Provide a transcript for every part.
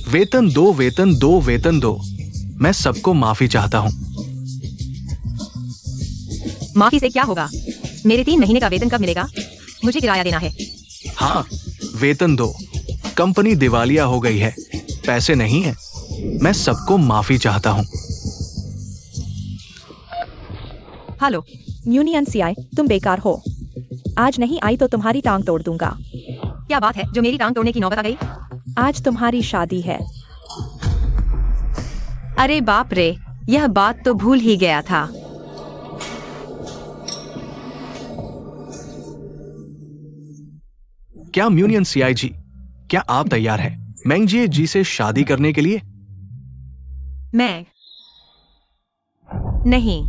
वेतन दो, वेतन दो, वेतन दो। मैं सबको माफी चाहता हूँ। माफी से क्या होगा? मेरे 3 महीने का वेतन कब मिलेगा? मुझे किराया देना है। हाँ, वेतन दो। कंपनी दिवालिया हो गई है, पैसे नहीं है। मैं सबको माफी चाहता हूँ। हेलो यूनियन सीआई, तुम बेकार हो। आज नहीं आई तो तुम्हारी टांग तोड़ दूंगा। क्या बात है जो मेरी टांग तोड़ने की नौबत आ गई? आज तुम्हारी शादी है। अरे बाप रे, यह बात तो भूल ही गया था। क्या यूनियन सीआई जी, क्या आप तैयार हैं मैंगजिए जी से शादी करने के लिए? मैं नहीं।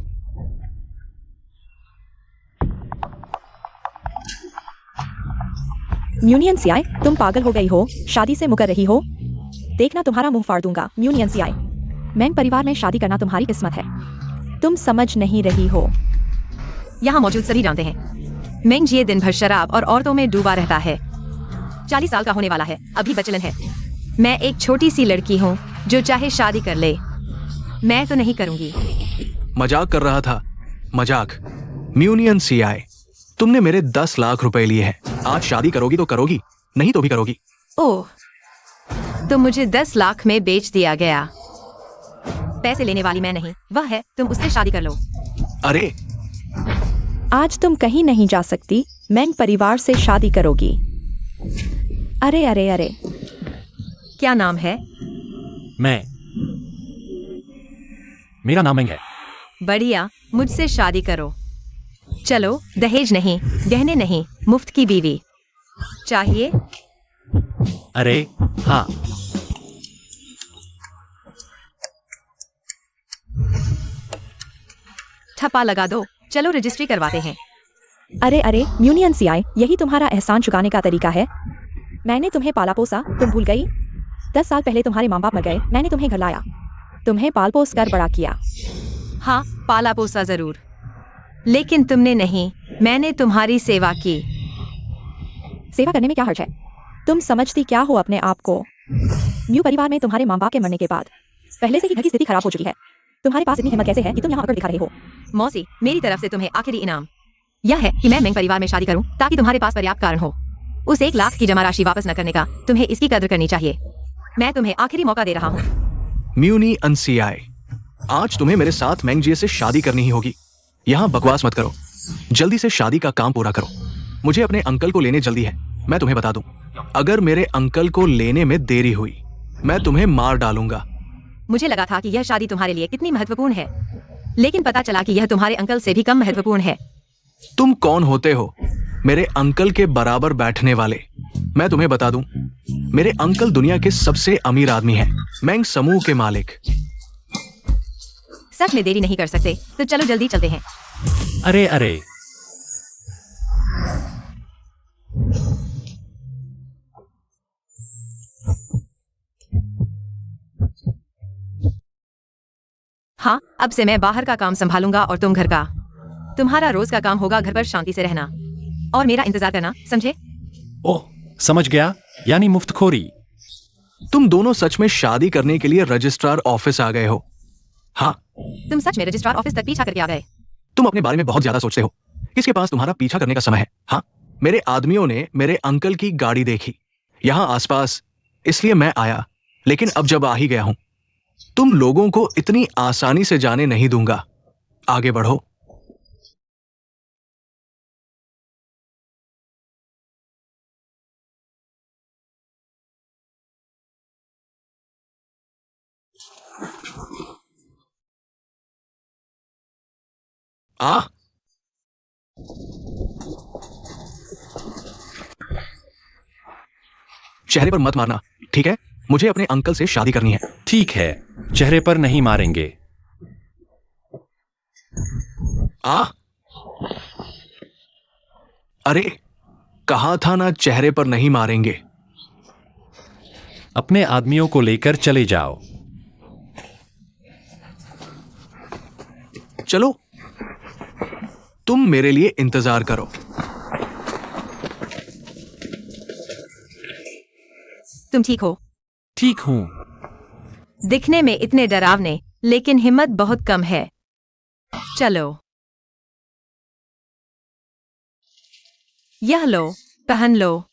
यूनियन सीआई, तुम पागल हो गई हो? शादी से मुकर रही हो? देखना तुम्हारा मुंह फाड़ दूंगा। यूनियन सीआई, मैंग परिवार में शादी करना तुम्हारी किस्मत है। तुम समझ नहीं रही हो। यहाँ मौजूद सभी जानते हैं मेंग जिए दिन भर शराब और औरतों में डूबा रहता है। 40 साल का होने वाला है, अभी बचलन है। मैं एक छोटी सी लड़की हूँ जो चाहे शादी कर ले। मैं तो नहीं करूंगी। मजाक कर रहा था, मजाक। यूनियन सीआई, तुमने मेरे 10 लाख रुपए लिए हैं। आज शादी करोगी तो करोगी, नहीं तो भी करोगी। ओह, तो मुझे 10 लाख में बेच दिया गया। पैसे लेने वाली मैं नहीं, वह है। तुम उससे शादी कर लो। अरे आज तुम कहीं नहीं जा सकती। मैंग परिवार से शादी करोगी। अरे अरे अरे, क्या नाम है? मेरा नाम मेंग है। बढ़िया, मुझसे शादी करो। चलो, दहेज नहीं, गहने नहीं, मुफ्त की बीवी चाहिए। अरे हाँ, ठप्पा लगा दो। चलो रजिस्ट्री करवाते हैं। अरे अरे, यूनियन सीआई, यही तुम्हारा एहसान चुकाने का तरीका है? मैंने तुम्हें पाला पोसा, तुम भूल गई? 10 साल पहले तुम्हारे माँ बाप मर गए, मैंने तुम्हें घर लाया, तुम्हें पाल पोस कर बड़ा किया। हाँ, पाला पोसा जरूर, लेकिन तुमने नहीं। मैंने तुम्हारी सेवा की। सेवा करने में क्या हर्ज है? तुम समझती क्या हो अपने आप को? न्यू परिवार में तुम्हारे माँ बाप के मरने के बाद पहले से ही घर की स्थिति खराब हो चुकी है। तुम्हारे पास इतनी हिम्मत कैसे है कि तुम यहाँ आकर दिखा रहे हो? मौसी, मेरी तरफ से तुम्हें आखिरी इनाम यह है कि मैं मेंग परिवार में शादी करूं ताकि तुम्हारे पास पर्याप्त कारण हो उस 1 लाख की जमा राशि वापस न करने का। तुम्हें इसकी कदर करनी चाहिए। मैं तुम्हें आखिरी मौका दे रहा हूँ। यूनियन सीआई, आज तुम्हें मेरे साथ मैंगजिए से शादी करनी ही होगी। यहाँ बकवास मत करो, जल्दी से शादी का काम पूरा करो। मुझे अपने अंकल को लेने जल्दी है। मैं तुम्हें बता दूं, अगर मेरे अंकल को लेने में देरी हुई, मैं तुम्हें मार डालूंगा। मुझे लगा था कि यह शादी तुम्हारे लिए कितनी महत्वपूर्ण है, लेकिन पता चला कि यह तुम्हारे अंकल से भी कम महत्वपूर्ण है। तुम कौन होते हो मेरे अंकल के बराबर बैठने वाले? मैं तुम्हें बता दूं, मेरे अंकल दुनिया के सबसे अमीर आदमी हैं, मैंग समूह के मालिक। सच में देरी नहीं कर सकते तो चलो जल्दी चलते हैं। अरे अरे, हाँ, अब से मैं बाहर का काम संभालूंगा और तुम घर का। तुम्हारा रोज का काम होगा घर पर शांति से रहना और मेरा इंतजार करना, समझे? ओह समझ गया, यानी मुफ्तखोरी। तुम दोनों सच में शादी करने के लिए रजिस्ट्रार ऑफिस आ गए हो? हाँ, तुम सच में रजिस्ट्रार ऑफिस तक पीछा करके आ गए? तुम अपने बारे में बहुत ज्यादा सोचते हो। किसके पास तुम्हारा पीछा करने का समय है? हाँ, मेरे आदमियों ने मेरे अंकल की गाड़ी देखी यहाँ आसपास, इसलिए मैं आया। लेकिन अब जब आ ही गया हूं, तुम लोगों को इतनी आसानी से जाने नहीं दूंगा। आगे बढ़ो। आ चेहरे पर मत मारना, ठीक है? मुझे अपने अंकल से शादी करनी है। ठीक है, चेहरे पर नहीं मारेंगे। आ अरे, कहा था ना चेहरे पर नहीं मारेंगे। अपने आदमियों को लेकर चले जाओ। चलो, तुम मेरे लिए इंतजार करो। तुम ठीक हो? ठीक हूं। दिखने में इतने डरावने, लेकिन हिम्मत बहुत कम है। चलो, यह लो, पहन लो।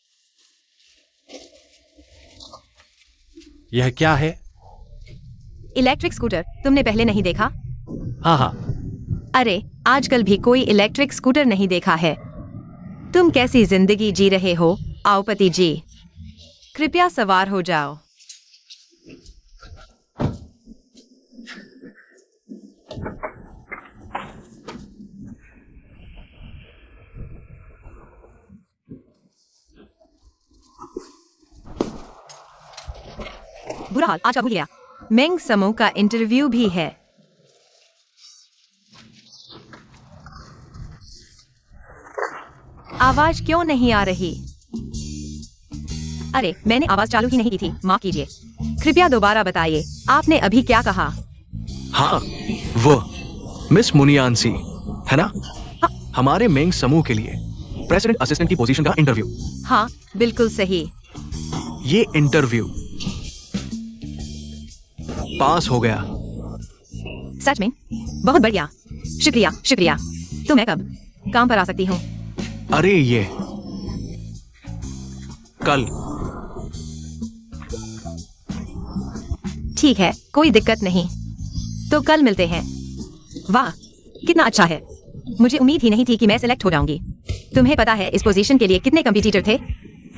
यह क्या है? इलेक्ट्रिक स्कूटर तुमने पहले नहीं देखा? हाँ हाँ। अरे, आजकल भी कोई इलेक्ट्रिक स्कूटर नहीं देखा है। तुम कैसी जिंदगी जी रहे हो? आओ पति जी, कृपया सवार हो जाओ। बुरा हाल आज का भूल गया। मेंग समूह का इंटरव्यू भी है। आवाज क्यों नहीं आ रही? अरे, मैंने आवाज चालू ही नहीं की थी, माफ कीजिए। कृपया दोबारा बताइए, आपने अभी क्या कहा? हाँ, वो मिस मुनियानसी है ना? हमारे मेंग समूह के लिए प्रेसिडेंट असिस्टेंट की पोजीशन का इंटरव्यू। हाँ, बिल्कुल सही। ये इंटरव्यू पास हो गया। सच में? बहुत बढ़िया, शुक्रिया शुक्रिया। तो मैं कब काम पर आ सकती हूँ? अरे ये कल। ठीक है, कोई दिक्कत नहीं। तो कल मिलते हैं। वाह, कितना अच्छा है। मुझे उम्मीद ही नहीं थी कि मैं सिलेक्ट हो जाऊंगी। तुम्हें पता है इस पोजीशन के लिए कितने कंपटीटर थे?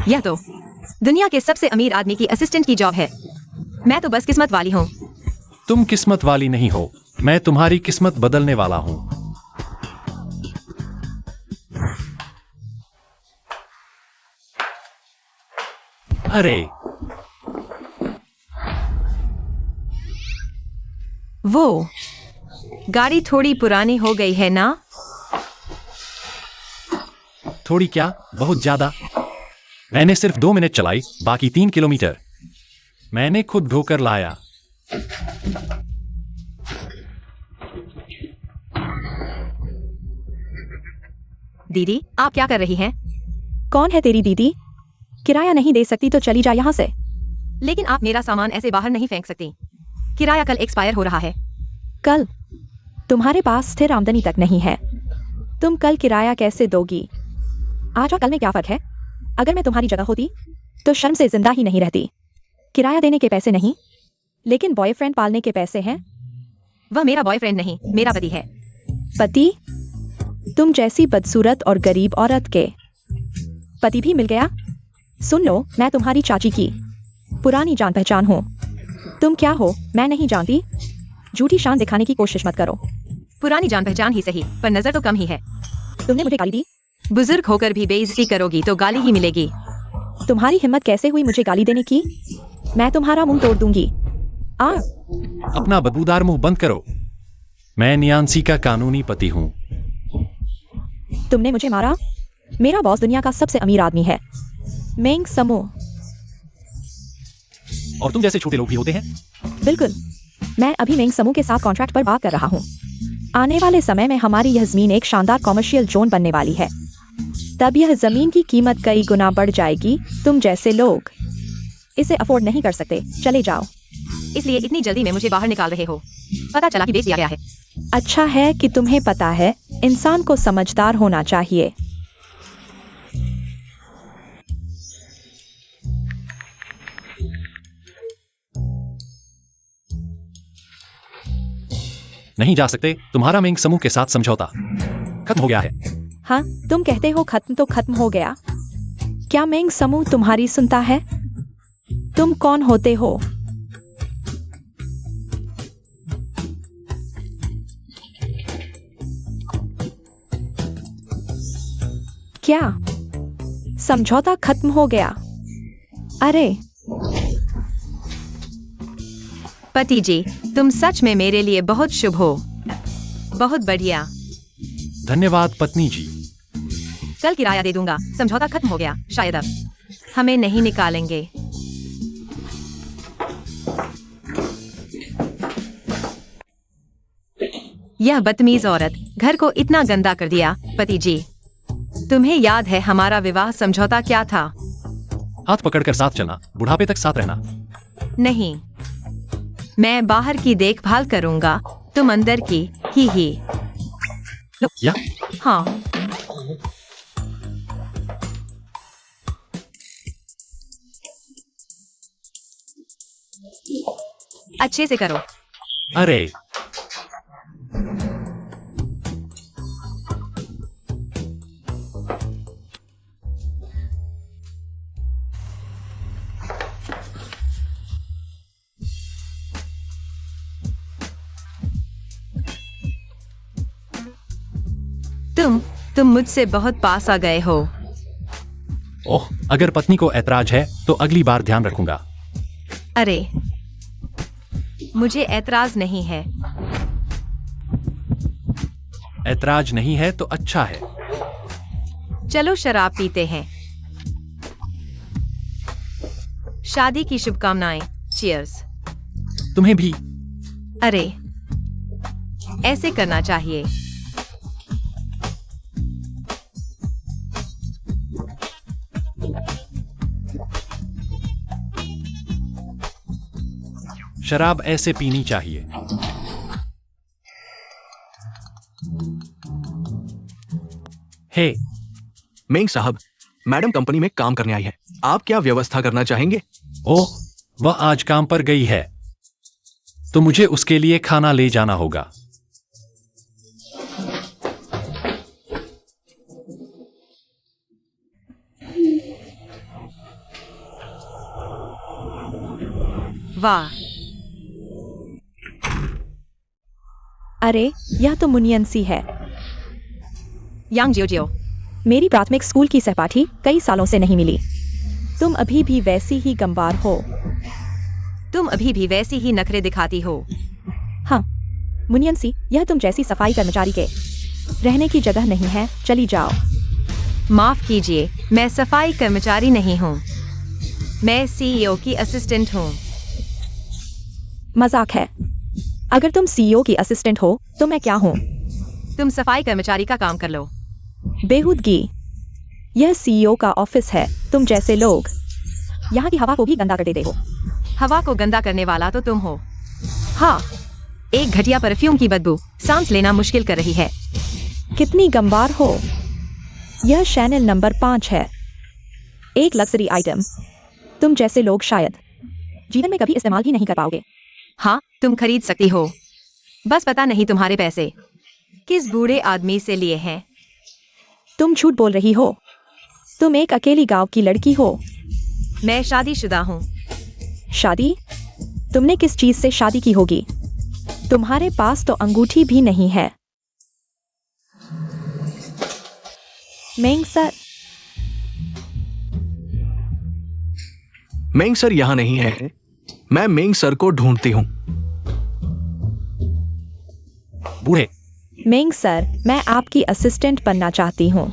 यह तो दुनिया के सबसे अमीर आदमी की असिस्टेंट की जॉब है। मैं तो बस किस्मत वाली हूँ। तुम किस्मत वाली नहीं हो, मैं तुम्हारी किस्मत बदलने वाला हूँ। अरे, वो गाड़ी थोड़ी पुरानी हो गई है ना? थोड़ी क्या, बहुत ज्यादा। मैंने सिर्फ 2 मिनट चलाई, बाकी 3 किलोमीटर मैंने खुद ढोकर लाया। दीदी, आप क्या कर रही हैं? कौन है तेरी दीदी? किराया नहीं दे सकती तो चली जा यहाँ से। लेकिन आप मेरा सामान ऐसे बाहर नहीं फेंक सकती। किराया कल एक्सपायर हो रहा है। कल? तुम्हारे पास स्थिर आमदनी तक नहीं है, तुम कल किराया कैसे दोगी? आज और कल में क्या फर्क है? अगर मैं तुम्हारी जगह होती तो शर्म से जिंदा ही नहीं रहती। किराया देने के पैसे नहीं, लेकिन बॉयफ्रेंड पालने के पैसे हैं। वह मेरा बॉयफ्रेंड नहीं, मेरा पति है। पति? तुम जैसी बदसूरत और गरीब औरत के पति भी मिल गया? सुन लो, मैं तुम्हारी चाची की पुरानी जान पहचान हूँ। तुम क्या हो मैं नहीं जानती। झूठी शान दिखाने की कोशिश मत करो। पुरानी जान पहचान ही सही, पर नजर तो कम ही है। तुमने मुझे गाली दी? बुजुर्ग होकर भी बेइज्जती करोगी तो गाली ही मिलेगी। तुम्हारी हिम्मत कैसे हुई मुझे गाली देने की? मैं तुम्हारा मुंह तोड़ दूंगी। आ अपना बदबूदार मुंह बंद करो। मैं नियांसी का कानूनी पति हूँ। तुमने मुझे मारा? मेरा बॉस दुनिया का सबसे अमीर आदमी है, मेंग समूह। और तुम जैसे छोटे लोग भी होते हैं। बिल्कुल, मैं अभी मेंग समूह के साथ कॉन्ट्रैक्ट पर बात कर रहा हूँ। आने वाले समय में हमारी यह जमीन एक शानदार कॉमर्शियल जोन बनने वाली है। तब यह जमीन की कीमत कई गुना बढ़ जाएगी। तुम जैसे लोग इसे अफोर्ड नहीं कर सकते। चले जाओ। इसलिए इतनी जल्दी में मुझे बाहर निकाल रहे हो? पता चला कि बेच दिया गया है। अच्छा है कि तुम्हें पता है, इंसान को समझदार होना चाहिए। नहीं जा सकते, तुम्हारा मेंग समूह के साथ समझौता खत्म हो गया है। हाँ, तुम कहते हो खत्म तो खत्म हो गया। क्या मेंग समूह तुम्हारी सुनता है? तुम कौन होते हो? क्या समझौता खत्म हो गया? अरे पति जी, तुम सच में मेरे लिए बहुत शुभ हो। बहुत बढ़िया। धन्यवाद पत्नी जी। कल किराया दे दूंगा। समझौता खत्म हो गया। शायद अब हमें नहीं निकालेंगे। यह बदतमीज औरत घर को इतना गंदा कर दिया। पति जी, तुम्हें याद है हमारा विवाह समझौता क्या था? हाथ पकड़कर साथ चलना, बुढ़ापे तक साथ रहना। नहीं, मैं बाहर की देखभाल करूंगा, तुम अंदर की। ही या हाँ। अच्छे से करो। अरे तुम मुझसे बहुत पास आ गए हो। ओह, अगर पत्नी को ऐतराज है तो अगली बार ध्यान रखूंगा। अरे, मुझे ऐतराज नहीं है। ऐतराज नहीं है तो अच्छा है। चलो शराब पीते हैं। शादी की शुभकामनाएं। चीयर्स। तुम्हें भी। अरे, ऐसे करना चाहिए। शराब ऐसे पीनी चाहिए। हे मेंग साहब, मैडम कंपनी में काम करने आई है। आप क्या व्यवस्था करना चाहेंगे? ओह, वह आज काम पर गई है तो मुझे उसके लिए खाना ले जाना होगा। वाह, अरे, यह तो मुनियंसी है। यांग जियो। मेरी प्राथमिक स्कूल की सहपाठी कई सालों से नहीं मिली। तुम अभी भी वैसी ही गंवार हो। तुम अभी भी वैसी ही नखरे दिखाती हो। हाँ, मुनियंसी, यह तुम जैसी सफाई कर्मचारी के रहने की जगह नहीं है। चली जाओ। माफ कीजिए, मैं सफाई कर्मचारी नहीं हूँ। मैं सीईओ की असिस्टेंट हूँ। मजाक है। अगर तुम सीईओ की असिस्टेंट हो तो मैं क्या हूँ? तुम सफाई कर्मचारी का काम कर लो। बेहूदगी। यह सीईओ का ऑफिस है। तुम जैसे लोग यहाँ की हवा को भी गंदा कर देते हो। हवा को गंदा करने वाला तो तुम हो। हाँ, एक घटिया परफ्यूम की बदबू सांस लेना मुश्किल कर रही है। कितनी गंवार हो। यह शैनल नंबर 5 है। एक लग्जरी आइटम। तुम जैसे लोग शायद जीवन में कभी इस्तेमाल ही नहीं कर पाओगे। हाँ, तुम खरीद सकती हो, बस पता नहीं तुम्हारे पैसे किस बूढ़े आदमी से लिए हैं। तुम झूठ बोल रही हो। तुम एक अकेली गांव की लड़की हो। मैं शादीशुदा हूँ। शादी? तुमने किस चीज से शादी की होगी? तुम्हारे पास तो अंगूठी भी नहीं है। मेंग सर। मेंग सर यहाँ नहीं है। मैं मेंग सर को ढूंढती हूँ। बूढ़े। मेंग सर, मैं आपकी असिस्टेंट बनना चाहती हूँ।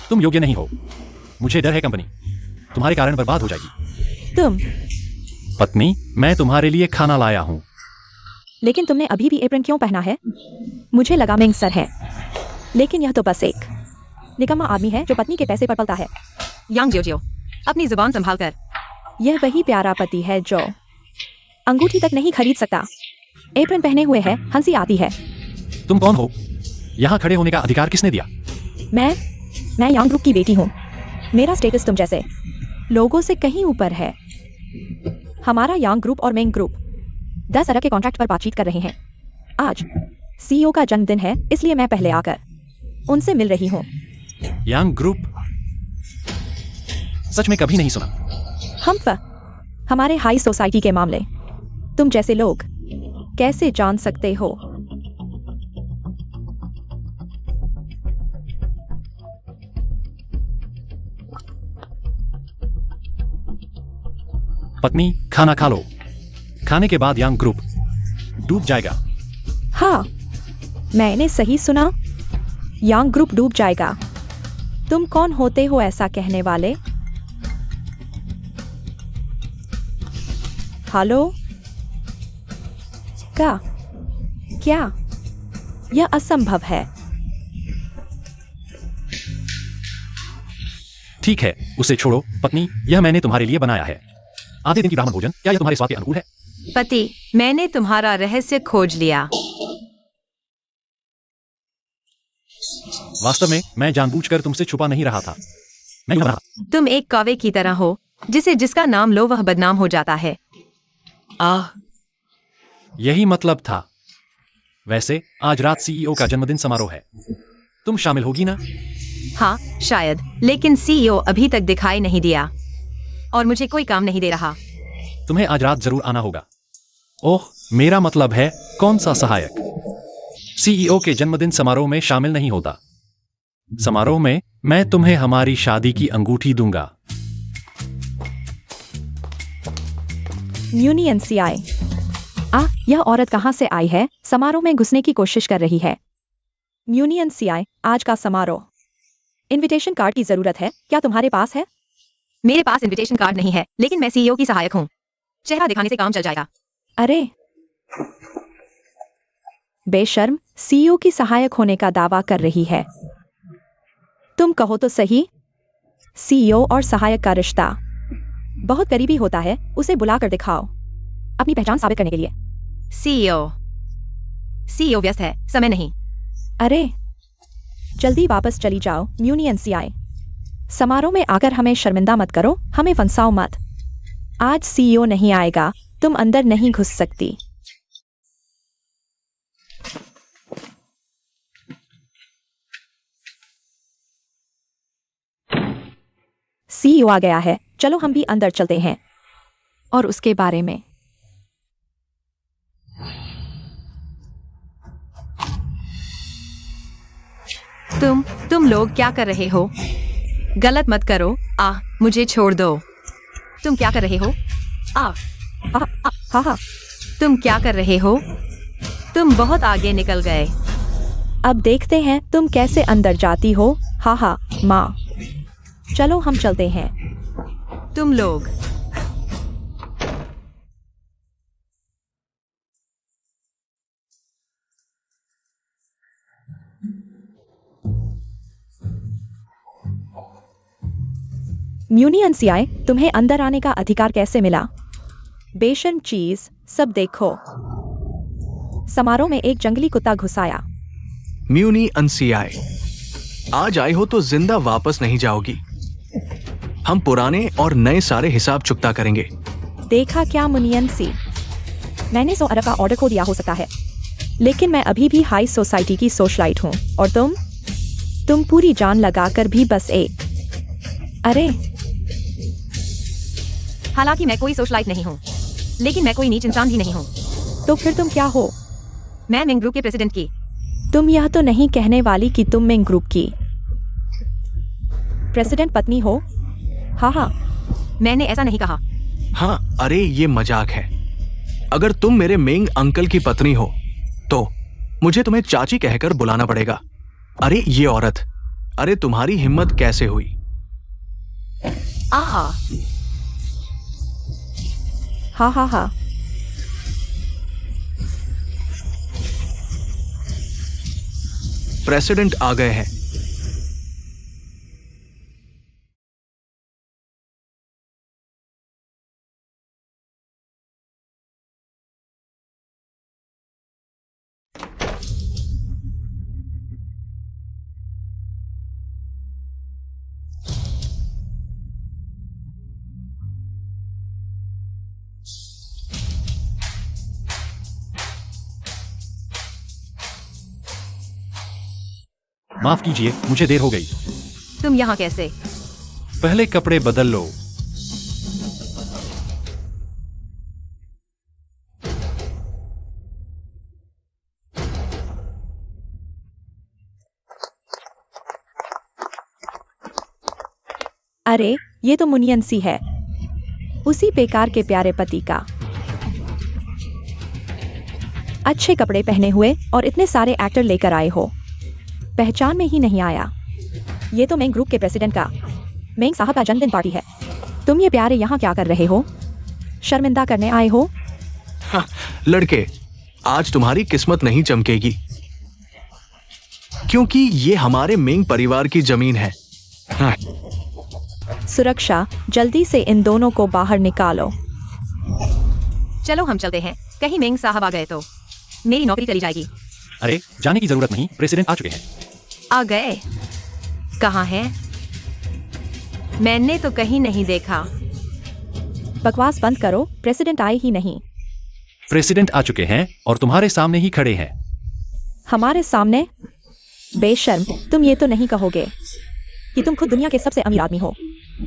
तुम योग्य नहीं हो। मुझे डर है कंपनी तुम्हारे कारण बर्बाद हो जाएगी। तुम। पत्नी, मैं तुम्हारे लिए खाना लाया हूँ। लेकिन तुमने अभी भी एप्रन क्यों पहना है? मुझे लगा मेंग सर है, लेकिन यह तो बस एक निकम्मा आदमी है जो पत्नी के पैसे पर पलता है। यांग जियो, अपनी जुबान संभाल कर। यह वही प्यारा पति है जो अंगूठी तक नहीं खरीद सकता। एप्रन पहने हुए है, हंसी आती है। तुम कौन हो? यहाँ खड़े होने का अधिकार किसने दिया? मैं यांग ग्रुप की बेटी हूँ। मेरा स्टेटस तुम जैसे लोगों से कहीं ऊपर है। हमारा यांग ग्रुप और मेंग ग्रुप 10 अरब के कॉन्ट्रैक्ट पर बातचीत कर रहे हैं। आज सीईओ का जन्मदिन है, इसलिए मैं पहले आकर उनसे मिल रही हूँ। यांग ग्रुप? सच में कभी नहीं सुना। हमारे हाई सोसाइटी के मामले तुम जैसे लोग कैसे जान सकते हो? पत्नी, खाना खा लो। खाने के बाद यांग ग्रुप डूब जाएगा। हाँ, मैंने सही सुना। यांग ग्रुप डूब जाएगा। तुम कौन होते हो ऐसा कहने वाले? हेलो? क्या? यह असंभव है। ठीक है, उसे छोड़ो। पत्नी, यह मैंने तुम्हारे लिए बनाया है। आधे दिन की ब्राह्मण भोजन, क्या यह तुम्हारे स्वाद के अनुकूल है? पति, मैंने तुम्हारा रहस्य खोज लिया। वास्तव में मैं जानबूझकर तुमसे छुपा नहीं रहा था। मैं यहाँ रहा। तुम एक कौवे की तरह हो, जिसका नाम लो वह बदनाम हो जाता है। आह, यही मतलब था। वैसे आज रात सीईओ का जन्मदिन समारोह है, तुम शामिल होगी ना? हाँ शायद, लेकिन सीईओ अभी तक दिखाई नहीं दिया और मुझे कोई काम नहीं दे रहा। तुम्हें आज रात जरूर आना होगा। ओह, मेरा मतलब है कौन सा सहायक सीईओ के जन्मदिन समारोह में शामिल नहीं होता। समारोह में मैं तुम्हें हमारी शादी की अंगूठी दूंगा। म्यूनी एनसीआई। यह औरत कहाँ से आई है? समारोह में घुसने की कोशिश कर रही है। म्यूनी एनसीआई, आज का समारोह। इनविटेशन कार्ड की जरूरत है, क्या तुम्हारे पास है? मेरे पास इनविटेशन कार्ड नहीं है, लेकिन मैं सीईओ की सहायक हूँ। चेहरा दिखाने से काम चल जाएगा। अरे बेशर्म, सीईओ की सहायक होने का दावा कर रही है। तुम कहो तो सही, सीईओ और सहायक का रिश्ता बहुत करीबी होता है। उसे बुलाकर दिखाओ, अपनी पहचान साबित करने के लिए। सीईओ व्यस्त है, समय नहीं। अरे जल्दी वापस चली जाओ म्यूनी एनसीआई। समारोह में आकर हमें शर्मिंदा मत करो, हमें फंसाओ मत। आज सीईओ नहीं आएगा, तुम अंदर नहीं घुस सकती। सीईओ आ गया है, चलो हम भी अंदर चलते हैं और उसके बारे में। तुम लोग क्या कर रहे हो? गलत मत करो। मुझे छोड़ दो। तुम क्या कर रहे हो? हाँ, तुम क्या कर रहे हो? तुम बहुत आगे निकल गए। अब देखते हैं तुम कैसे अंदर जाती हो। हाँ माँ, चलो हम चलते हैं। तुम लोग म्यूनी एनसीआई, तुम्हें अंदर आने का अधिकार कैसे मिला? बेशर्म चीज, सब देखो। समारोह में एक जंगली कुत्ता घुस आया। म्यूनी एनसीआई, आज आई हो तो जिंदा वापस नहीं जाओगी। हम पुराने और नए सारे हिसाब चुकता करेंगे। देखा क्या मुनियनसी, मैंने 100 अरब का ऑर्डर खो दिया हो सकता है, लेकिन मैं अभी भी हाई सोसाइटी की सोशलाइट हूँ। और तुम पूरी जान लगाकर भी बस एक। अरे हालांकि मैं कोई सोशलाइट नहीं हूँ, लेकिन मैं कोई नीच इंसान भी नहीं हूँ। तो फिर तुम क्या हो? मैं मिंग ग्रुप के प्रेसिडेंट की। तुम यह तो नहीं कहने वाली कि तुम मिंग ग्रुप की प्रेसिडेंट पत्नी हो? हाँ, मैंने ऐसा नहीं कहा। हाँ, अरे ये मजाक है। अगर तुम मेरे मेंग अंकल की पत्नी हो तो मुझे तुम्हें चाची कहकर बुलाना पड़ेगा। अरे ये औरत, अरे तुम्हारी हिम्मत कैसे हुई? हाँ। प्रेसिडेंट आ गए हैं। माफ कीजिए, मुझे देर हो गई। तुम यहाँ कैसे? पहले कपड़े बदल लो। अरे ये तो मुनियनसी है, उसी बेकार के प्यारे पति का। अच्छे कपड़े पहने हुए और इतने सारे एक्टर लेकर आए हो, पहचान में ही नहीं आया। ये तो मेंग ग्रुप के प्रेसिडेंट का, मेंग साहब का जन्मदिन पार्टी है। तुम ये प्यारे यहाँ क्या कर रहे हो? शर्मिंदा करने आए हो? हाँ, लड़के, आज तुम्हारी किस्मत नहीं चमकेगी, क्योंकि ये हमारे मेंग परिवार की जमीन है। हाँ। सुरक्षा, जल्दी से इन दोनों को बाहर निकालो। चलो हम चलते हैं, कहीं मेंग साहब आ गए तो मेरी नौकरी चली जाएगी। अरे जाने की जरूरत नहीं, प्रेसिडेंट आ चुके हैं। आ गए? कहाँ है? मैंने तो कहीं नहीं देखा। बकवास बंद करो, प्रेसिडेंट आए ही नहीं। प्रेसिडेंट आ चुके हैं और तुम्हारे सामने ही खड़े हैं। हमारे सामने? बेशर्म, तुम ये तो नहीं कहोगे कि तुम खुद दुनिया के सबसे अमीर आदमी हो।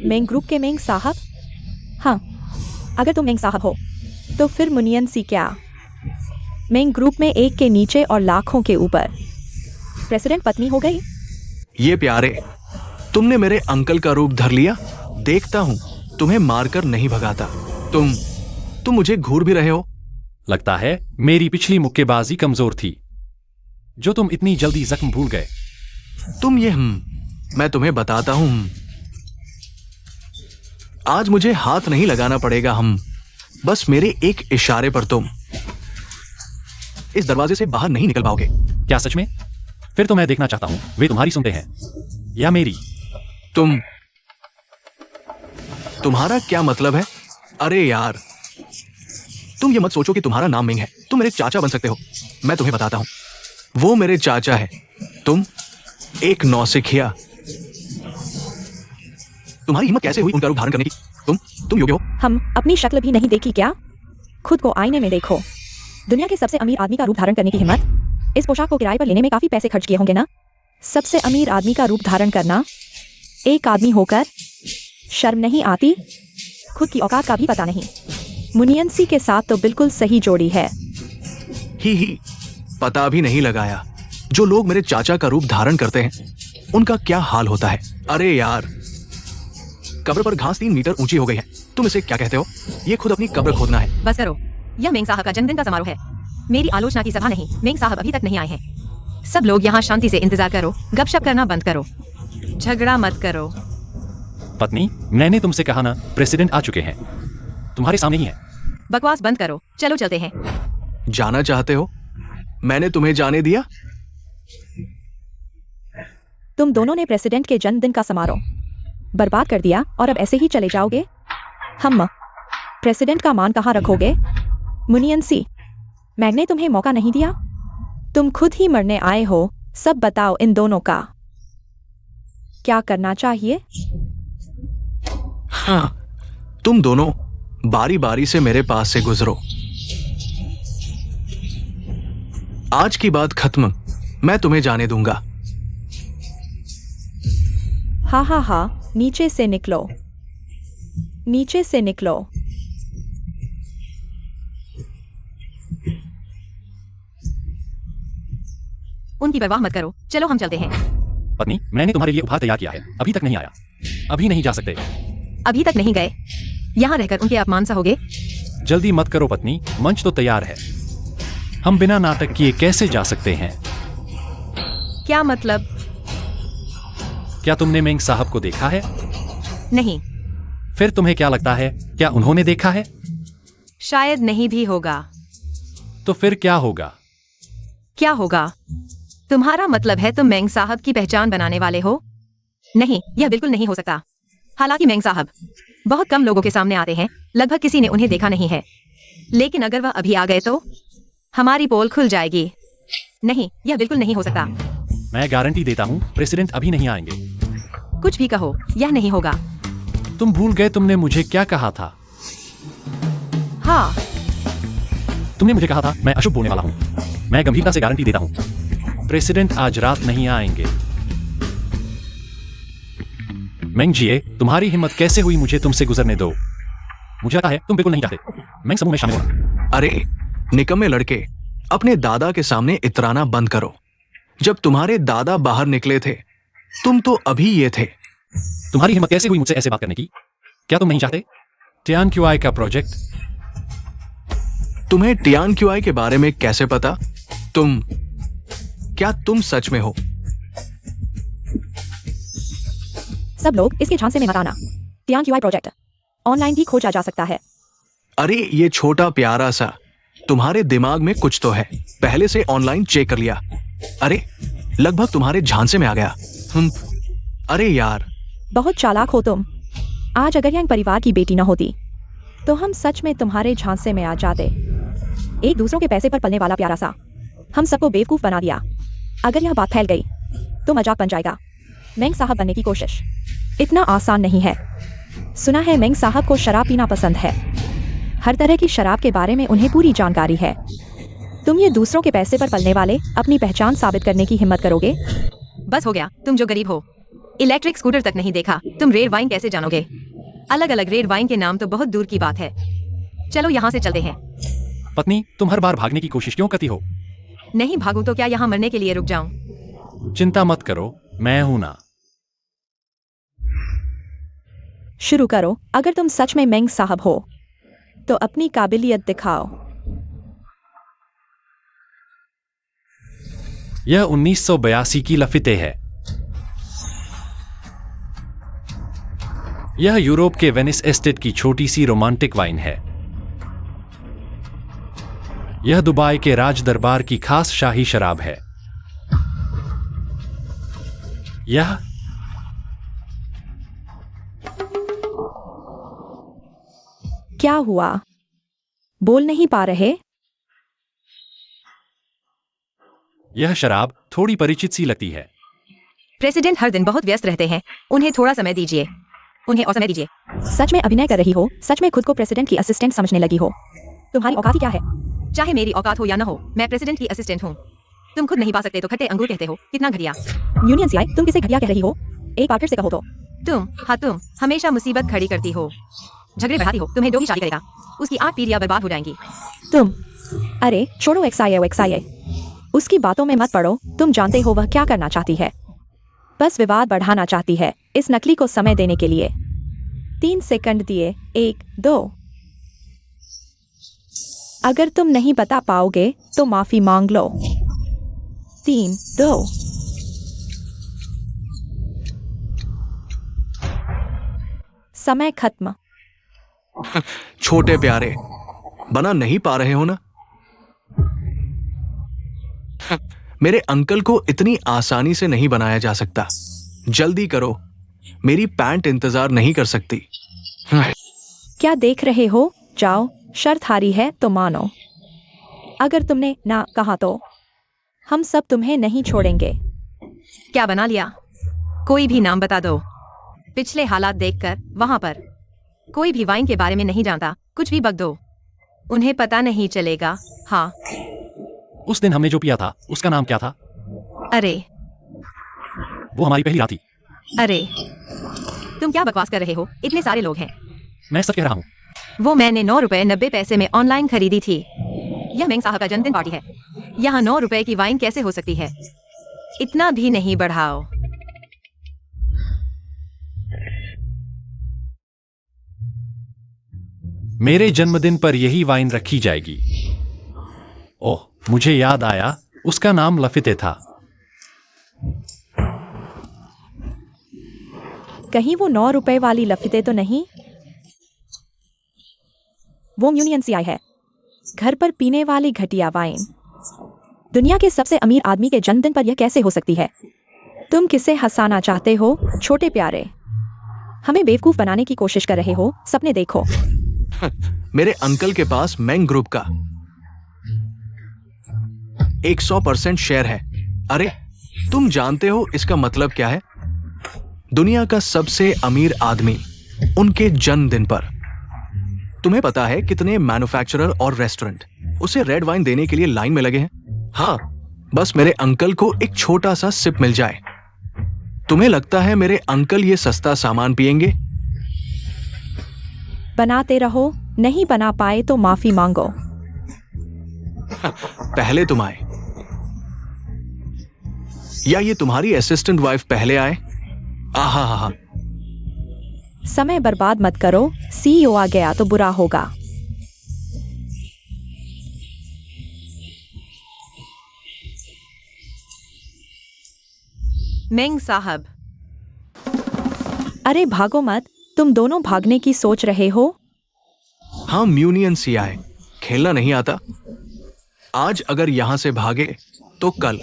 मेंग ग्रुप के मेंग साहब? हाँ, अगर तुम मेंग साहब हो तो फिर मुनियन सी क्या? मेंग ग्रुप में एक के नीचे और लाखों के ऊपर प्रेसिडेंट पत्नी हो गई। ये प्यारे, तुमने मेरे अंकल का रूप धर लिया। देखता हूँ तुम्हें मारकर नहीं भगाता। तुम मुझे घूर भी रहे हो। लगता है मेरी पिछली मुक्केबाजी कमजोर थी, जो तुम इतनी जल्दी जख्म भूल गए। तुम ये मैं तुम्हें बताता हूँ। आज मुझे हाथ नहीं लगाना पड़ेगा। बस मेरे एक इशारे पर तुम इस दरवाजे से बाहर नहीं निकल पाओगे। क्या सच में? फिर तो मैं देखना चाहता हूँ वे तुम्हारी सुनते हैं या मेरी। तुम्हारा क्या मतलब है? अरे यार, तुम ये मत सोचो कि तुम्हारा नाम मिंग है। तुम मेरे चाचा बन सकते हो। मैं तुम्हें बताता हूं, वो मेरे चाचा है, तुम एक नौसिखिया। तुम्हारी हिम्मत कैसे हुई उनका रूप धारण करने की? तुम योग्य हो? हम अपनी शक्ल भी नहीं देखी क्या? खुद को आईने में देखो। दुनिया के सबसे अमीर आदमी का रूप धारण करने की हिम्मत? इस पोशाक को किराए पर लेने में काफी पैसे खर्च किए होंगे ना? सबसे अमीर आदमी का रूप धारण करना, एक आदमी होकर शर्म नहीं आती? खुद की औकात का भी पता नहीं। मुनियंसी के साथ तो बिल्कुल सही जोड़ी है। ही पता भी नहीं लगाया। जो लोग मेरे चाचा का रूप धारण करते हैं उनका क्या हाल होता है। अरे यार, कब्र पर घास 3 मीटर ऊंची हो गई है। तुम इसे क्या कहते हो? ये खुद अपनी कब्र खोदना है। बस करो, यह मेंग साहब का जन्मदिन का समारोह है, मेरी आलोचना की सभा नहीं। मेंग साहब अभी तक नहीं आए हैं। सब लोग यहाँ शांति से इंतजार करो, गपशप करना बंद करो, झगड़ा मत करो। पत्नी, मैंने तुमसे कहा ना, प्रेसिडेंट आ चुके हैं, तुम्हारे सामने ही है। बकवास बंद करो, चलो चलते हैं। जाना चाहते हो? मैंने तुम्हें जाने दिया? तुम दोनों ने प्रेसिडेंट के जन्मदिन का समारोह बर्बाद कर दिया और अब ऐसे ही चले जाओगे? हम प्रेसिडेंट का मान कहाँ रखोगे? मुनियंसी, मैंने तुम्हें मौका नहीं दिया? तुम खुद ही मरने आए हो। सब बताओ इन दोनों का क्या करना चाहिए? हाँ, तुम दोनों बारी बारी से मेरे पास से गुजरो। आज की बात खत्म, मैं तुम्हें जाने दूंगा। हा, नीचे से निकलो, नीचे से निकलो। उनकी परवाह मत करो, चलो हम चलते हैं। पत्नी, मैंने तुम्हारे लिए उपहार तैयार किया है, अभी तक नहीं आया। अभी नहीं जा सकते। अभी तक नहीं गए? यहाँ रहकर उनके अपमान सहोगे? जल्दी मत करो पत्नी, मंच तो तैयार है। हम बिना नाटक किए कैसे जा सकते हैं? क्या मतलब? क्या तुमने मेंग साहब को देखा है? नहीं। फिर तुम्हें क्या लगता है, क्या उन्होंने देखा है? शायद नहीं भी होगा। तो फिर क्या होगा? क्या होगा? तुम्हारा मतलब है तुम मेंग साहब की पहचान बनाने वाले हो? नहीं, यह बिल्कुल नहीं हो सकता। हालांकि मेंग साहब बहुत कम लोगों के सामने आते हैं, लगभग किसी ने उन्हें देखा नहीं है। लेकिन अगर वह अभी आ गए तो हमारी पोल खुल जाएगी। नहीं, यह बिल्कुल नहीं हो सकता। मैं गारंटी देता हूँ, प्रेसिडेंट अभी नहीं आएंगे। कुछ भी कहो, यह नहीं होगा। तुम भूल गए तुमने मुझे क्या कहा था? हाँ, तुमने मुझे कहा था मैं अशुभ बोलने वाला हूँ। मैं गंभीरता से गारंटी देता हूँ, प्रेसिडेंट आज रात नहीं आएंगे। मेंग जिए, तुम्हारी हिम्मत कैसे हुई मुझे तुमसे गुजरने दो? मुझे लगता है तुम बिल्कुल नहीं चाहते मेंग समूह में शामिल होना। अरे निकम्मे लड़के, अपने दादा के सामने इतराना बंद करो। जब तुम्हारे दादा बाहर निकले थे तुम तो अभी ये थे। तुम्हारी हिम्मत कैसे हुई मुझसे ऐसे बात करने की? क्या तुम नहीं चाहते टियानक्युआई का प्रोजेक्ट? तुम्हें टियानक्युआई के बारे में कैसे पता? क्या तुम सच में हो? सब लोग इसके झांसे में मत आना। टियानक्युआई प्रोजेक्ट ऑनलाइन भी खोजा जा सकता है। अरे ये छोटा प्यारा सा, तुम्हारे दिमाग में कुछ तो है। पहले से ऑनलाइन चेक कर लिया। अरे लगभग तुम्हारे झांसे में आ गया। अरे यार, बहुत चालाक हो तुम। आज अगर यांग परिवार की बेटी न होती तो हम सच में तुम्हारे झांसे में आ जाते। एक दूसरों के पैसे पर पलने वाला प्यारा सा हम सबको बेवकूफ बना दिया। अगर यह बात फैल गई तो मजाक बन जाएगा। मेंग साहब बनने की कोशिश इतना आसान नहीं है। सुना है मेंग साहब को शराब पीना पसंद है। हर तरह की शराब के बारे में उन्हें पूरी जानकारी है। तुम ये दूसरों के पैसे पर पलने वाले अपनी पहचान साबित करने की हिम्मत करोगे? बस हो गया, तुम जो गरीब हो, इलेक्ट्रिक स्कूटर तक नहीं देखा, तुम रेड वाइन कैसे जानोगे? अलग अलग रेड वाइन के नाम तो बहुत दूर की बात है। चलो यहाँ से चलते हैं। पत्नी, तुम हर बार भागने की कोशिश क्यों करती हो? नहीं भागूं तो क्या यहाँ मरने के लिए रुक जाऊं? चिंता मत करो, मैं हूं ना। शुरू करो। अगर तुम सच में मेंग साहब हो तो अपनी काबिलियत दिखाओ। यह 1982 की लफिते है। यह यूरोप के वेनिस एस्टेट की छोटी सी रोमांटिक वाइन है। यह दुबई के राज दरबार की खास शाही शराब है। यह क्या हुआ? बोल नहीं पा रहे? यह शराब थोड़ी परिचित सी लगती है। प्रेसिडेंट हर दिन बहुत व्यस्त रहते हैं, उन्हें थोड़ा समय दीजिए। उन्हें और समय दीजिए। सच में अभिनय कर रही हो? सच में खुद को प्रेसिडेंट की असिस्टेंट समझने लगी हो? तुम्हारी औकात ही क्या है? चाहे मेरी औकात हो या न हो, मैं प्रेसिडेंट की असिस्टेंट हूँ। तुम खुद नहीं पा सकते तो खट्टे अंगूर कहते हो? कितना घटिया। यूनियन सीआई, तुम किसे घटिया कह रही हो? एक बार फिर से कहो तो। तुम हमेशा मुसीबत खड़ी करती हो, झगड़े बढ़ाती हो। तुम्हें जो भी शादी करेगा उसकी 8 पीढ़ियां बर्बाद हो जाएंगी। तुम अरे छोड़ो एक्साई। उसकी बातों में मत पड़ो। तुम जानते हो वह क्या करना चाहती है। बस विवाद बढ़ाना चाहती है इस नकली को समय देने के लिए। 3 सेकंड दिए। 1 2। अगर तुम नहीं बता पाओगे तो माफी मांग लो। 3 2। समय खत्म। छोटे प्यारे, बना नहीं पा रहे हो ना? मेरे अंकल को इतनी आसानी से नहीं बनाया जा सकता। जल्दी करो, मेरी पैंट इंतजार नहीं कर सकती। क्या देख रहे हो? जाओ, शर्त हारी है तो मानो। अगर तुमने ना कहा तो हम सब तुम्हें नहीं छोड़ेंगे। क्या बना लिया? कोई भी नाम बता दो। पिछले हालात देखकर वहां पर कोई भी वाइन के बारे में नहीं जानता। कुछ भी बक दो, उन्हें पता नहीं चलेगा। हाँ, उस दिन हमने जो पिया था उसका नाम क्या था? अरे वो हमारी पहली रात थी। अरे तुम क्या बकवास कर रहे हो? इतने सारे लोग हैं। मैं सच कह रहा हूँ। वो मैंने 9 रुपए 90 पैसे में ऑनलाइन खरीदी थी। यह मेंग साहब का जन्मदिन पार्टी है। यहाँ 9 रुपए की वाइन कैसे हो सकती है? इतना भी नहीं बढ़ाओ। मेरे जन्मदिन पर यही वाइन रखी जाएगी। ओह, मुझे याद आया, उसका नाम लफिते था। कहीं वो 9 रुपए वाली लफिते तो नहीं? वो यूनियन सीआई है। घर पर पीने वाली घटिया वाइन। दुनिया के सबसे अमीर आदमी के जन्मदिन पर यह कैसे हो सकती है? तुम किसे हंसाना चाहते हो छोटे प्यारे? हमें बेवकूफ बनाने की कोशिश कर रहे हो? सपने देखो। मेरे अंकल के पास मेंग ग्रुप का 100% शेयर है। अरे तुम जानते हो इसका मतलब क्या है? दुनिया का सबसे अमीर आदमी उनके जन्मदिन पर। तुम्हें पता है कितने मैन्युफैक्चरर और रेस्टोरेंट उसे रेड वाइन देने के लिए लाइन में लगे हैं? हाँ, बस मेरे अंकल को एक छोटा सा सिप मिल जाए। तुम्हें लगता है मेरे अंकल ये सस्ता सामान पिएंगे? बनाते रहो, नहीं बना पाए तो माफी मांगो। पहले तुम आए या ये तुम्हारी असिस्टेंट वाइफ पहले आए? आहा हा हा। समय बर्बाद मत करो। सीईओ आ गया तो बुरा होगा। मेंग साहब, अरे भागो मत। तुम दोनों भागने की सोच रहे हो? हम यूनियन सीआई, खेलना नहीं आता। आज अगर यहां से भागे तो कल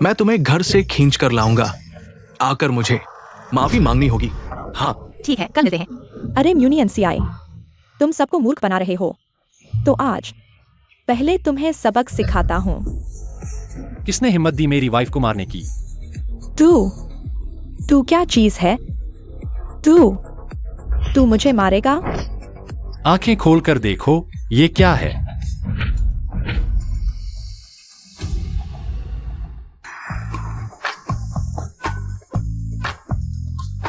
मैं तुम्हें घर से खींच कर लाऊंगा। आकर मुझे माफी मांगनी होगी। हाँ, ठीक है, कल मिलते हैं। अरे यूनियन सीआई, तुम सबको मूर्ख बना रहे हो। तो आज पहले तुम्हें सबक सिखाता हूँ। किसने हिम्मत दी मेरी वाइफ को मारने की? तू क्या चीज है? तू मुझे मारेगा? आंखें खोलकर देखो, ये क्या है?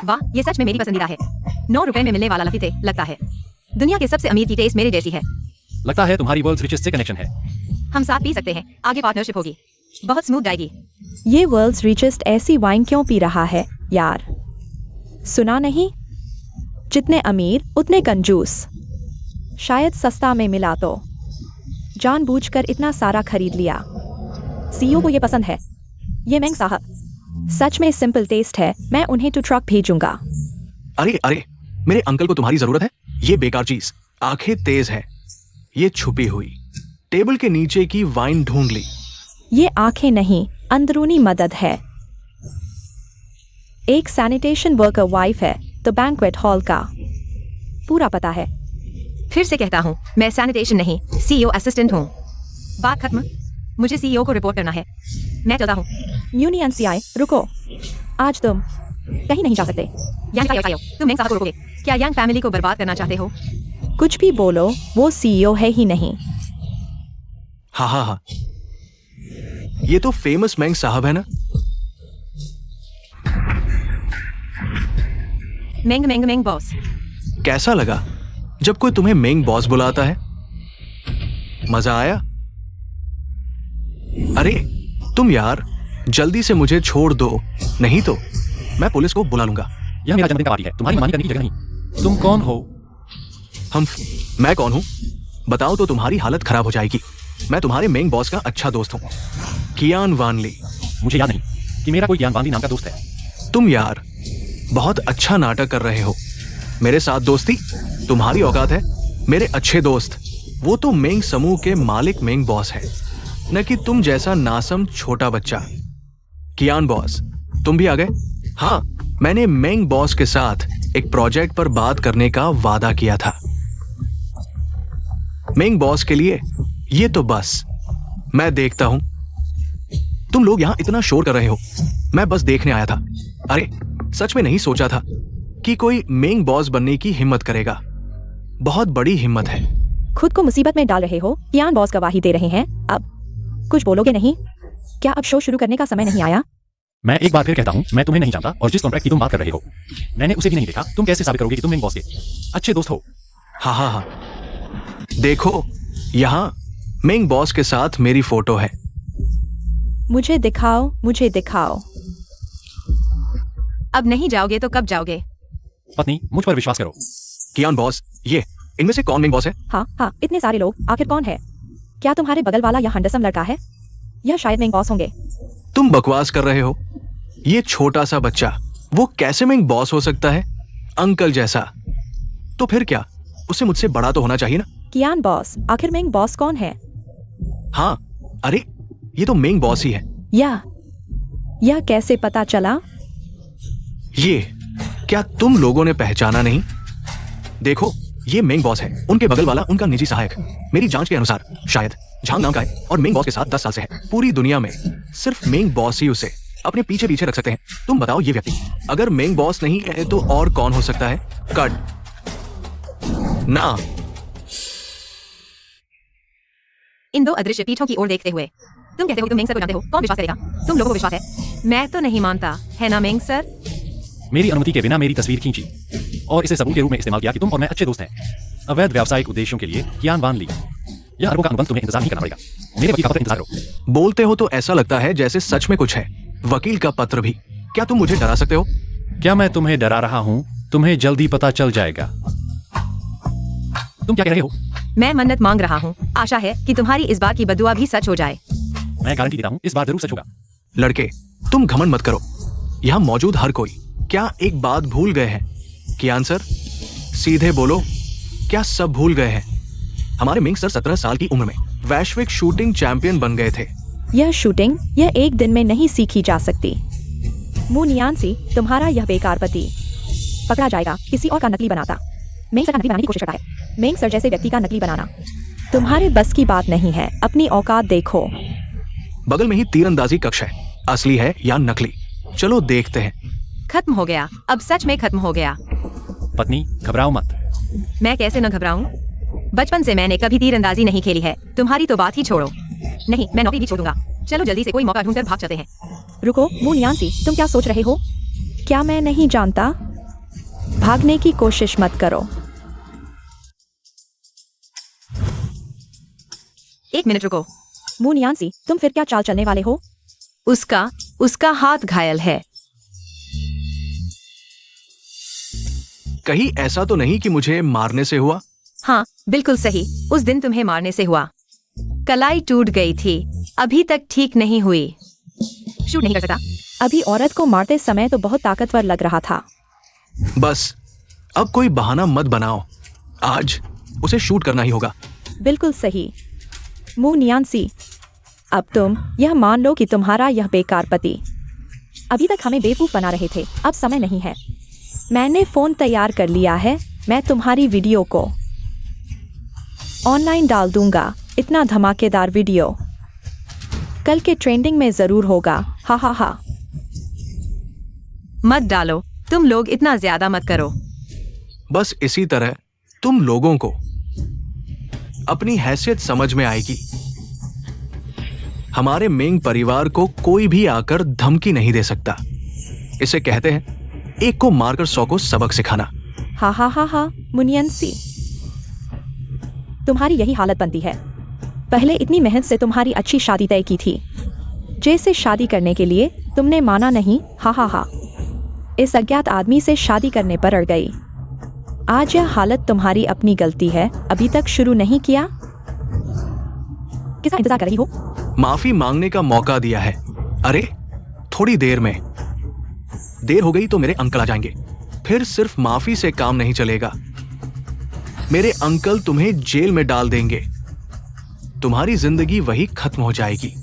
वाह, ये सच में मेरी पसंदीदा है। 9 रुपए में मिलने वाला लफीते लगता है। दुनिया के सबसे अमीर की टेस्ट मेरे जैसी है। लगता है तुम्हारी वर्ल्ड रिचेस्ट से कनेक्शन है। हम साथ पी सकते हैं, आगे पार्टनरशिप होगी, बहुत स्मूथ जाएगी। ये वर्ल्ड्स रिचेस्ट ऐसी वाइन क्यों पी रहा है यार? सुना नहीं? जितने अमीर उतने कंजूस। शायद सस्ता में मिला तो जानबूझकर इतना सारा खरीद लिया। सीईओ को ये पसंद है। ये मेंग साहब सच में सिंपल टेस्ट है। मैं उन्हें टू ट्रक भेजूंगा। अरे मेरे अंकल को तुम्हारी जरूरत है? ये बेकार चीज। आंखें तेज है, ये छुपी हुई। टेबल के नीचे की वाइन ढूंढ ली। ये आंखें नहीं, अंदरूनी मदद है। एक सैनिटेशन वर्कर वाइफ है तो बैंक्वेट हॉल का पूरा पता है। फिर से कहता हूँ, मैं सैनिटेशन नहीं, सीईओ असिस्टेंट हूँ। बात खत्म। मुझे सीईओ को रिपोर्ट करना है। मैं चलता हूँ। म्यूनी एनसीआई, रुको। आज तुम कहीं नहीं जा सकते। तुम मेंग साहब को रोकोगे? क्या यंग फैमिली को बर्बाद करना चाहते हो? कुछ भी बोलो, वो सीईओ है ही नहीं। हाँ, ये तो फेमस मेंग साहब है ना? मेंग बॉस। कैसा लगा जब कोई तुम्हें मेंग बॉस बुलाता है? मजा आया? अरे तुम यार, जल्दी से मुझे छोड़ दो, नहीं तो मैं पुलिस को बुला लूंगा। यह मेरा जन्मदिन का पार्टी है, तुम्हारी मानी करने की जगह नहीं। तुम कौन हो? मैं कौन हूं? बताओ तो तुम्हारी हालत खराब हो जाएगी। मैं तुम्हारे मेंग बॉस का अच्छा दोस्त हूं, कियान वानली। मुझे याद नहीं कि मेरा कोई कियान वानली नाम का दोस्त है। तुम यार बहुत अच्छा नाटक कर रहे हो। मेरे साथ दोस्ती? तुम्हारी औकात है? मेरे अच्छे दोस्त वो तो मेंग समूह के मालिक मेंग बॉस है, न कि तुम जैसा नासम छोटा बच्चा। कियान बॉस, तुम भी आ गए? हाँ, मैंने मेंग बॉस के साथ एक प्रोजेक्ट पर बात करने का वादा किया था। मेंग बॉस के लिए ये तो बस मैं देखता हूं। तुम लोग यहां इतना शोर कर रहे हो, मैं बस देखने आया था। अरे सच में नहीं सोचा था कि कोई मेंग बॉस बनने की हिम्मत करेगा। बहुत बड़ी हिम्मत है। खुद को मुसीबत में डाल रहे हो। कियान बॉस गवाही दे रहे हैं। अब कुछ बोलोगे नहीं? क्या अब शो शुरू करने का समय नहीं आया? मैं एक बार फिर कहता हूँ, मैं तुम्हें नहीं जानता और जिस कॉन्ट्रैक्ट की तुम बात कर रहे हो मैंने उसे भी नहीं देखा। तुम कैसे साबित करोगे कि तुम मेंग बॉस के अच्छे दोस्त हो? हाँ, देखो यहाँ मेंग बॉस के साथ मेरी फोटो है। मुझे दिखाओ, मुझे दिखाओ। अब नहीं जाओगे तो कब जाओगे? पत्नी, मुझ पर विश्वास करो। कियान बॉस, ये इनमें से कौन मेंग बॉस है? हाँ, इतने सारे लोग, आखिर कौन है? क्या तुम्हारे बगल वाला या हंडसम लड़का है? यह शायद मेंग बॉस होंगे। तुम बकवास कर रहे हो। ये छोटा सा बच्चा वो कैसे मेंग बॉस हो सकता है? अंकल जैसा। तो फिर क्या, उसे मुझसे बड़ा तो होना चाहिए ना? कियान बॉस, आखिर मेंग बॉस कौन है? हाँ, अरे ये तो मेंग बॉस ही है। यह कैसे पता चला? ये क्या तुम लोगों ने पहचाना नहीं? देखो, ये मेंग बॉस है, उनके बगल वाला उनका निजी सहायक। मेरी जांच के अनुसार शायद झांग नाम का है और मेंग बॉस के साथ 10 साल से है। पूरी दुनिया में सिर्फ मेंग बॉस ही उसे अपने पीछे रख सकते हैं। तुम बताओ, ये व्यक्ति अगर मेंग बॉस नहीं है तो और कौन हो सकता है? कट ना। इन 2 अदृश्य पीठों की ओर देखते हुए, तुम कहते हो कि तुम मेंग सर को जानते हो। कौन विश्वास करेगा? तुम लोगों को विश्वास है? मैं तो नहीं मानता, है ना मेंग सर? मेरी अनुमति के बिना मेरी तस्वीर खींची और इसे सबूत के रूप में इस्तेमाल किया कि तुम और मैं अच्छे दोस्त हैं। अवैध व्यावसायिक उद्देश्यों के लिए कियान वानली। यह अरबों का अनुबंध तुम्हें इंतजार नहीं करना पड़ेगा। मेरे वकील का पत्र इंतजार करो। बोलते हो तो ऐसा लगता है जैसे सच में कुछ है। वकील का पत्र भी? क्या तुम मुझे डरा सकते हो? क्या मैं तुम्हें डरा रहा हूँ? तुम्हें जल्दी पता चल जाएगा। तुम क्या कह रहे हो? मैं मन्नत मांग रहा हूँ। आशा है कि तुम्हारी इस बार की बदुआ भी सच हो जाए। मैं गारंटी देता हूँ, इस बार जरूर सच होगा। लड़के, तुम घमंड मत करो। यहाँ मौजूद हर कोई क्या एक बात भूल गए हैं? कियान सर, सीधे बोलो, क्या सब भूल गए हैं? हमारे मेंग सर 17 साल की उम्र में वैश्विक शूटिंग चैंपियन बन गए थे। यह शूटिंग यह एक दिन में नहीं सीखी जा सकती। मुनियानसी, तुम्हारा यह बेकार पति पकड़ा जाएगा किसी और का नकली बनाता। मेंग सर का नकली बनाने की कोशिश करता है। मेंग सर जैसे व्यक्ति का नकली बनाना तुम्हारे बस की बात नहीं है। अपनी औकात देखो। बगल में ही तीरंदाजी कक्ष है, असली है या नकली, चलो देखते हैं। खत्म हो गया, अब सच में खत्म हो गया। पत्नी घबराओ मत। मैं कैसे न घबराऊं? बचपन से मैंने कभी तीरंदाजी नहीं खेली है। तुम्हारी तो बात ही छोड़ो। नहीं, मैं नौकरी भी छोड़ूंगा। चलो जल्दी से कोई मौका ढूंढकर भाग चलते हैं। रुको मुनियांसी, तुम क्या सोच रहे हो? क्या मैं नहीं जानता? भागने की कोशिश मत करो। एक मिनट रुको। मुनियांसी, तुम फिर क्या चाल चलने वाले हो? उसका हाथ घायल है। कहीं ऐसा तो नहीं कि मुझे मारने से हुआ? हाँ बिल्कुल सही, उस दिन तुम्हें मारने से हुआ। कलाई टूट गई थी, अभी तक ठीक नहीं हुई। शूट नहीं कर सकता। अभी औरत को मारते समय तो बहुत ताकतवर लग रहा था। बस अब कोई बहाना मत बनाओ, आज उसे शूट करना ही होगा। बिल्कुल सही। मुनियांसी, अब तुम यह मान लो कि तुम्हारा यह बेकार पति अभी तक हमें बेवकूफ बना रहे थे। अब समय नहीं है। मैंने फोन तैयार कर लिया है। मैं तुम्हारी वीडियो को ऑनलाइन डाल दूंगा। इतना धमाकेदार वीडियो कल के ट्रेंडिंग में जरूर होगा। हा हा हा। मत डालो, तुम लोग इतना ज्यादा मत करो। बस इसी तरह तुम लोगों को अपनी हैसियत समझ में आएगी। हमारे मेंग परिवार को कोई भी आकर धमकी नहीं दे सकता। इसे कहते हैं एक को मारकर 100 को सबक सिखाना। हा हा हा हा। मुनियांसी, तुम्हारी यही हालत बनती है। पहले इतनी मेहनत से तुम्हारी अच्छी शादी तय की थी, जैसे शादी करने के लिए तुमने माना नहीं। हा हा हा। इस अज्ञात आदमी से शादी करने पर अड़ गई। आज यह हालत तुम्हारी अपनी गलती है। अभी तक शुरू नहीं किया? किसका इंतजार कर रही हो? माफी मांगने का मौका दिया है। अरे थोड़ी देर में देर हो गई तो मेरे अंकल आ जाएंगे। फिर सिर्फ माफी से काम नहीं चलेगा। मेरे अंकल तुम्हें जेल में डाल देंगे। तुम्हारी जिंदगी वही खत्म हो जाएगी।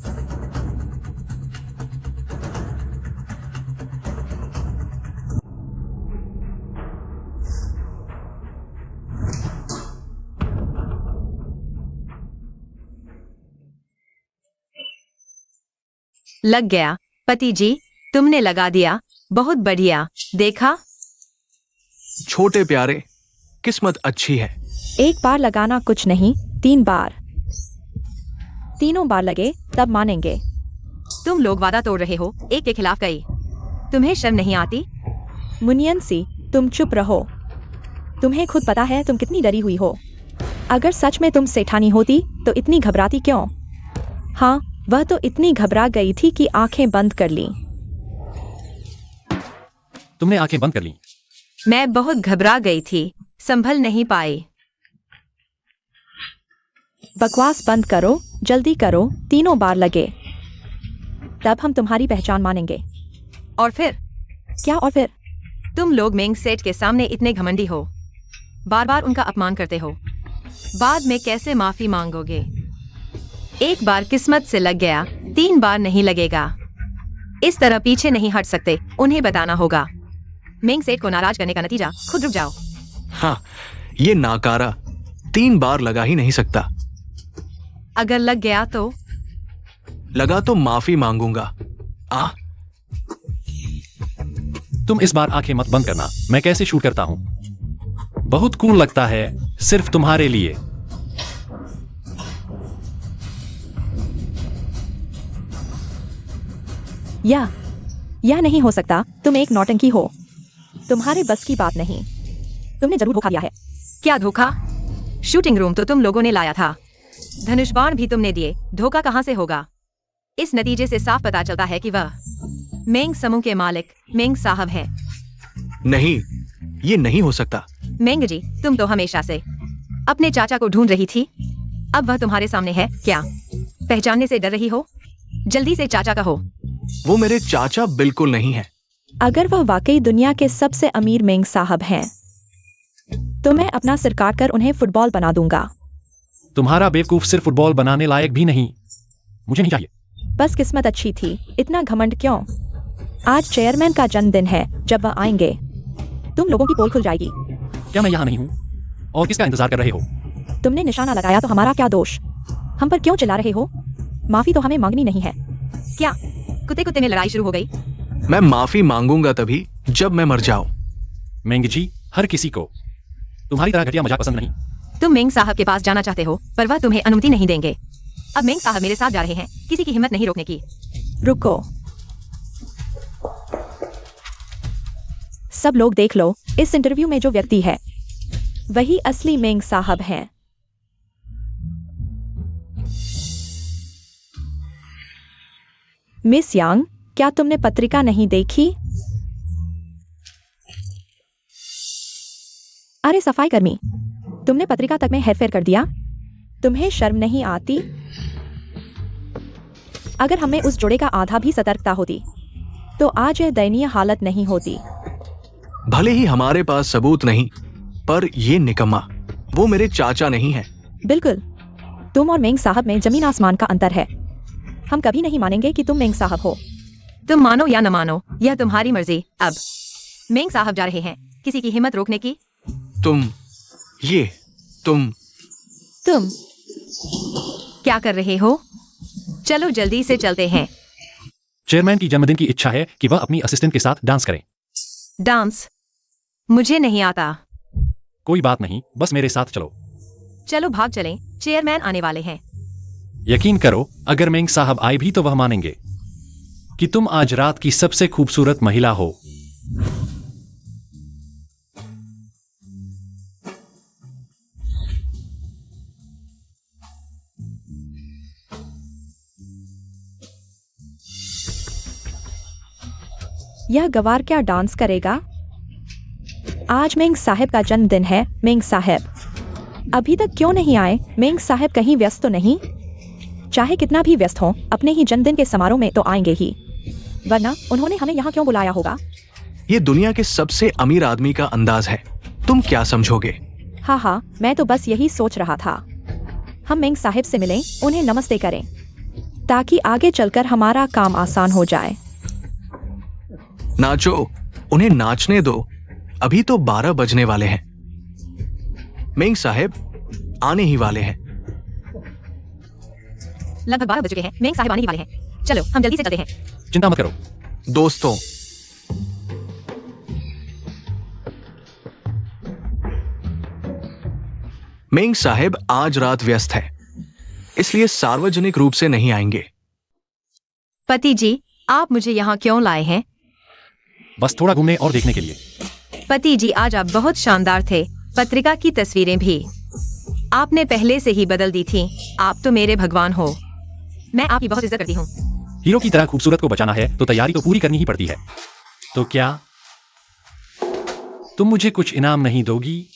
लग गया पति जी, तुमने लगा दिया। बहुत बढ़िया। देखा, छोटे प्यारे, किस्मत अच्छी है। एक बार लगाना कुछ नहीं, 3 बार। तीनों बार लगे तब मानेंगे। तुम लोग वादा तोड़ रहे हो, एक के खिलाफ कई। तुम्हें शर्म नहीं आती? मुनियांसी, तुम चुप रहो। तुम्हें खुद पता है तुम कितनी डरी हुई हो। अगर सच में तुम सेठानी होती तो इतनी घबराती क्यों? हाँ, वह तो इतनी घबरा गई थी कि आंखें बंद कर ली। तुमने आंखें बंद कर ली। मैं बहुत घबरा गई थी, संभल नहीं पाई। बकवास बंद करो, जल्दी करो। तीनों बार लगे तब हम तुम्हारी पहचान मानेंगे। और फिर? क्या और फिर? तुम लोग मेंग सेठ के सामने इतने घमंडी हो, बार बार उनका अपमान करते हो, बाद में कैसे माफी मांगोगे? एक बार किस्मत से लग गया, 3 बार नहीं लगेगा। इस तरह पीछे नहीं हट सकते, उन्हें बताना होगा। मेंग सेठ को नाराज करने का नतीजा खुद रुक जाओ। हाँ, ये नाकारा 3 बार लगा ही नहीं सकता। अगर लग गया तो? लगा तो माफी मांगूंगा। तुम इस बार आंखें मत बंद करना। मैं कैसे शूट करता हूं, बहुत कूल लगता है, सिर्फ तुम्हारे लिए। यह नहीं हो सकता। तुम एक नौटंकी हो। तुम्हारे बस की बात नहीं। तुमने जरूर धोखा दिया है। क्या धोखा? शूटिंग रूम तो तुम लोगों ने लाया था, धनुष बाण भी तुमने दिए। धोखा कहां से होगा? इस नतीजे से साफ पता चलता है कि वह मेंग समूह के मालिक मेंग साहब हैं। नहीं, ये नहीं हो सकता। मेंग जी, तुम तो हमेशा से अपने चाचा को ढूंढ रही थी, अब वह तुम्हारे सामने है। क्या पहचानने से डर रही हो? जल्दी से चाचा कहो। वो मेरे चाचा बिल्कुल नहीं है। अगर वह वाकई दुनिया के सबसे अमीर मेंग साहब हैं, तो मैं अपना सिर काट कर उन्हें फुटबॉल बना दूंगा। तुम्हारा बेवकूफ सिर्फ फुटबॉल बनाने लायक भी नहीं। मुझे नहीं चाहिए। बस किस्मत अच्छी थी। इतना घमंड क्यों? आज चेयरमैन का जन्मदिन है, जब वह आएंगे तुम लोगों की पोल खुल जाएगी। क्या मैं यहाँ नहीं हूँ? और किसका इंतजार कर रहे हो? तुमने निशाना लगाया तो हमारा क्या दोष? हम पर क्यों चिल्ला रहे हो? माफी तो हमें मांगनी नहीं है। क्या कुत्ते कुत्ते में लड़ाई शुरू हो गई? मैं माफी मांगूंगा तभी जब मैं मर जाऊं। मेंग जी, हर किसी को तुम्हारी तरह घटिया मजाक पसंद नहीं। तुम मेंग साहब के पास जाना चाहते हो, पर वह तुम्हें अनुमति नहीं देंगे। अब मेंग साहब मेरे साथ जा रहे हैं, किसी की हिम्मत नहीं रोकने की। रुको, सब लोग देख लो, इस इंटरव्यू में जो व्यक्ति है वही असली मेंग साहब हैं। मिस यांग, क्या तुमने पत्रिका नहीं देखी? अरे सफाई कर्मी, तुमने पत्रिका तक में हेरफेर कर दिया। तुम्हें शर्म नहीं आती? अगर हमें उस जोड़े का आधा भी सतर्कता होती तो आज यह दयनीय हालत नहीं होती। भले ही हमारे पास सबूत नहीं, पर ये निकम्मा वो मेरे चाचा नहीं है। बिल्कुल, तुम और मेंग साहब में जमीन आसमान का अंतर है। हम कभी नहीं मानेंगे कि तुम मेंग साहब हो। तुम मानो या न मानो, यह तुम्हारी मर्जी। अब मेंग साहब जा रहे हैं, किसी की हिम्मत रोकने की? तुम क्या कर रहे हो? चलो जल्दी से चलते हैं। चेयरमैन की जन्मदिन की इच्छा है कि वह अपनी असिस्टेंट के साथ डांस करें। डांस मुझे नहीं आता। कोई बात नहीं, बस मेरे साथ चलो। चलो भाग चलें, चेयरमैन आने वाले हैं। यकीन करो, अगर मेंग साहब आए भी तो वह मानेंगे कि तुम आज रात की सबसे खूबसूरत महिला हो। यह गवार क्या डांस करेगा? आज मेंग साहब का जन्मदिन है। मेंग साहब अभी तक क्यों नहीं आए? मेंग साहब कहीं व्यस्त तो नहीं? चाहे कितना भी व्यस्त हो, अपने ही जन्मदिन के समारोह में तो आएंगे ही, वरना उन्होंने हमें यहाँ क्यों बुलाया होगा? ये दुनिया के सबसे अमीर आदमी का अंदाज है, तुम क्या समझोगे? हाँ हाँ, मैं तो बस यही सोच रहा था। हम मेंग साहब से मिलें, उन्हें नमस्ते करें, ताकि आगे चलकर हमारा काम आसान हो जाए। नाचो, उन्हें नाचने दो, अभी तो 12 बजने वाले हैं। मेंग साहब आने ही वाले हैं। लगभग 12 बज चुके हैं, मेंग साहब आने ही वाले हैं। चलो हम जल्दी से चलते हैं। चिंता मत करो। दोस्तों, मेंग साहब आज रात व्यस्त है, इसलिए सार्वजनिक रूप से नहीं आएंगे। पति जी, आप मुझे यहाँ क्यों लाए हैं? बस थोड़ा घूमने और देखने के लिए। पति जी, आज आप बहुत शानदार थे, पत्रिका की तस्वीरें भी आपने पहले से ही बदल दी थी। आप तो मेरे भगवान हो, मैं आपकी बहुत इज्जत करती हूँ। हीरो की तरह खूबसूरत को बचाना है तो तैयारी तो पूरी करनी ही पड़ती है। तो क्या तुम मुझे कुछ इनाम नहीं दोगी?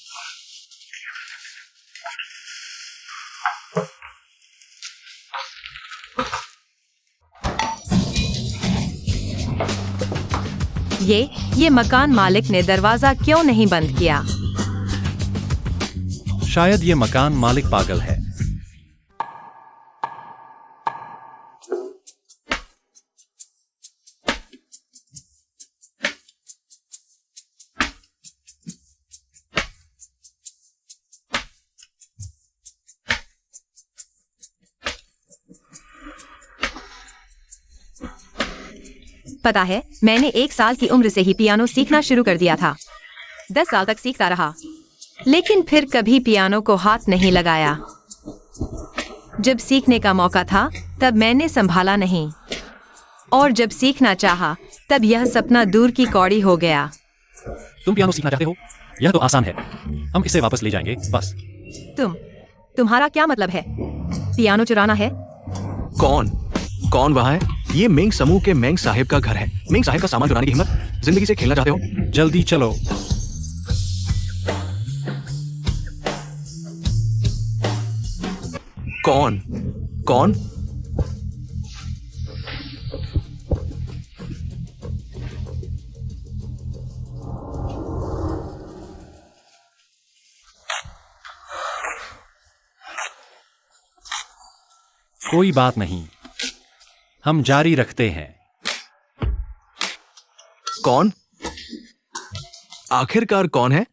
ये मकान मालिक ने दरवाजा क्यों नहीं बंद किया? शायद ये मकान मालिक पागल है। पता है, मैंने 1 साल की उम्र से ही पियानो सीखना शुरू कर दिया था। 10 साल तक सीखता रहा, लेकिन फिर कभी पियानो को हाथ नहीं लगाया। जब सीखने का मौका था तब मैंने संभाला नहीं, और जब सीखना चाहा तब यह सपना दूर की कौड़ी हो गया। तुम पियानो सीखना चाहते हो? यह तो आसान है, हम इसे वापस ले जाएंगे बस। तुम्हारा क्या मतलब है? पियानो चुराना है? कौन वहां है? ये मेंग समूह के मेंग साहब का घर है। मेंग साहब का सामान चुराने की हिम्मत? जिंदगी से खेलना चाहते हो? जल्दी चलो। कौन? कोई बात नहीं, हम जारी रखते हैं। कौन? आखिरकार कौन है?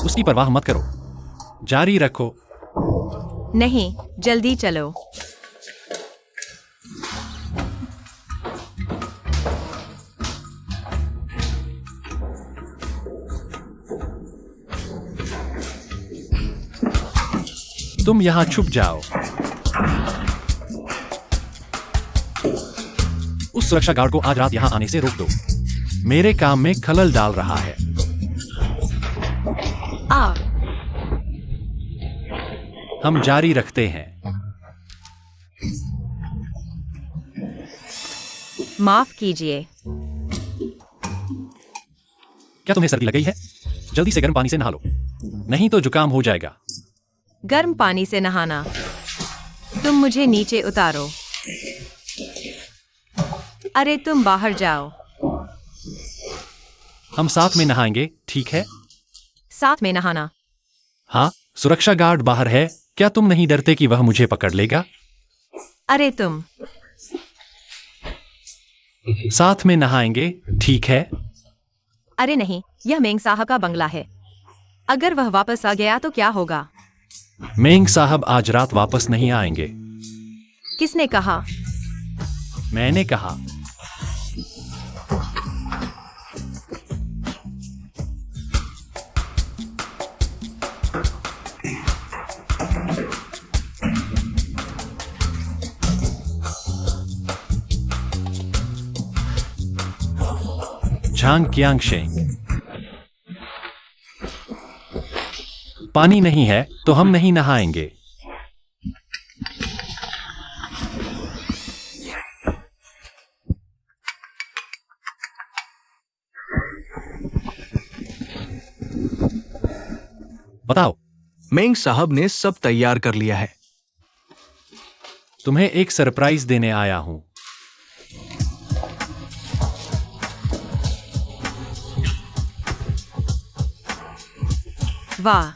उसकी परवाह मत करो, जारी रखो। नहीं, जल्दी चलो। तुम यहाँ छुप जाओ। उस सुरक्षा गार्ड को आज रात यहाँ आने से रोक दो, मेरे काम में खलल डाल रहा है। आ, हम जारी रखते हैं। माफ कीजिए। क्या तुम्हें सर्दी लग गई है? जल्दी से गर्म पानी से नहा लो, नहीं तो जुकाम हो जाएगा। गर्म पानी से नहाना? तुम मुझे नीचे उतारो। अरे तुम बाहर जाओ। हम साथ में नहाएंगे, ठीक है? साथ में नहाना? हाँ, सुरक्षा गार्ड बाहर है, क्या तुम नहीं डरते कि वह मुझे पकड़ लेगा? अरे तुम। साथ में नहाएंगे, ठीक है? अरे नहीं, यह मेंग साहब का बंगला है। अगर वह वापस आ गया तो क्या होगा? मेंग साहब आज रात वापस नहीं आएंगे। किसने कहा? मैंने कहा। झांग कियांग शेंग। पानी नहीं है तो हम नहीं नहाएंगे। बताओ। मेंग साहब ने सब तैयार कर लिया है। तुम्हें एक सरप्राइज देने आया हूं। वाह,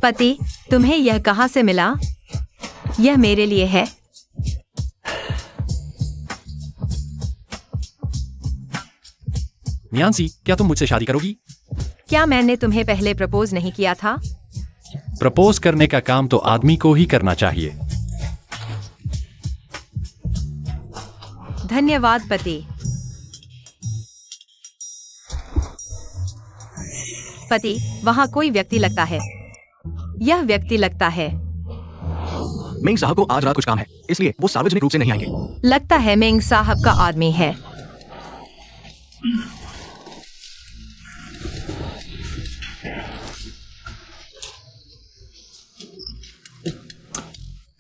पति, तुम्हें यह कहां से मिला? यह मेरे लिए है। मियांसी, क्या तुम मुझसे शादी करोगी? क्या मैंने तुम्हें पहले प्रपोज नहीं किया था? प्रपोज करने का काम तो आदमी को ही करना चाहिए। धन्यवाद पति। पति, वहां कोई व्यक्ति लगता है। यह व्यक्ति लगता है। मेंग साहब को आज रात कुछ काम है, इसलिए वो सार्वजनिक रूप से नहीं आएंगे। लगता है मेंग साहब का आदमी है।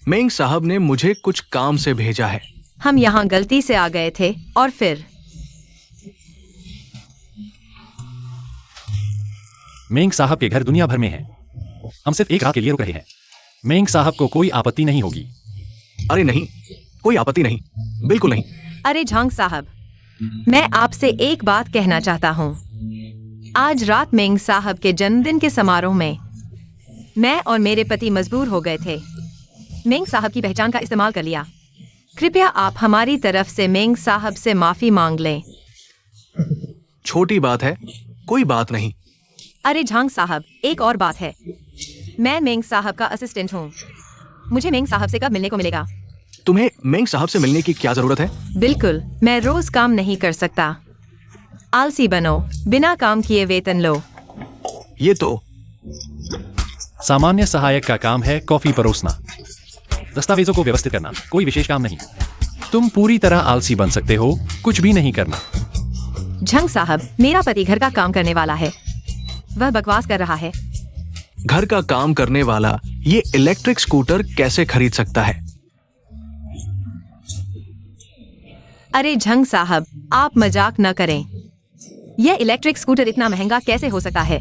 मेंग साहब ने मुझे कुछ काम से भेजा है। हम यहाँ गलती से आ गए थे और फिर मेंग साहब के घर दुनिया भर में है। हम सिर्फ एक रात के लिए रुक रहे हैं। मेंग साहब को कोई आपत्ति नहीं होगी। अरे नहीं, कोई आपत्ति नहीं, बिल्कुल नहीं। अरे झांग साहब, मैं आपसे एक बात कहना चाहता हूँ। आज रात मेंग साहब के जन्मदिन के समारोह में मैं और मेरे पति मजबूर हो गए थे। मेंग साहब की पहचान का इस्तेमाल कर लिया। कृपया आप हमारी तरफ से मेंग साहब से माफी मांग लें। छोटी बात है, कोई बात नहीं। अरे झांग साहब, एक और बात है। मैं मेंग साहब का असिस्टेंट हूँ। मुझे मेंग साहब से कब मिलने को मिलेगा? तुम्हें मेंग साहब से मिलने की क्या जरूरत है? बिल्कुल, मैं रोज काम नहीं कर सकता। आलसी बनो, बिना काम किए वेतन लो। ये तो सामान्य सहायक का काम है कॉफी परोसना, दस्तावेजों को व्यवस्थित करना, कोई विशेष काम नहीं। तुम पूरी तरह आलसी बन सकते हो, कुछ भी नहीं करना। झंग साहब, मेरा पति घर का काम करने वाला है। वह बकवास कर रहा है। घर का काम करने वाला ये इलेक्ट्रिक स्कूटर कैसे खरीद सकता है? अरे झंग साहब, आप मजाक न करें। यह इलेक्ट्रिक स्कूटर इतना महंगा कैसे हो सकता है?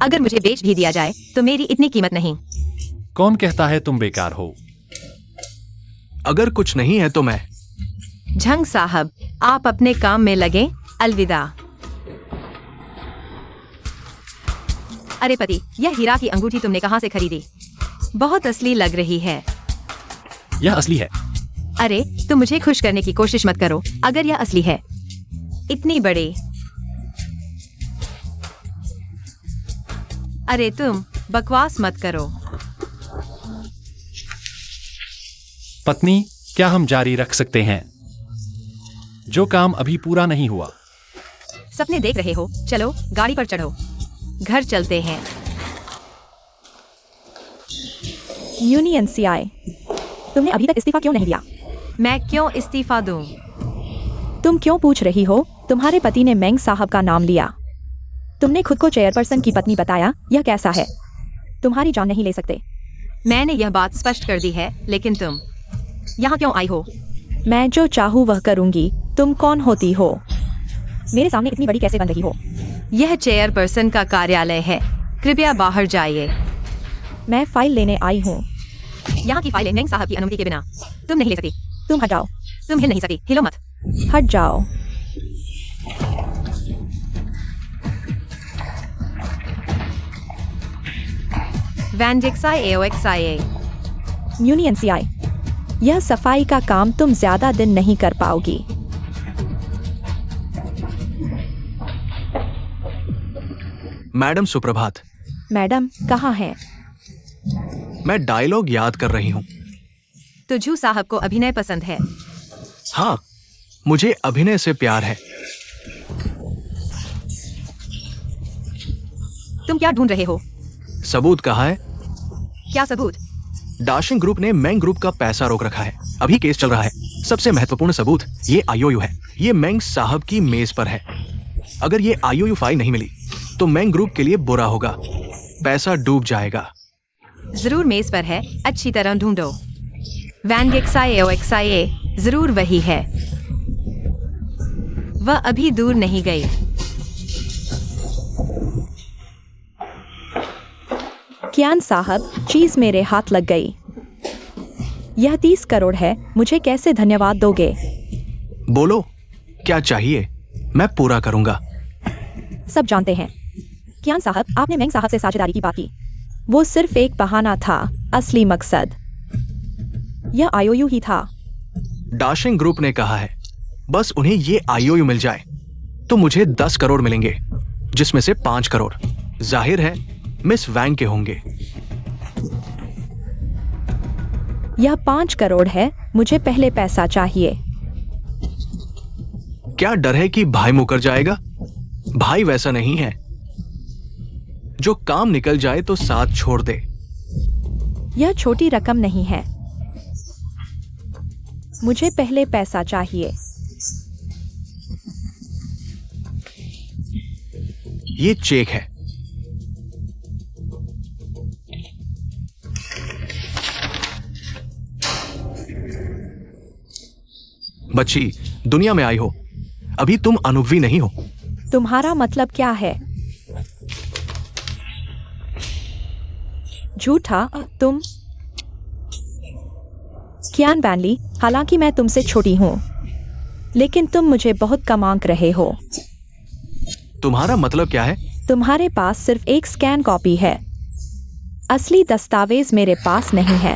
अगर मुझे बेच भी दिया जाए तो मेरी इतनी कीमत नहीं। कौन कहता है तुम बेकार हो? अगर कुछ नहीं है तो मैं। झंग साहब, आप अपने काम में लगे। अलविदा। अरे पति, यह हीरा की अंगूठी तुमने कहां से खरीदी? बहुत असली लग रही है। यह असली है। अरे तुम मुझे खुश करने की कोशिश मत करो। अगर यह असली है, इतनी बड़ी। अरे तुम बकवास मत करो। पत्नी, क्या हम जारी रख सकते हैं? जो काम अभी पूरा नहीं हुआ। सपने देख रहे हो? चलो गाड़ी पर चढ़ो, घर चलते हैं। यूनियन सीआई, तुमने अभी तक इस्तीफा क्यों नहीं दिया? मैं क्यों इस्तीफा दूं? तुम क्यों पूछ रही हो? तुम्हारे पति ने मेंग साहब का नाम लिया। तुमने खुद को चेयरपर्सन की पत्नी बताया। यह कैसा है? तुम्हारी जान नहीं ले सकते। मैंने यह बात स्पष्ट कर दी है, लेकिन तुम यहाँ क्यों आई हो? मैं जो चाहूँ वह करूंगी। तुम कौन होती हो? मेरे सामने इतनी बड़ी कैसे बन रही हो? यह चेयरपर्सन का कार्यालय है, कृपया बाहर जाइए। मैं फाइल लेने आई हूँ। यहाँ की फाइलें मेंग साहब की अनुमति के बिना तुम नहीं ले सकती। तुम हट जाओ। तुम हिल नहीं सकती, हिलो मत। हट जाओ। वैनडिक्साई एओएक्साई। यूनियन सीआई, यह सफाई का काम तुम ज्यादा दिन नहीं कर पाओगी। मैडम सुप्रभात। मैडम कहाँ हैं? मैं डायलॉग याद कर रही हूँ। तुझू साहब को अभिनय पसंद है। हाँ, मुझे अभिनय से प्यार है। तुम क्या ढूंढ रहे हो? सबूत कहाँ है? क्या सबूत? डाशिंग ग्रुप ने मेंग ग्रुप का पैसा रोक रखा है। अभी केस चल रहा है। सबसे महत्वपूर्ण सबूत ये आईओयू है। ये मेंग साहब की मेज पर है। अगर ये आईओयू फाइल नहीं मिली तो मेंग ग्रुप के लिए बुरा होगा। पैसा डूब जाएगा। जरूर मेज पर है, अच्छी तरह ढूंढो। वैनडिक्साई एओएक्साई, जरूर वही है। वह अभी दूर नहीं गई। कियान साहब, चीज मेरे हाथ लग गई। यह 30 करोड़ है। मुझे कैसे धन्यवाद दोगे? बोलो, क्या चाहिए? मैं पूरा करूंगा। सब जानते हैं। कियान साहब, आपने मेंग साहब से साझेदारी की बात की। वो सिर्फ एक बहाना था। असली मकसद यह आईओयू ही था। डाशिंग ग्रुप ने कहा है बस उन्हें ये आईओयू मिल जाए तो मुझे 10 करोड़ मिलेंगे, जिसमें से 5 करोड़ जाहिर है मिस वैंग के होंगे। यह 5 करोड़ है। मुझे पहले पैसा चाहिए। क्या डर है कि भाई मुकर जाएगा? भाई वैसा नहीं है जो काम निकल जाए तो साथ छोड़ दे। यह छोटी रकम नहीं है। मुझे पहले पैसा चाहिए। ये चेक है। बच्ची, दुनिया में आई हो, अभी तुम अनुभवी नहीं हो। तुम्हारा मतलब क्या है? झूठा तुम। कियान वैनली, हालांकि मैं तुमसे छोटी हूं, लेकिन तुम मुझे बहुत कम आंक रहे हो। तुम्हारा मतलब क्या है? तुम्हारे पास सिर्फ एक स्कैन कॉपी है। असली दस्तावेज मेरे पास नहीं है।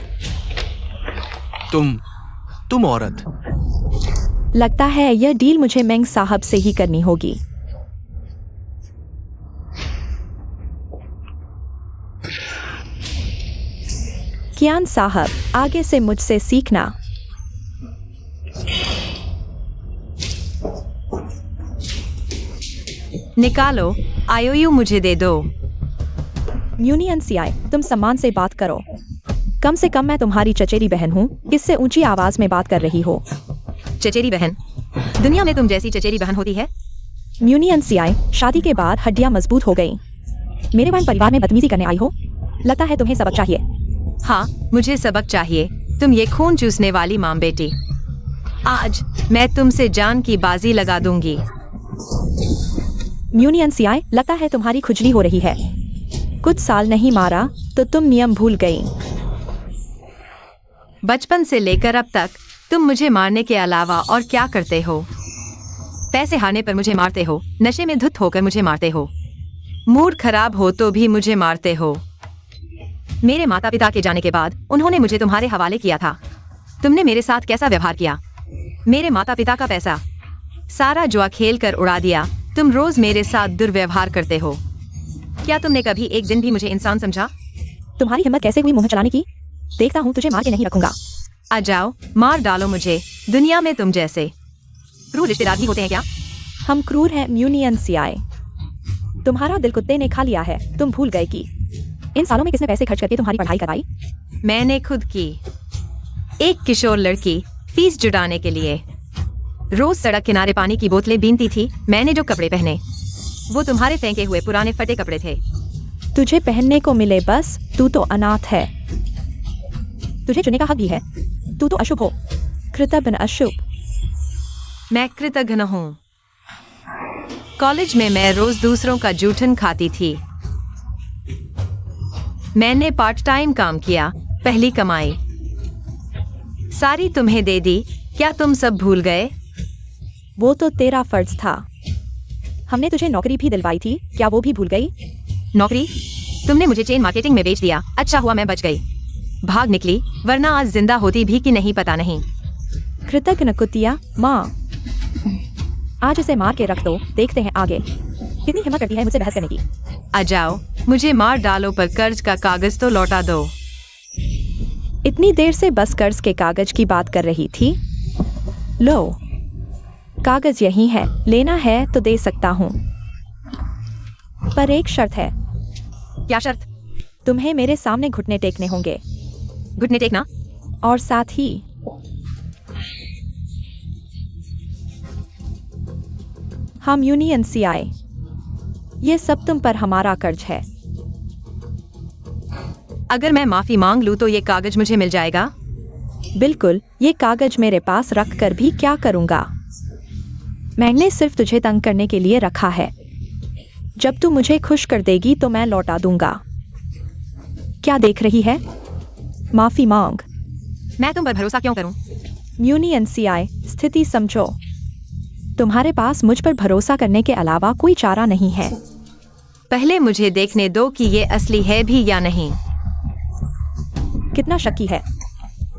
तुम औरत। लगता है यह डील मुझे मेंग साहब से ही करनी होगी। कियान साहब, आगे से मुझसे सीखना। निकालो, आईओयू मुझे दे दो। यूनियन सीआई, तुम सम्मान से बात करो। कम से कम मैं तुम्हारी चचेरी बहन हूँ। किससे ऊंची आवाज में बात कर रही हो? चचेरी बहन? दुनिया में तुम जैसी चचेरी बहन होती है? यूनियन सीआई, शादी के बाद हड्डियां मजबूत हो गई। मेरे बहन परिवार में बदतमीजी करने आई हो। लगता है तुम्हें सबक चाहिए। हाँ, मुझे सबक चाहिए। तुम ये खून चूसने वाली मां बेटी। आज मैं तुमसे जान की बाजी लगा दूंगी। यूनियन सीआई, लगता है तुम्हारी खुजली हो रही है। कुछ साल नहीं मारा तो तुम नियम भूल गई। बचपन से लेकर अब तक तुम मुझे मारने के अलावा और क्या करते हो? पैसे हारने पर मुझे मारते हो, नशे में धुत होकर मुझे मारते हो, मूड खराब हो तो भी मुझे मारते हो। मेरे माता पिता के जाने के बाद उन्होंने मुझे तुम्हारे हवाले किया था। तुमने मेरे साथ कैसा व्यवहार किया? मेरे माता पिता का पैसा सारा जुआ खेल कर उड़ा दिया। तुम रोज मेरे साथ दुर्व्यवहार करते हो। क्या तुमने कभी एक दिन भी मुझे इंसान समझा? तुम्हारी हिम्मत कैसे हुई मुंह चलाने की? देखता हूँ तुझे मार के नहीं रखूंगा। आ जाओ, मार डालो मुझे। दुनिया में तुम जैसे क्रूर रिश्तेदार भी होते हैं क्या? हम क्रूर हैं यूनियन सीआई। तुम्हारा दिल कुत्ते ने खा लिया है। तुम भूल गए कि इन सालों में किसने पैसे खर्च करके तुम्हारी पढ़ाई करवाई? मैंने खुद की। एक किशोर लड़की फीस जुटाने के लिए रोज सड़क किनारे पानी की बोतलें बीनती थी। मैंने जो कपड़े पहने वो तुम्हारे फेंके हुए पुराने फटे कपड़े थे। तुझे पहनने को मिले बस। तू तो अनाथ है। तुझे चुनने का हक भी है। तू तो अशुभ हो। कृतघ्न अशुभ। मैं कृतघ्न हूँ। कॉलेज में मैं रोज दूसरों का जूठन खाती थी। मैंने पार्ट टाइम काम किया। पहली कमाई सारी तुम्हें दे दी। क्या तुम सब भूल गए? वो तो तेरा फर्ज था। हमने तुझे नौकरी भी दिलवाई थी। क्या वो भी भूल गई? नौकरी? तुमने मुझे चेन मार्केटिंग में बेच दिया। अच्छा हुआ मैं बच गई। भाग निकली, वरना आज जिंदा होती भी कि नहीं पता नहीं। कृतघ्न कुतिया। माँ, आज इसे मार के रख दो। देखते हैं आगे कितनी हिम्मत करती है मुझसे बहस करने की। आ जाओ, मुझे मार डालो पर कर्ज का कागज तो लौटा दो। इतनी देर से बस कर्ज के कागज की बात कर रही थी। लो, कागज यही है। लेना है तो दे सकता हूँ, पर एक शर्त है। क्या शर्त? तुम्हें मेरे सामने घुटने टेकने होंगे। घुटने टेकना? और साथ ही हम यूनियन सीआई, ये सब तुम पर हमारा कर्ज है। अगर मैं माफी मांग लूं तो ये कागज मुझे मिल जाएगा? बिल्कुल। ये कागज मेरे पास रख कर भी क्या करूंगा? मैंने सिर्फ तुझे तंग करने के लिए रखा है। जब तू मुझे खुश कर देगी तो मैं लौटा दूंगा। क्या देख रही है? माफी मांग। मैं तुम पर भरोसा क्यों करूं? यूनियन सीआई, स्थिति समझो। तुम्हारे पास मुझ पर भरोसा करने के अलावा कोई चारा नहीं है। पहले मुझे देखने दो कि ये असली है भी या नहीं। कितना शक्की है?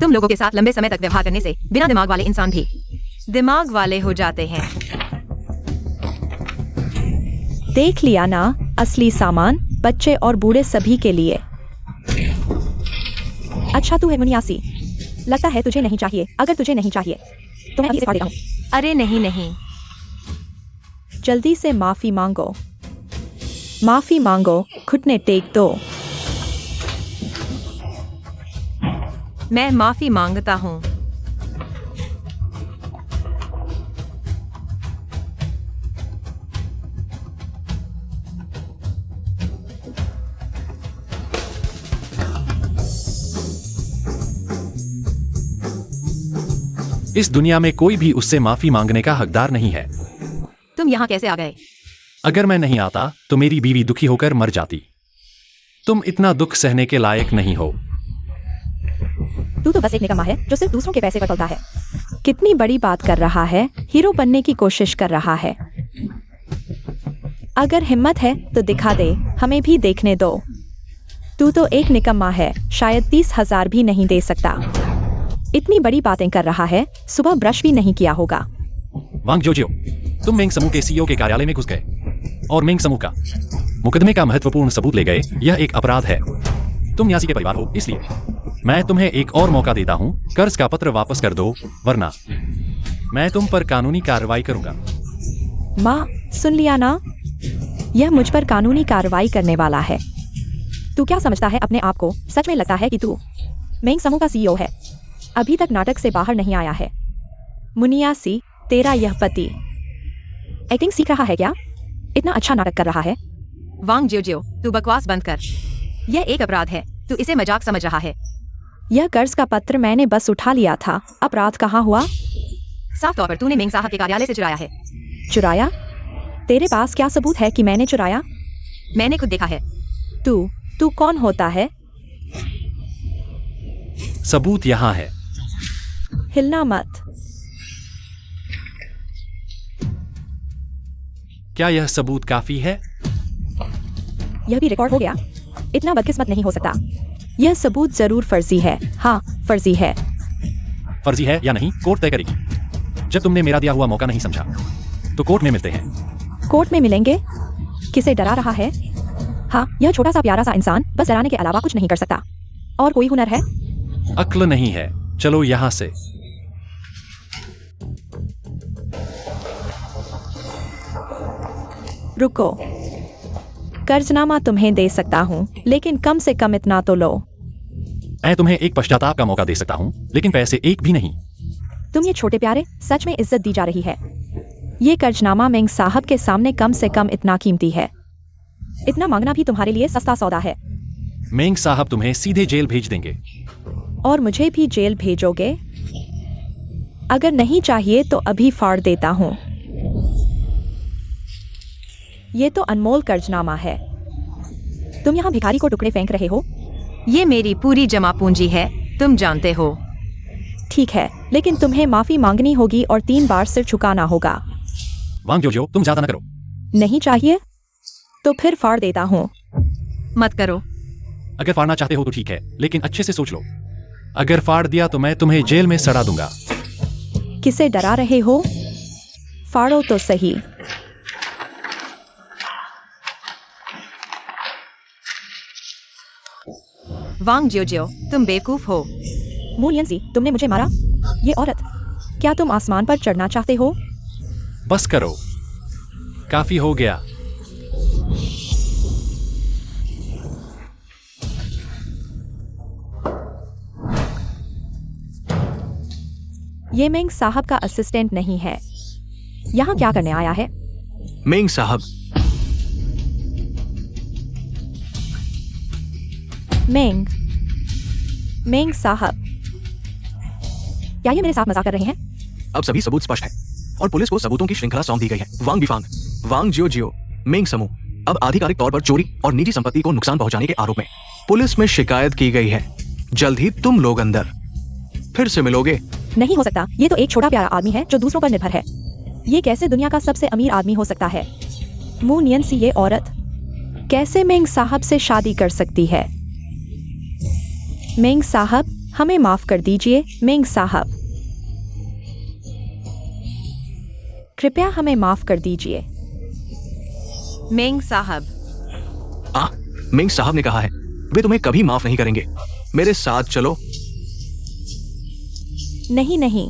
तुम लोगों के साथ लंबे समय तक व्यवहार करने से बिना दिमाग वाले इंसान भी दिमाग वाले हो जाते हैं। देख लिया ना, असली सामान बच्चे और बूढ़े सभी के लिए। अच्छा तू है मुनियासी। लगता है तुझे नहीं चाहिए। अगर तुझे नहीं चाहिए तो मैं अभी से काट देता हूँ। अरे नहीं नहीं, जल्दी से माफी मांगो। माफी मांगो, घुटने टेक दो। मैं माफी मांगता हूँ। इस दुनिया में कोई भी उससे माफी मांगने का हकदार नहीं है। तुम यहाँ कैसे आ गए? अगर मैं नहीं आता तो मेरी बीवी दुखी होकर मर जाती। तुम इतना दुख सहने के लायक नहीं हो। तू तो बस एक निकम्मा है जो सिर्फ दूसरों के पैसे पर पलता है। कितनी बड़ी बात कर रहा है। हीरो बनने की कोशिश कर रहा है। अगर हिम्मत है तो दिखा दे, हमें भी देखने दो। तू तो एक निकम्मा है, शायद 30,000 भी नहीं दे सकता। इतनी बड़ी बातें कर रहा है। सुबह ब्रश भी नहीं किया होगा। वांग जोजियो, तुम मेंग समूह के सीईओ के कार्यालय में घुस गए और मेंग समूह का मुकदमे का महत्वपूर्ण सबूत ले गए। यह एक अपराध है। तुम न्यासी के परिवार हो, इसलिए मैं तुम्हें एक और मौका देता हूं। कर्ज का पत्र वापस कर दो, वरना मैं तुम पर कानूनी कार्रवाई करूंगा। माँ, सुन लिया ना? यह मुझ पर कानूनी कार्रवाई करने वाला है। तू क्या समझता है अपने आप को? सच में लगता है कि तू मेंग समूह का सीईओ है? अभी तक नाटक से बाहर नहीं आया है। मुनियासी, तेरा यह पति एक्टिंग सीख रहा है क्या? इतना अच्छा नाटक कर रहा है। वांग जोजियो, तू बकवास बंद कर। यह एक अपराध है। तू इसे मजाक समझ रहा है। यह कर्ज का पत्र मैंने बस उठा लिया था। अपराध कहाँ हुआ? साफ तौर पर तूने मेंग साहब के कार्यालय से चुराया है। चुराया? तेरे पास क्या सबूत है कि मैंने चुराया? मैंने खुद देखा है। तू कौन होता है? सबूत यहाँ है। हिलना मत। क्या यह सबूत काफी है? यह भी रिकॉर्ड हो गया। इतना बदकिस्मत नहीं हो सकता। यह सबूत जरूर फर्जी है। हाँ, फर्जी है। फर्जी है या नहीं कोर्ट तय करेगी। जब तुमने मेरा दिया हुआ मौका नहीं समझा तो कोर्ट में मिलते हैं। कोर्ट में मिलेंगे? किसे डरा रहा है? हाँ, यह छोटा सा प्यारा सा इंसान बस डराने के अलावा कुछ नहीं कर सकता। और कोई हुनर है? अक्ल नहीं है। चलो यहां से। रुको, कर्जनामा तुम्हें दे सकता हूँ, लेकिन कम से कम इतना तो लो। मैं तुम्हें एक पश्चाताप का मौका दे सकता हूं, लेकिन पैसे एक भी नहीं। तुम ये छोटे प्यारे, सच में इज्जत दी जा रही है। ये कर्जनामा मेंग साहब के सामने कम से कम इतना कीमती है। इतना मांगना भी तुम्हारे लिए सस्ता सौदा है। मेंग साहब तुम्हें सीधे जेल भेज देंगे। और मुझे भी जेल भेजोगे? अगर नहीं चाहिए तो अभी फाड़ देता हूँ। ये तो अनमोल कर्जनामा है। तुम यहाँ भिखारी को टुकड़े फेंक रहे हो? ये मेरी पूरी जमा पूंजी है, तुम जानते हो। ठीक है, लेकिन तुम्हें माफी मांगनी होगी और 3 बार सिर झुकाना होगा। वांग जोजो, तुम ज्यादा न करो। नहीं चाहिए? तो फिर फाड़ देता हूँ। मत करो। अगर फाड़ना चाहते हो तो ठीक है, लेकिन अच्छे से सोच लो। अगर फाड़ दिया तो मैं तुम्हें जेल में सड़ा दूंगा। किसे डरा रहे हो? फाड़ो तो सही। वांग जोजो, तुम बेवकूफ हो। मू लियनसी, तुमने मुझे मारा? ये औरत, क्या तुम आसमान पर चढ़ना चाहते हो? बस करो, काफी हो गया। ये मेंग साहब का असिस्टेंट नहीं है। यहाँ क्या करने आया है? मेंग साहब, मेंग साहब, क्या ये मेरे साथ मजाक कर रहे हैं? अब सभी सबूत स्पष्ट है और पुलिस को सबूतों की श्रृंखला सौंप दी गई है। वांग बिफांग, वांग जियो जियो, मेंग समूह अब आधिकारिक तौर पर चोरी और निजी संपत्ति को नुकसान पहुंचाने के आरोप में पुलिस में शिकायत की गई है। जल्द ही तुम लोग अंदर फिर से मिलोगे। नहीं हो सकता। ये तो एक छोटा प्यारा आदमी है जो दूसरों पर निर्भर है। ये कैसे दुनिया का सबसे अमीर आदमी हो सकता है? मू नियनसी, ये औरत कैसे मेंग साहब से शादी कर सकती है? मेंग साहब, हमें माफ कर दीजिए। मेंग साहब, कृपया हमें माफ कर दीजिए। मेंग साहब, मेंग साहब ने कहा है वे तुम्हें कभी माफ नहीं करेंगे। मेरे साथ चलो। नहीं नहीं,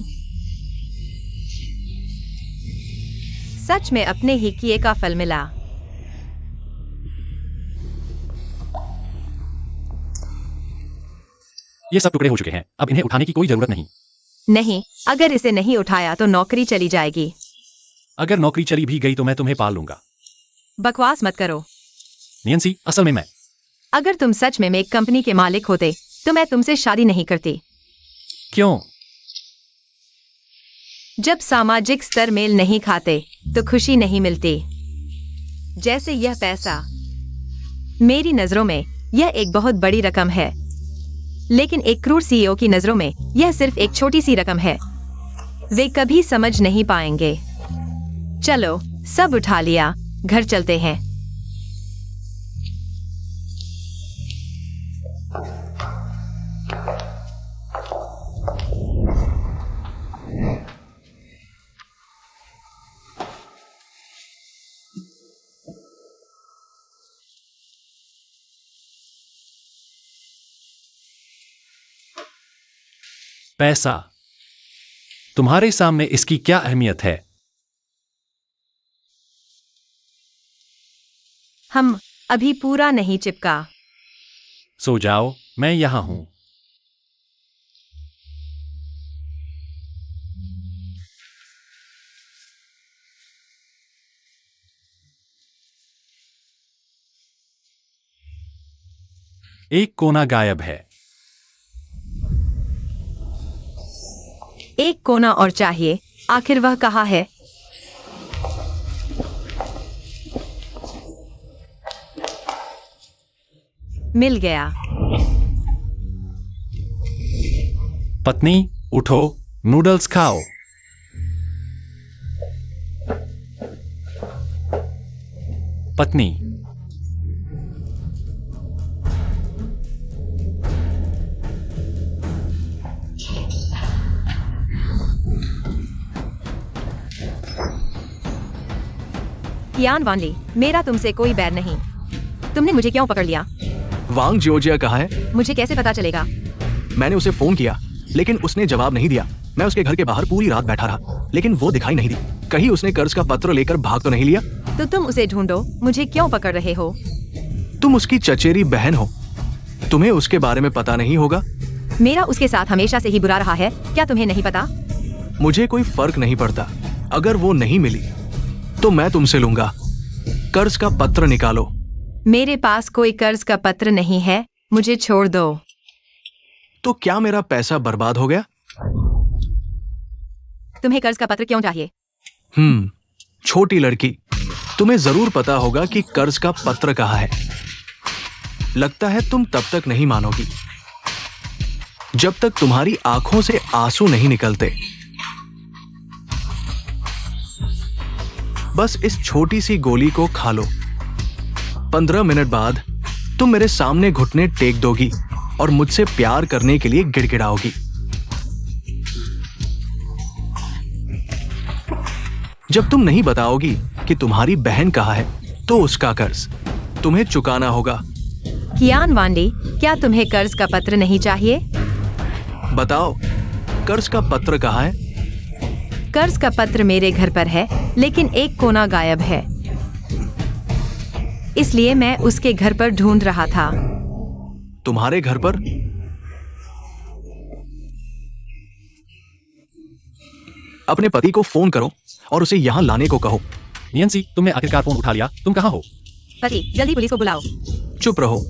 सच में अपने ही किए का फल मिला। ये सब टुकड़े हो चुके हैं, अब इन्हें उठाने की कोई जरूरत नहीं। नहीं, अगर इसे नहीं उठाया तो नौकरी चली जाएगी। अगर नौकरी चली भी गई तो मैं तुम्हें पाल लूंगा। बकवास मत करो। नियंसी, असल में मैं। अगर तुम सच में एक कंपनी के मालिक होते तो मैं तुमसे शादी नहीं करती। क्यों? जब सामाजिक स्तर मेल नहीं खाते तो खुशी नहीं मिलती। जैसे यह पैसा, मेरी नजरों में यह एक बहुत बड़ी रकम है, लेकिन एक क्रूर सीईओ की नजरों में यह सिर्फ एक छोटी सी रकम है। वे कभी समझ नहीं पाएंगे। चलो, सब उठा लिया, घर चलते हैं। पैसा, तुम्हारे सामने इसकी क्या अहमियत है? हम अभी पूरा नहीं चिपका। सो जाओ, मैं यहां हूं। एक कोना गायब है। एक कोना और चाहिए, आखिर वह कहाँ है? मिल गया। पत्नी, उठो, नूडल्स खाओ। पत्नी, कियान वानली, मेरा तुमसे कोई बैर नहीं। तुमने मुझे क्यों पकड़ लिया? वांग जियोजिया कहाँ है? मुझे कैसे पता चलेगा? मैंने उसे फोन किया, लेकिन उसने जवाब नहीं दिया। मैं उसके घर के बाहर पूरी रात बैठा रहा, लेकिन वो दिखाई नहीं दी। कहीं उसने कर्ज का पत्र लेकर भाग तो नहीं लिया? तो तुम उसे ढूंढो, मुझे क्यों पकड़ रहे हो? तुम उसकी चचेरी बहन हो, तुम्हें उसके बारे में पता नहीं होगा? मेरा उसके साथ हमेशा से ही बुरा रहा है, क्या तुम्हें नहीं पता? मुझे कोई फर्क नहीं पड़ता। अगर वो नहीं मिली तो मैं तुमसे लूंगा। कर्ज का पत्र निकालो। मेरे पास कोई कर्ज का पत्र नहीं है, मुझे छोड़ दो। तो क्या मेरा पैसा बर्बाद हो गया? तुम्हें कर्ज का पत्र क्यों चाहिए? छोटी लड़की, तुम्हें जरूर पता होगा कि कर्ज का पत्र कहाँ है। लगता है तुम तब तक नहीं मानोगी जब तक तुम्हारी आंखों से आंसू नहीं निकलते। बस इस छोटी सी गोली को खा लो। 15 मिनट बाद तुम मेरे सामने घुटने टेक दोगी और मुझसे प्यार करने के लिए गिड़गिड़ाओगी। जब तुम नहीं बताओगी कि तुम्हारी बहन कहाँ है, तो उसका कर्ज तुम्हें चुकाना होगा। कियान वानली, क्या तुम्हें कर्ज का पत्र नहीं चाहिए? बताओ, कर्ज का पत्र कहाँ है? कर्ज का पत्र मेरे घर पर है, लेकिन एक कोना गायब है, इसलिए मैं उसके घर पर ढूंढ रहा था। तुम्हारे घर पर? अपने पति को फोन करो और उसे यहां लाने को कहो। नियंसी, तुमने आखिरकार फोन उठा लिया। तुम कहाँ हो? पति, जल्दी पुलिस को बुलाओ। चुप रहो।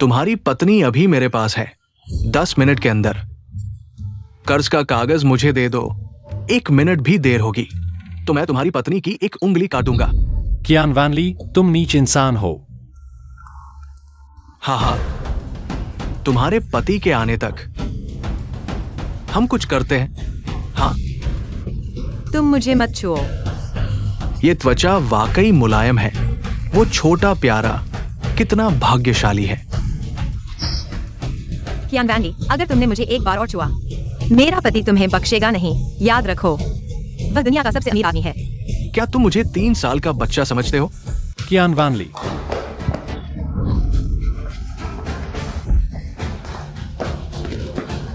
तुम्हारी पत्नी अभी मेरे पास है। 10 मिनट के अंदर कर्ज का कागज मुझे दे दो। 1 मिनट भी देर होगी तो मैं तुम्हारी पत्नी की एक उंगली काटूंगा। कियान वानली, तुम नीच इंसान हो। हाँ, तुम्हारे पति के आने तक हम कुछ करते हैं। हाँ, तुम मुझे मत छुओ। ये त्वचा वाकई मुलायम है। वो छोटा प्यारा कितना भाग्यशाली है। कियान वानली, अगर तुमने मुझे एक बार और छुआ, मेरा पति तुम्हें बख्शेगा नहीं, याद रखो। वह दुनिया का सबसे अमीर आदमी है। क्या तुम मुझे 3 साल का बच्चा समझते हो? कियान वानली,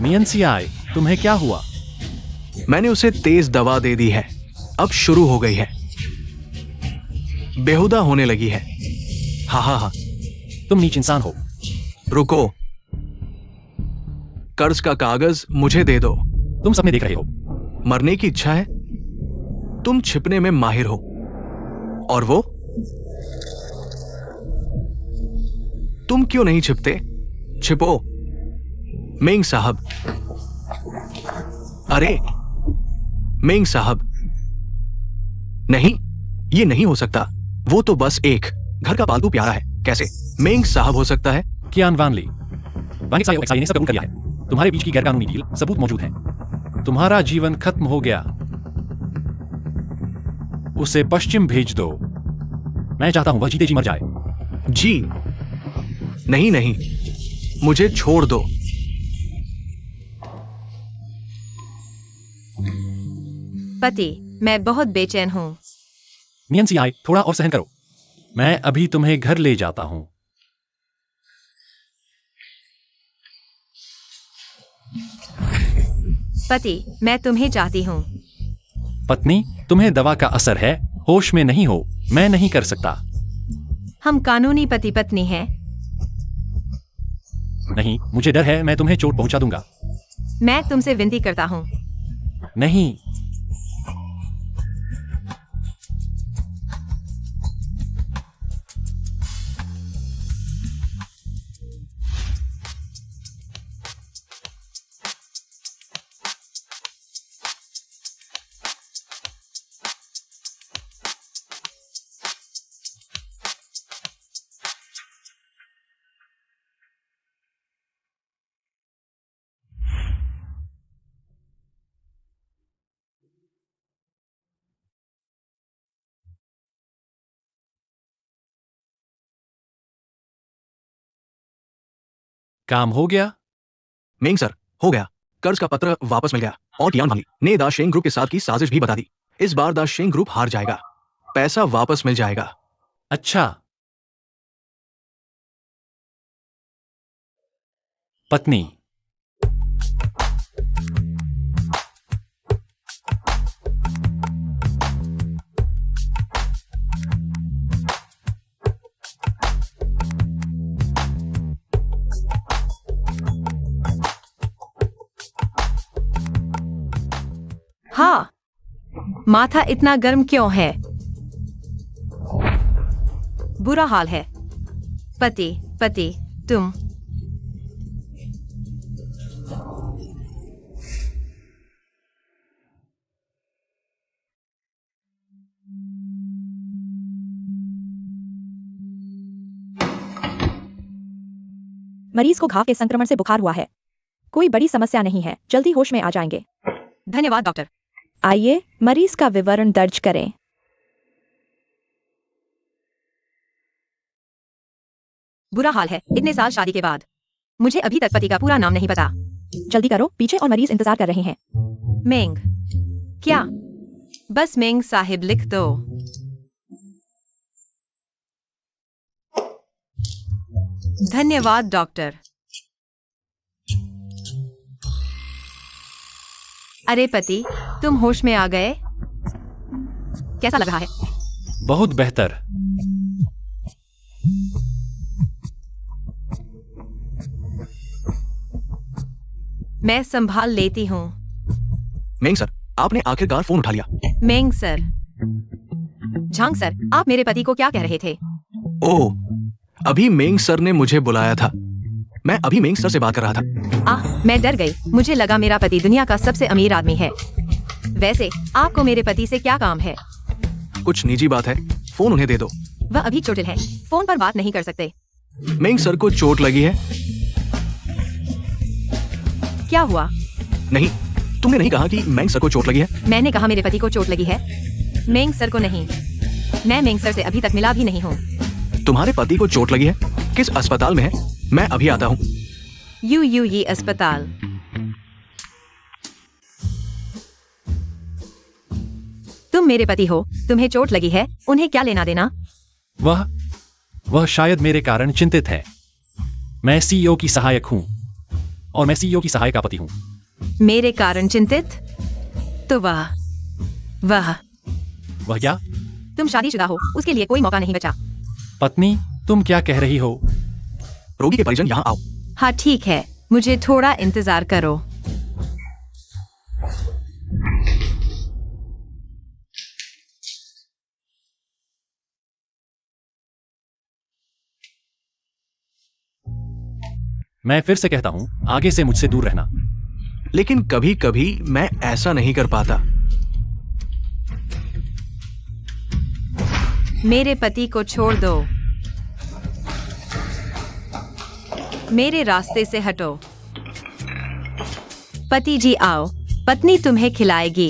नियंसी आए, तुम्हें क्या हुआ? मैंने उसे तेज दवा दे दी है, अब शुरू हो गई है। बेहुदा होने लगी है। हाँ, तुम नीच इंसान हो। रुको, कर्ज का कागज मुझे दे दो। तुम सपने देख रहे हो। मरने की इच्छा है? तुम छिपने में माहिर हो, और वो? तुम क्यों नहीं छिपते? छिपो। मेंग साहब, अरे मेंग साहब, नहीं, ये नहीं हो सकता। वो तो बस एक घर का पालतू प्यारा है, कैसे मेंग साहब हो सकता है? कियान वानली, वांग साई ने सब कबूल कर लिया है। तुम्हारे बीच की गैरकानूनी डील, सबूत मौजूद है। तुम्हारा जीवन खत्म हो गया। उसे पश्चिम भेज दो। मैं चाहता हूं वह जीते जी मर जाए। जी नहीं, मुझे छोड़ दो। पति, मैं बहुत बेचैन हूँ। नियंसी आए, थोड़ा और सहन करो। मैं अभी तुम्हें घर ले जाता हूं। पति, मैं तुम्हें चाहती हूँ। पत्नी, तुम्हें दवा का असर है, होश में नहीं हो। मैं नहीं कर सकता। हम कानूनी पति पत्नी हैं। नहीं, मुझे डर है मैं तुम्हें चोट पहुंचा दूंगा। मैं तुमसे विनती करता हूँ। नहीं। काम हो गया? मेंग सर, हो गया। कर्ज का पत्र वापस मिल गया और कियान वानली ने दाशेंग ग्रुप के साथ की साजिश भी बता दी। इस बार द शेंग ग्रुप हार जाएगा, पैसा वापस मिल जाएगा। अच्छा। पत्नी। हाँ, माथा इतना गर्म क्यों है? बुरा हाल है। पति, पति, तुम। मरीज को घाव के संक्रमण से बुखार हुआ है। कोई बड़ी समस्या नहीं है, जल्दी होश में आ जाएंगे। धन्यवाद डॉक्टर। आइए, मरीज का विवरण दर्ज करें। बुरा हाल है, इतने साल शादी के बाद। मुझे अभी तक पति का पूरा नाम नहीं पता। जल्दी करो, पीछे और मरीज इंतजार कर रहे हैं। मेंग। क्या? बस मेंग साहिब लिख दो। धन्यवाद डॉक्टर। अरे पति, तुम होश में आ गए? कैसा लग रहा है? बहुत बेहतर। मैं संभाल लेती हूँ। मेंग सर, आपने आखिरकार फोन उठा लिया। मेंग सर। झांग सर, आप मेरे पति को क्या कह रहे थे? ओह, अभी मेंग सर ने मुझे बुलाया था। मैं अभी मेंग सर से बात कर रहा था। मैं डर गई। मुझे लगा मेरा पति दुनिया का सबसे अमीर आदमी है। वैसे आपको मेरे पति से क्या काम है? कुछ निजी बात है, फोन उन्हें दे दो। वह अभी चोटिल है, फोन पर बात नहीं कर सकते। मेंग सर को चोट लगी है। क्या हुआ? नहीं, तुमने नहीं कहा कि मेंग सर को चोट लगी है? मैंने कहा मेरे पति को चोट लगी है, मेंग सर को नहीं। मैं मेंग सर से अभी तक मिला भी नहीं हूँ। तुम्हारे पति को चोट लगी है? किस अस्पताल में है? मैं अभी आता हूँ। ये अस्पताल। तुम मेरे पति हो, तुम्हें चोट लगी है, उन्हें क्या लेना देना? वह शायद मेरे कारण चिंतित है। मैं सीईओ की सहायक हूँ और मैं सीईओ की सहायक का पति हूँ। मेरे कारण चिंतित? तो वह क्या? तुम शादीशुदा हो, उसके लिए कोई मौका नहीं बचा। पत्नी, तुम क्या कह रही हो? रोगी के परिजन यहाँ आओ। हाँ ठीक है, मुझे थोड़ा इंतजार करो। मैं फिर से कहता हूँ, आगे से मुझसे दूर रहना। लेकिन कभी कभी मैं ऐसा नहीं कर पाता। मेरे पति को छोड़ दो। मेरे रास्ते से हटो। पति जी आओ, पत्नी तुम्हें खिलाएगी।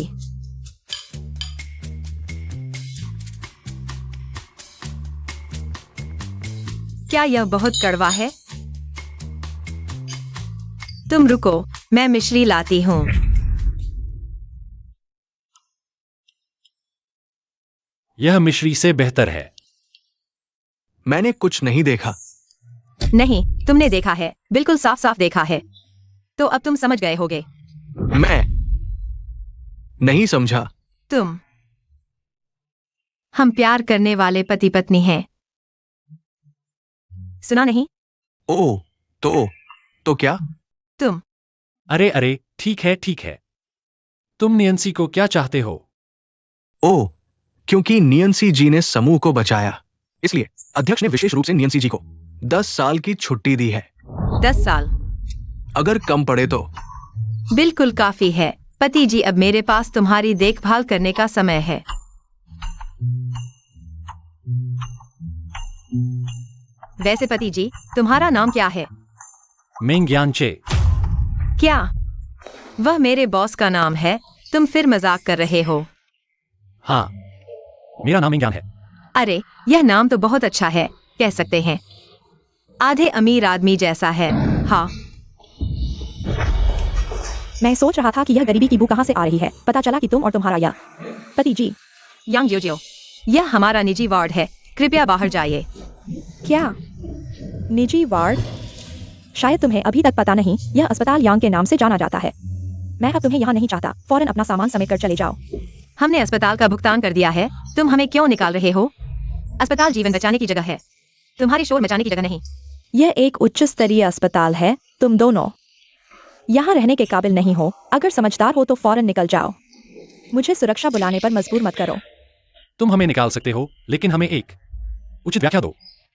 क्या यह बहुत कड़वा है? तुम रुको, मैं मिश्री लाती हूँ। यह मिश्री से बेहतर है। मैंने कुछ नहीं देखा। नहीं, तुमने देखा है, बिल्कुल साफ साफ देखा है। तो अब तुम समझ गए होगे। मैं नहीं समझा। हम प्यार करने वाले पति पत्नी हैं। सुना नहीं? ओह, तो क्या? तुम अरे ठीक है। तुम नियंसी को क्या चाहते हो? ओह, क्योंकि नियंसी जी ने समूह को बचाया, इसलिए अध्यक्ष ने विशेष रूप से नियंसी जी को 10 साल की छुट्टी दी है। 10 साल? अगर कम पड़े तो? बिल्कुल काफी है। पति जी, अब मेरे पास तुम्हारी देखभाल करने का समय है। वैसे पति जी, तुम्हारा नाम क्या है? मेंग यानचे। क्या? वह मेरे बॉस का नाम है। तुम फिर मजाक कर रहे हो? हाँ, मेरा नाम इंग्यान है। अरे, यह नाम तो बहुत अच्छा है, कह सकते हैं। आधे अमीर आदमी जैसा है। हाँ। मैं सोच रहा था कि यह गरीबी की बू कहां से आ रही है। पता चला कि तुम और तुम्हारा यह पति जी। यांग जियो, यह हमारा निजी वार्ड है, कृपया बाहर जाइए। क्या निजी वार्ड? शायद तुम्हें अभी तक पता नहीं, यह अस्पताल यांग के नाम से जाना जाता है। मैं अब तुम्हें यहाँ नहीं चाहता, फौरन अपना सामान समेट कर चले जाओ। हमने अस्पताल का भुगतान कर दिया है, तुम हमें क्यों निकाल रहे हो? अस्पताल जीवन बचाने की जगह है, तुम्हारी शोर मचाने की जगह नहीं। यह एक उच्च स्तरीय अस्पताल है, तुम दोनों यहाँ रहने के काबिल नहीं हो। अगर समझदार हो तो फौरन निकल जाओ। मुझे सुरक्षा बुलाने पर मजबूर मत करो। तुम हमें निकाल सकते हो, लेकिन हमें एक उचित व्याख्या दो।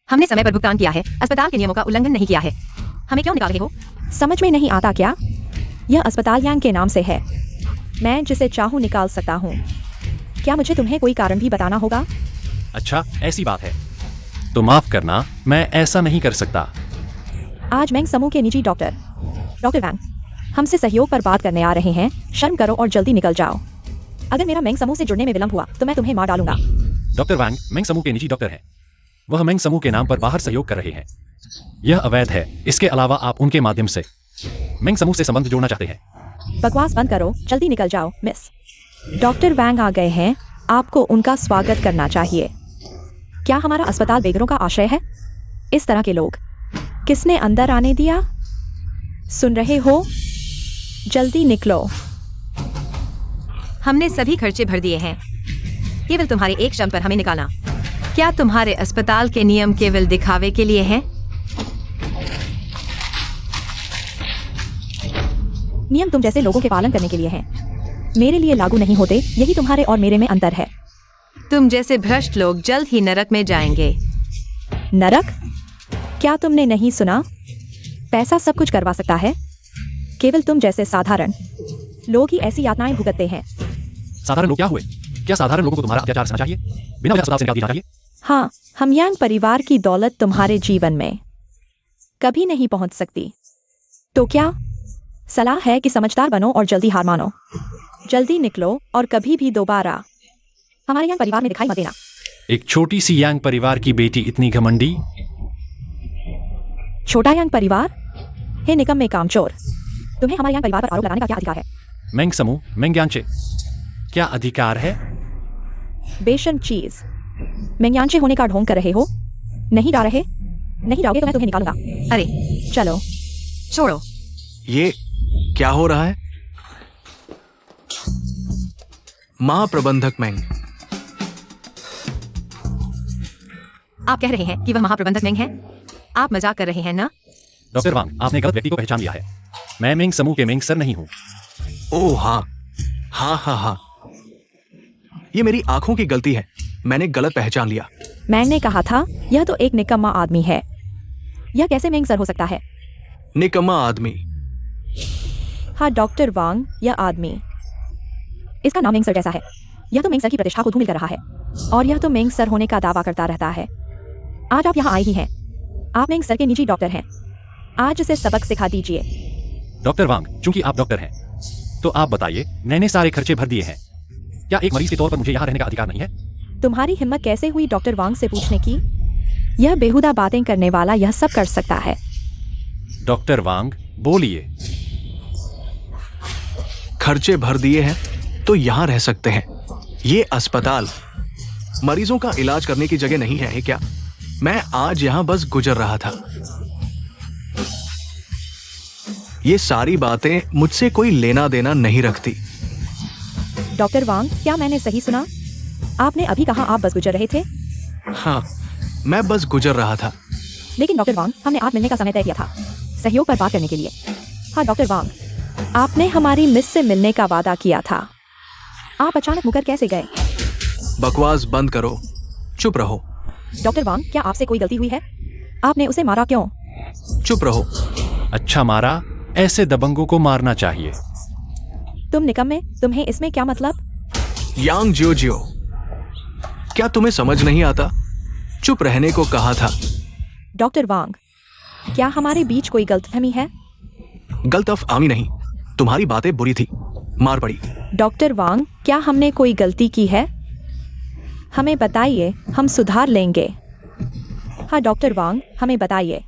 हमने समय पर भुगतान किया है, अस्पताल के नियमों का उल्लंघन नहीं किया है, हमें क्यों निकाल रहे हो? समझ में नहीं आता क्या? यह अस्पताल यांग के नाम से है, मैं जिसे चाहूँ निकाल सकता हूँ। क्या मुझे तुम्हें कोई कारण भी बताना होगा? अच्छा, ऐसी बात है तो माफ करना, मैं ऐसा नहीं कर सकता। आज मैंग समूह के निजी डॉक्टर वैंग हमसे सहयोग पर बात करने आ रहे हैं। शर्म करो और जल्दी निकल जाओ। अगर मेरा मैंग समूह से जुड़ने में विलंब हुआ तो मैं तुम्हें मार डालूंगा। डॉक्टर वांग मेंग समूह के निजी डॉक्टर हैं। वह मेंग समूह के नाम पर बाहर सहयोग कर रहे हैं। यह अवैध है। इसके अलावा आप उनके माध्यम से मेंग समूह से संबंध जोड़ना चाहते हैं। बकवास बंद करो, जल्दी निकल जाओ। मिस डॉक्टर वैंग आ गए हैं, आपको उनका स्वागत करना चाहिए। क्या हमारा अस्पताल बेघरों का आश्रय है? इस तरह के लोग किसने अंदर आने दिया? सुन रहे हो? जल्दी निकलो। हमने सभी खर्चे भर दिए हैं, केवल तुम्हारे एक शर्त पर हमें निकालना। क्या तुम्हारे अस्पताल के नियम केवल दिखावे के लिए हैं? नियम तुम जैसे लोगों के पालन करने के लिए हैं, मेरे लिए लागू नहीं होते। यही तुम्हारे और मेरे में अंतर है। तुम जैसे भ्रष्ट लोग जल्द ही नरक में जाएंगे। नरक? क्या तुमने नहीं सुना? पैसा सब कुछ करवा सकता है, केवल तुम जैसे साधारण लोग ही ऐसी यातनाएं भुगतते हैं। साधारण लोग क्या हुए? क्या साधारण लोगों को तुम्हारा अत्याचार सहना चाहिए? बिना वजह अस्पताल से निकाल देना चाहिए? हाँ, हम यांग परिवार की दौलत तुम्हारे जीवन में कभी नहीं पहुंच सकती। तो क्या सलाह है कि समझदार बनो और जल्दी हार मानो। जल्दी निकलो और कभी भी दोबारा हमारे यांग परिवार में दिखाई मत देना। एक छोटी सी यांग परिवार की बेटी इतनी घमंडी। छोटा यांग परिवार? हे निकम्मे कामचोर, तुम्हें हमारे यांग परिवार पर आरोप लगाने का क्या अधिकार है? मेंग समूह, मेंग यांगचे, क्या अधिकार है? बेशर्म चीज, मेंगयांचे होने का ढोंग कर रहे हो? नहीं जा रहे? नहीं जाओगे तो मैं तुम्हें निकालूंगा। अरे चलो। छोड़ो। ये क्या हो रहा है? महाप्रबंधक मेंग, आप कह रहे हैं कि वह महाप्रबंधक मेंग है? आप मजाक कर रहे हैं ना? डॉक्टर वांग, आपने गलत व्यक्ति को पहचान लिया है। मैं मेंग समूह के मेंग सर नहीं हूँ। ओह हाँ हाँ हाँ हाँ, ये मेरी आंखों की गलती है, मैंने गलत पहचान लिया। मैंने कहा था यह तो एक निकम्मा आदमी है। यह कैसे मेंग सर हो सकता है? निकम्मा आदमी? हाँ डॉक्टर वांग, यह आदमी, इसका नाम मेंग सर जैसा है। यह तो मेंग सर की प्रतिष्ठा को धूमिल कर रहा है, और यह तो मेंग सर होने का दावा करता रहता है। आज आप यहाँ आए ही हैं, आप मेंग सर के निजी डॉक्टर हैं। आज उसे सबक सिखा दीजिए। डॉक्टर वांग, चूंकि आप डॉक्टर हैं, तो आप बताइए, मैंने सारे खर्चे भर दिए हैं। क्या एक मरीज के तौर पर मुझे यहाँ रहने का अधिकार नहीं है? तुम्हारी हिम्मत कैसे हुई डॉक्टर वांग से पूछने की? यह बेहुदा बातें करने वाला यह सब कर सकता है। डॉक्टर वांग, बोलिए। खर्चे भर दिए हैं तो यहाँ रह सकते हैं। ये अस्पताल मरीजों का इलाज करने की जगह नहीं है क्या? मैं आज यहाँ बस गुजर रहा था। ये सारी बातें मुझसे कोई लेना देना नहीं रखती। डॉक्टर वांग, क्या मैंने सही सुना? आपने अभी कहा आप बस गुजर रहे थे? हाँ, मैं बस गुजर रहा था। लेकिन डॉक्टर वांग, हमने आज मिलने का समय तय किया था, सहयोग पर बात करने के लिए। हाँ डॉक्टर वांग, आपने हमारी मिस से मिलने का वादा किया था। आप अचानक मुकर कैसे गए? बकवास बंद करो, चुप रहो। डॉक्टर वांग, क्या आपसे कोई गलती हुई है? आपने उसे मारा क्यों? चुप रहो। अच्छा मारा, ऐसे दबंगों को मारना चाहिए। तुम निकम्मे, तुम्हें इसमें क्या मतलब? यांग जियो, क्या तुम्हें समझ नहीं आता? चुप रहने को कहा था। डॉक्टर वांग, क्या हमारे बीच कोई गलतफहमी है? गलतफहमी नहीं, तुम्हारी बातें बुरी थी, मार पड़ी। डॉक्टर वांग, क्या हमने कोई गलती की है? हमें बताइए, हम सुधार लेंगे। हाँ डॉक्टर वांग, हमें बताइए।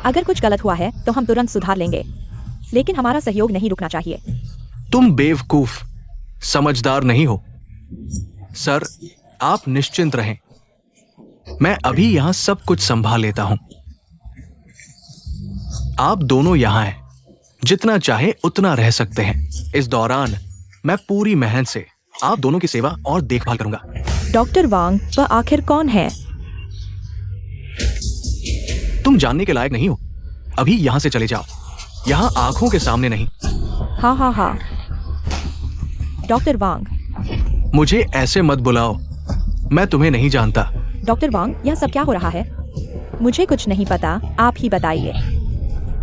अगर कुछ गलत हुआ है तो हम तुरंत सुधार लेंगे, लेकिन हमारा सहयोग नहीं रुकना चाहिए। तुम बेवकूफ, समझदार नहीं हो। सर, आप निश्चिंत रहें। मैं अभी यहां सब कुछ संभाल लेता हूं। आप दोनों यहां हैं। जितना चाहे उतना रह सकते हैं। इस दौरान मैं पूरी मेहनत से आप दोनों की सेवा और देखभाल करूंगा। डॉक्टर वांग, वह आखिर कौन है? तुम जानने के लायक नहीं हो। अभी यहां से चले जाओ। यहां आंखों के सामने नहीं। हाँ हाँ हाँ। डॉक्टर वांग। मुझे ऐसे मत बुलाओ। मैं तुम्हें नहीं जानता। डॉक्टर वांग, यह सब क्या हो रहा है? मुझे कुछ नहीं पता, आप ही बताइए।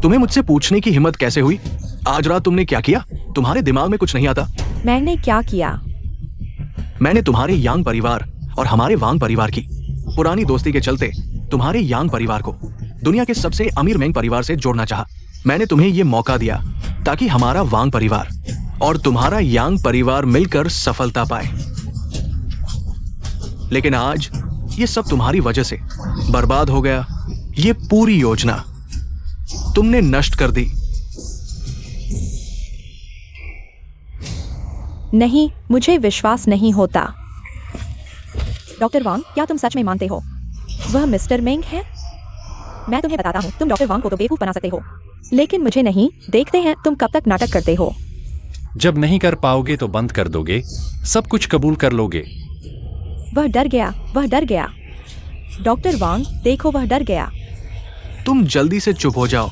तुम्हें मुझसे पूछने की हिम्मत कैसे हुई? आज रात तुमने क्या किया? तुम्हारे दिमाग में कुछ नहीं आता? मैंने क्या किया? मैंने तुम्हारे यांग परिवार और हमारे वांग परिवार की पुरानी दोस्ती के चलते तुम्हारे यांग परिवार को दुनिया के सबसे अमीर मेंग परिवार से जोड़ना चाहा। मैंने तुम्हें यह मौका दिया ताकि हमारा वांग परिवार और तुम्हारा यांग परिवार मिलकर सफलता पाए। लेकिन आज ये सब तुम्हारी वजह से बर्बाद हो गया। ये पूरी योजना तुमने नष्ट कर दी। नहीं, मुझे विश्वास नहीं होता। डॉक्टर वांग, क्या तुम सच में मानते हो वह मिस्टर मेंग है? मैं तुम्हें बताता हूँ, तुम डॉक्टर वांग को तो बेवकूफ बना सकते हो, लेकिन मुझे नहीं। देखते हैं तुम कब तक नाटक करते हो। जब नहीं कर पाओगे तो बंद कर दोगे, सब कुछ कबूल कर लोगे। वह डर गया, वह डर गया। डॉक्टर वांग, देखो वह डर गया। तुम जल्दी से चुप हो जाओ।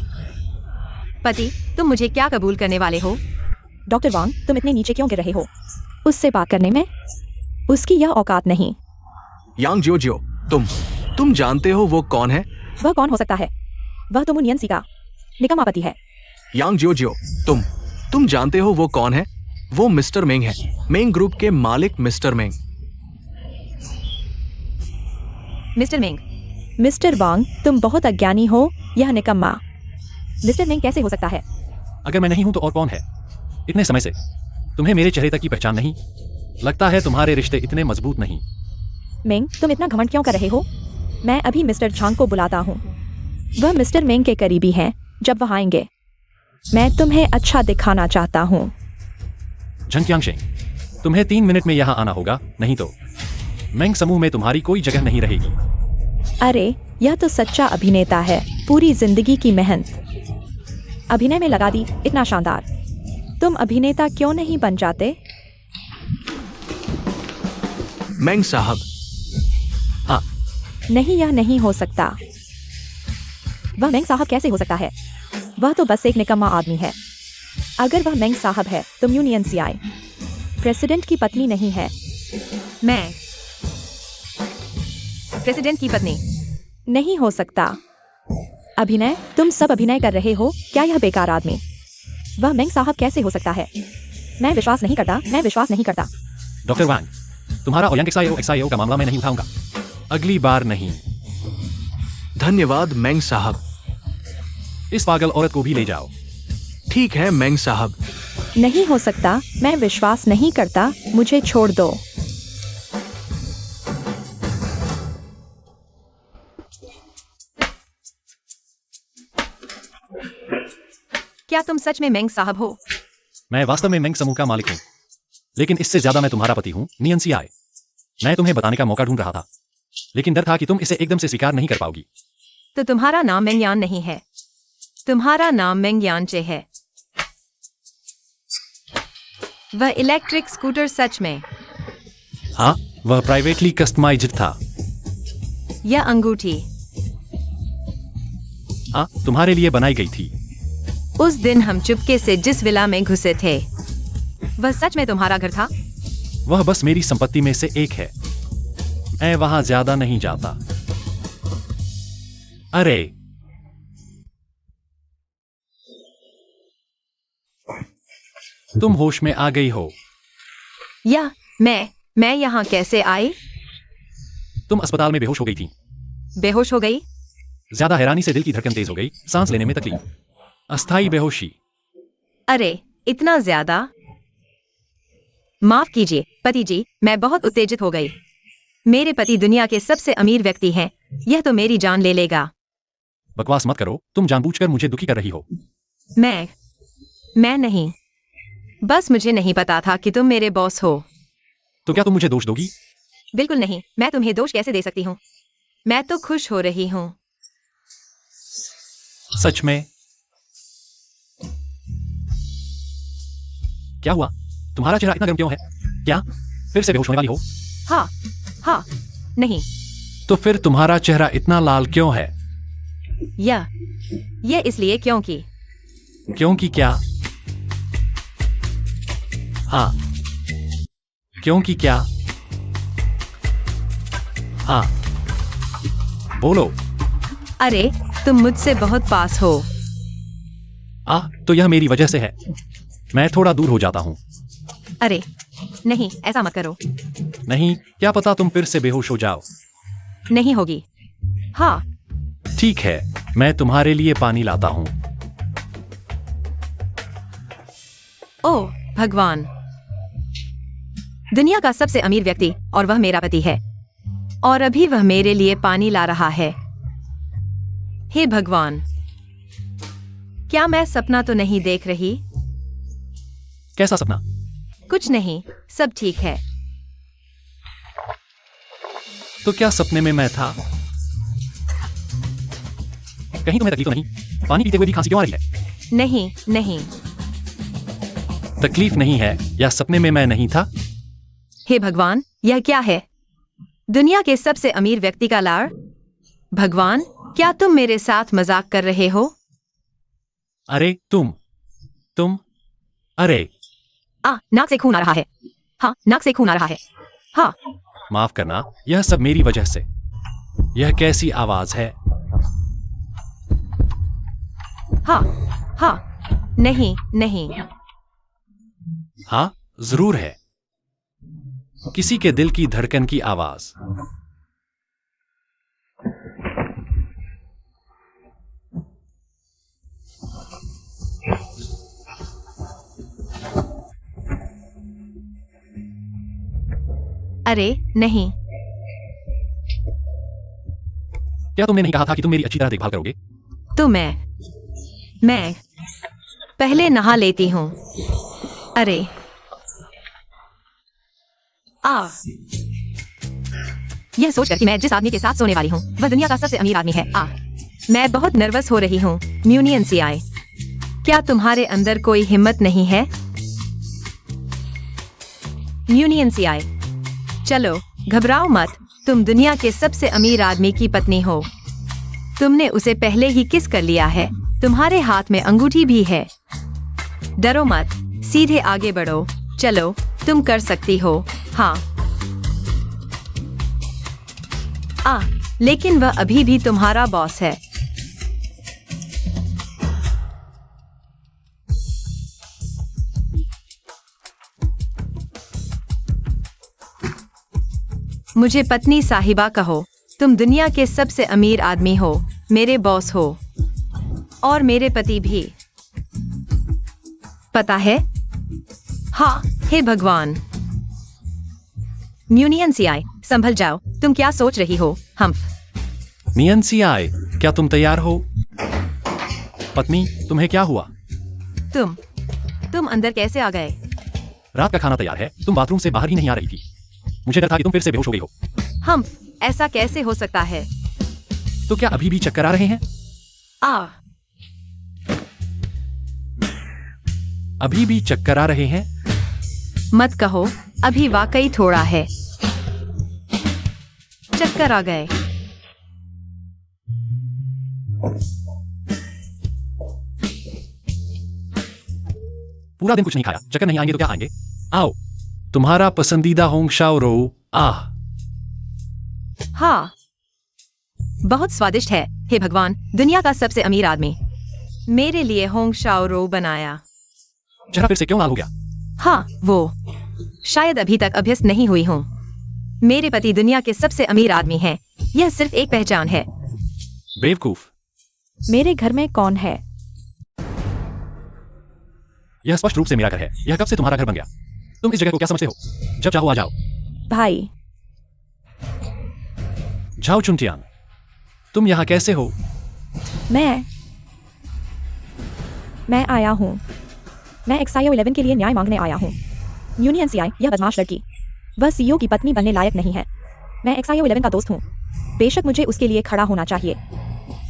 पति, तुम मुझे क्या कबूल करने वाले हो? डॉक्टर वांग, तुम इतने नीचे क्यों गिर रहे हो? उससे बात करने में उसकी यह औकात नहीं। यांग जियो जियो, तुम जानते हो वो कौन है? वह कौन हो सकता है? वह तो मुनियन सी का निकम्मा पति है। यांग जियो जियो, तुम जानते हो वो कौन है? वो मिस्टर मेंग है, मेंग ग्रुप के मालिक मिस्टर मेंग। मिस्टर मेंग। मिस्टर वांग, तुम बहुत अज्ञानी हो। यह निकम्मा मिस्टर मेंग कैसे हो सकता है? अगर मैं नहीं हूं तो और कौन है? इतने समय से तुम्हें मेरे चेहरे तक की पहचान नहीं? लगता है तुम्हारे रिश्ते इतने मजबूत नहीं। मेंग, तुम इतना घमंड क्यों कर रहे हो? मैं अभी मिस्टर झांग को बुलाता हूँ। वह मिस्टर मेंग के करीबी हैं। जब वह आएंगे मैं तुम्हें अच्छा दिखाना चाहता हूँ। झंकियांग, तुम्हें 3 मिनट में यहाँ आना होगा, नहीं तो मेंग समूह में तुम्हारी कोई जगह नहीं रहेगी। अरे, यह तो सच्चा अभिनेता है। पूरी जिंदगी की मेहनत अभिनय में लगा दी। इतना शानदार। तुम अभिनेता क्यों नहीं बन जाते? मेंग साहब। हाँ। नहीं, यह नहीं हो सकता। वह मेंग साहब कैसे हो सकता है? वह तो बस एक निकम्मा आदमी है। अगर वह मेंग साहब है तो यूनियन सीआई प्रेसिडेंट की पत्नी नहीं है। मैं प्रेसिडेंट की पत्नी नहीं हो सकता। अभिनय, तुम सब अभिनय कर रहे हो क्या? यह बेकार आदमी वह मेंग साहब कैसे हो सकता है? मैं विश्वास नहीं करता, मैं विश्वास नहीं करता। डॉक्टर वांग, तुम्हारा ओयांग एक्साईओ का मामला मैं नहीं उठाऊंगा। अगली बार नहीं। धन्यवाद मेंग साहब। इस पागल औरत को भी ले जाओ। ठीक है मेंग साहब। नहीं हो सकता, मैं विश्वास नहीं करता। मुझे छोड़ दो। क्या तुम सच में मेंग साहब हो? मैं वास्तव में मेंग समूह का मालिक हूँ, लेकिन इससे ज्यादा मैं तुम्हारा पति हूँ, नियन सीआई। मैं तुम्हें बताने का मौका ढूंढ रहा था, लेकिन डर था कि तुम इसे एकदम से स्वीकार नहीं कर पाओगी। तो तुम्हारा नाम मेंग यान नहीं है, तुम्हारा नाम मेंग यानचे है। वह इलेक्ट्रिक स्कूटर सच में? हाँ, वह प्राइवेटली कस्टमाइज्ड था। यह अंगूठी? हाँ, तुम्हारे लिए बनाई गई थी। उस दिन हम चुपके से जिस विला में घुसे थे, वह सच में तुम्हारा घर था? वह बस मेरी संपत्ति में से एक है। मैं वहां ज्यादा नहीं जाता। अरे, तुम होश में आ गई हो। या मैं यहाँ कैसे आई? तुम अस्पताल में बेहोश हो गई थी। बेहोश हो गई? ज्यादा हैरानी से दिल की धड़कन तेज हो गई, सांस लेने में तकलीफ, अस्थायी बेहोशी। अरे, इतना ज्यादा? माफ कीजिए पति जी, मैं बहुत उत्तेजित हो गई। मेरे पति दुनिया के सबसे अमीर व्यक्ति हैं। यह तो मेरी जान ले लेगा। बकवास मत करो, तुम जानबूझकर मुझे दुखी कर रही हो। मैं नहीं, बस मुझे नहीं पता था कि तुम मेरे बॉस हो। तो क्या तुम मुझे दोष दोगी? बिल्कुल नहीं, मैं तुम्हें दोष कैसे दे सकती हूँ? मैं तो खुश हो रही हूँ। सच में? क्या हुआ? तुम्हारा चेहरा इतना गर्म क्यों है? क्या फिर से बेहोश होने वाली हो? हाँ, हाँ, नहीं, तो फिर तुम्हारा चेहरा इतना लाल क्यों है? यह इसलिए क्योंकि क्योंकि क्या? हाँ, क्योंकि क्या? हाँ, बोलो। अरे, तुम मुझसे बहुत पास हो। तो यह मेरी वजह से है। मैं थोड़ा दूर हो जाता हूँ। अरे, नहीं, ऐसा मत करो। नहीं, क्या पता तुम फिर से बेहोश हो जाओ। नहीं होगी। हाँ, ठीक है, मैं तुम्हारे लिए पानी लाता हूँ। ओह भगवान, दुनिया का सबसे अमीर व्यक्ति और वह मेरा पति है, और अभी वह मेरे लिए पानी ला रहा है। हे भगवान, क्या मैं सपना तो नहीं देख रही? कैसा सपना? कुछ नहीं, सब ठीक है। तो क्या सपने में मैं था? कहीं तुम्हें तकलीफ तो नहीं? पानी पीते हुए भी खांसी क्यों आ रही है? नहीं, नहीं। तकलीफ नहीं है या सपने में मैं नहीं था? हे भगवान, यह क्या है? दुनिया के सबसे अमीर व्यक्ति का लाड़? भगवान, क्या तुम मेरे साथ मजाक कर रहे हो? अरे तुम अरे नाक से खून आ रहा है। हाँ, नाक से खून आ रहा है। हाँ, माफ करना, यह सब मेरी वजह से। यह कैसी आवाज है? हाँ, हाँ, नहीं, नहीं। हाँ, जरूर है। किसी के दिल की धड़कन की आवाज। अरे, नहीं। क्या तुमने नहीं कहा था कि तुम मेरी अच्छी तरह देखभाल करोगे? तो मैं पहले नहा लेती हूँ। अरे, यह सोचकर कि मैं जिस आदमी के साथ सोने वाली हूँ वह दुनिया का सबसे अमीर आदमी है। मैं बहुत नर्वस हो रही हूँ। म्यूनियन सीआई, क्या तुम्हारे अंदर कोई हिम्मत नहीं है? म्यूनियन सीआई, चलो, घबराओ मत। तुम दुनिया के सबसे अमीर आदमी की पत्नी हो। तुमने उसे पहले ही किस कर लिया है। तुम्हारे हाथ में अंगूठी भी है। डरो मत, सीधे आगे बढ़ो। चलो, तुम कर सकती हो। हाँ। लेकिन वह अभी भी तुम्हारा बॉस है। मुझे पत्नी साहिबा कहो। तुम दुनिया के सबसे अमीर आदमी हो, मेरे बॉस हो, और मेरे पति भी। पता है? हाँ, हे भगवान। म्यूनियन सीआई, संभल जाओ। तुम क्या सोच रही हो? हम्फ। मियन सीआई, क्या तुम तैयार हो? पत्नी, तुम्हें क्या हुआ? तुम अंदर कैसे आ गए? रात का खाना तैयार है। तुम बाथरूम से बाहर ही नहीं आ रही थी। मुझे डर था कि तुम फिर से बेहोश हो गई हो। हम्फ, ऐसा कैसे हो सकता है? तो क्या अभी भी चक्कर आ रहे हैं? अभी भी चक्कर आ रहे हैं? मत कहो, अभी वाकई थोड़ा है। चक्कर आ गए। पूरा दिन कुछ नहीं खाया, चक्कर नहीं आएंगे तो क्या आएंगे? आओ, तुम्हारा पसंदीदा होंग शाओ रो। हाँ, बहुत स्वादिष्ट है। हे भगवान, दुनिया का सबसे अमीर आदमी मेरे लिए होंग शाओ रो बनाया। चेहरा फिर से क्यों लाल हो गया? हाँ, वो शायद अभी तक अभ्यस्त नहीं हुई हूँ। मेरे पति दुनिया के सबसे अमीर आदमी हैं। यह सिर्फ एक पहचान है। बेवकूफ। मेरे घर में कौन है? यह स्पष्ट रूप से मेरा घर है। यह कब से तुम्हारा घर बन गया? तुम इस जगह को क्या समझते हो? जब चाहो आ जाओ। भाई, झाओ चुनटियान, तुम यहाँ कैसे हो? मैं आया हूँ। मैं एक्साइओ 11 के लिए न्याय मांगने आया हूँ। यूनियन सीआई, यह बदमाश लड़की, वह सीईओ की पत्नी बनने लायक नहीं है। मैं XIO 11 का दोस्त हूँ। बेशक मुझे उसके लिए खड़ा होना चाहिए।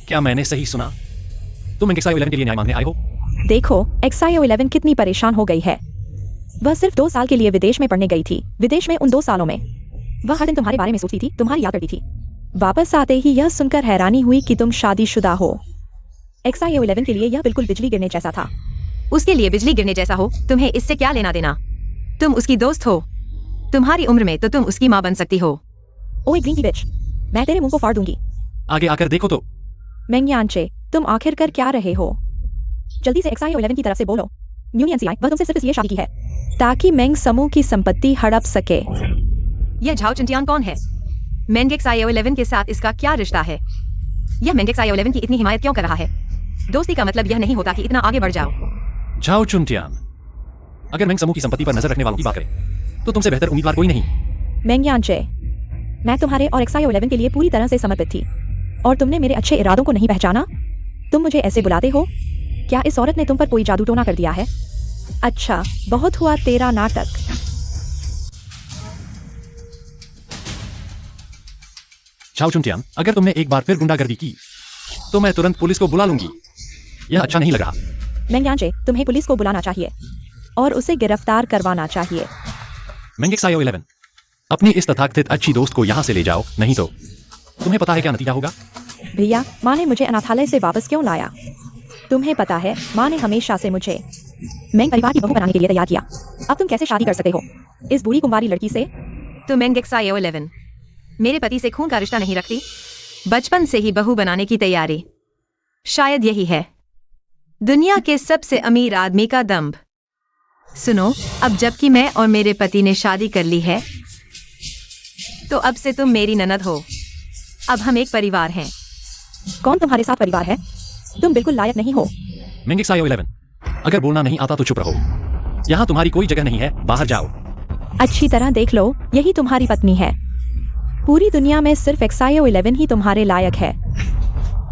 क्या मैंने सही सुना? तुम XIO 11 के लिए न्याय मांगने आए हो? देखो XIO 11 कितनी परेशान हो गई है। वह सिर्फ 2 साल के लिए विदेश में पढ़ने गई थी। विदेश में उन 2 सालों में वह हर दिन तुम्हारे बारे में सोचती थी, तुम्हारी याद करती थी। वापस आते ही यह सुनकर हैरानी हुई कि तुम शादीशुदा हो। XIO 11 के लिए यह बिल्कुल बिजली गिरने जैसा था। उसके लिए बिजली गिरने जैसा हो, तुम्हें इससे क्या लेना देना? तुम उसकी दोस्त हो। तुम्हारी उम्र में तो तुम उसकी माँ बन सकती हो। ओए ग्रीन की बिच, मैं तेरे मुंह को फाड़ दूंगी। आगे आकर देखो तो। मेंग्यांचे, तुम आखिर कर क्या रहे हो? जल्दी से XIO 11 की तरफ से बोलो। न्यूनियनसीआई वह तुमसे सिर्फ इसलिए शादी की है ताकि मेंग समूह की संपत्ति हड़प सके। यह झाओ चुनटियान कौन है? मेंग XIO 11 के साथ इसका क्या रिश्ता है? यह मेंग XIO 11 की इतनी हिमायत क्यों कर रहा है? दोस्ती का मतलब यह नहीं होता कि इतना आगे बढ़ जाओ। झाओ चुनटियान, अगर मेंग समूह की संपत्ति पर नजर रखने वालों की बात करें तो तुमसे बेहतर उम्मीदवार कोई नहीं। मेंग्यांचे, मैं तुम्हारे और XIO 11 के लिए पूरी तरह से समर्पित थी और तुमने मेरे अच्छे इरादों को नहीं पहचाना। तुम मुझे ऐसे बुलाते हो? क्या इस औरत ने तुम पर कोई जादू टोना कर दिया है? अच्छा, बहुत हुआ तेरा नाटक। झाओ चुनटियान, अगर तुमने एक बार फिर गुंडागर्दी की तो मैं तुरंत पुलिस को बुला लूंगी। यह अच्छा नहीं लग रहा। मेंग्यांचे, तुम्हें पुलिस को बुलाना चाहिए और उसे गिरफ्तार करवाना चाहिए। मेंग XIO 11, अपनी इस तथाकथित अच्छी दोस्त को यहाँ से ले जाओ, नहीं तो तुम्हें पता है क्या नतीजा होगा? भैया, माँ ने मुझे अनाथालय से वापस क्यों लाया? तुम्हें पता है, माँ ने हमेशा से मुझे मेंग परिवार की बहू बनाने के लिए तैयार किया। अब तुम कैसे शादी कर सकते हो इस बूढ़ी कुंवारी लड़की से? तो मेंग XIO 11 मेरे पति से खून का रिश्ता नहीं रखती। बचपन से ही बहू बनाने की तैयारी। शायद यही है दुनिया के सबसे अमीर आदमी का दम्भ। सुनो, अब जबकि मैं और मेरे पति ने शादी कर ली है तो अब से तुम मेरी ननद हो। अब हम एक परिवार हैं। कौन तुम्हारे साथ परिवार है? तुम बिल्कुल लायक नहीं हो। मेंग XIO 11, अगर बोलना नहीं आता तो चुप रहो। यहाँ तुम्हारी कोई जगह नहीं है, बाहर जाओ। अच्छी तरह देख लो, यही तुम्हारी पत्नी है। पूरी दुनिया में सिर्फ XIO 11 ही तुम्हारे लायक है।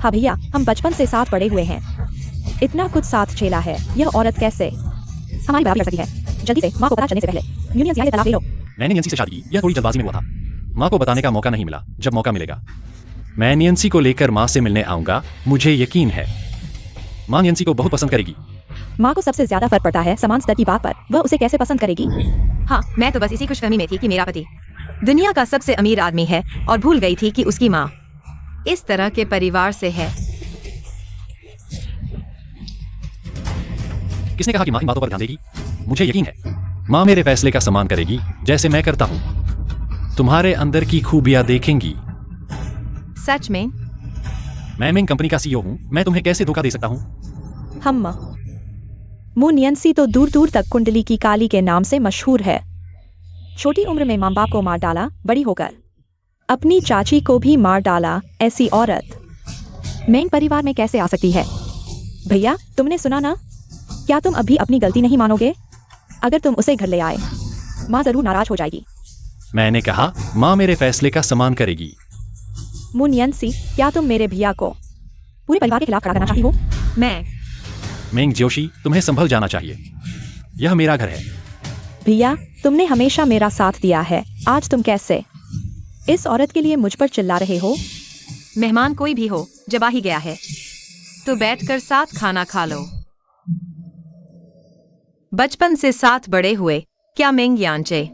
हाँ भैया, हम बचपन से साथ पड़े हुए हैं। इतना कुछ साथ झेला है। यह औरत कैसे हमारी बराबरी कर सकती है? जल्दी से माँ को पता चलने से पहले यूनियन से तलाक ले लो। मैंने नैन्सी से शादी की, यह थोड़ी जल्दबाजी में हुआ था। माँ को बताने का मौका नहीं मिला। जब मौका मिलेगा मैं नैन्सी को लेकर माँ से मिलने आऊंगा, मुझे यकीन है माँ नैन्सी को बहुत पसंद करेगी। माँ को सबसे ज्यादा फर्क पड़ता है समान स्तर की बात पर। वह उसे कैसे पसंद करेगी? हाँ, मैं तो बस इसी खुशफहमी में थी कि मेरा पति दुनिया का सबसे अमीर आदमी है और भूल गई थी कि उसकी माँ इस तरह के परिवार से है। किसने कहा कि माँ इन बातों पर ध्यान देगी? मुझे यकीन है माँ मेरे फैसले का सम्मान करेगी, जैसे मैं करता हूँ। तुम्हारे अंदर की खूबियां देखेंगी। सच में? मैं मेंग कंपनी का CEO हूँ, मैं तुम्हें कैसे धोखा दे सकता हूँ? हम मुनियंसी तो दूर दूर तक कुंडली की काली के नाम से मशहूर है। छोटी उम्र में माँ बाप को मार डाला, बड़ी होकर अपनी चाची को भी मार डाला। ऐसी औरत मेंग परिवार में कैसे आ सकती है? भैया, तुमने सुना ना? क्या तुम अभी अपनी गलती नहीं मानोगे? अगर तुम उसे घर ले आए, माँ जरूर नाराज हो जाएगी। मैंने कहा माँ मेरे फैसले का सम्मान करेगी। मुनियंसी, क्या तुम मेरे भैया को पूरे परिवार के खिलाफ खड़ा करना चाहती हो? मेंग जोशी, तुम्हें संभल जाना चाहिए। यह मेरा घर है। भैया, तुमने हमेशा मेरा साथ दिया है। आज तुम कैसे इस औरत के लिए मुझ पर चिल्ला रहे हो? मेहमान कोई भी हो, जब आ ही गया है तो बैठकर साथ खाना खा लो। बचपन से साथ बड़े हुए क्या मेंग यांचे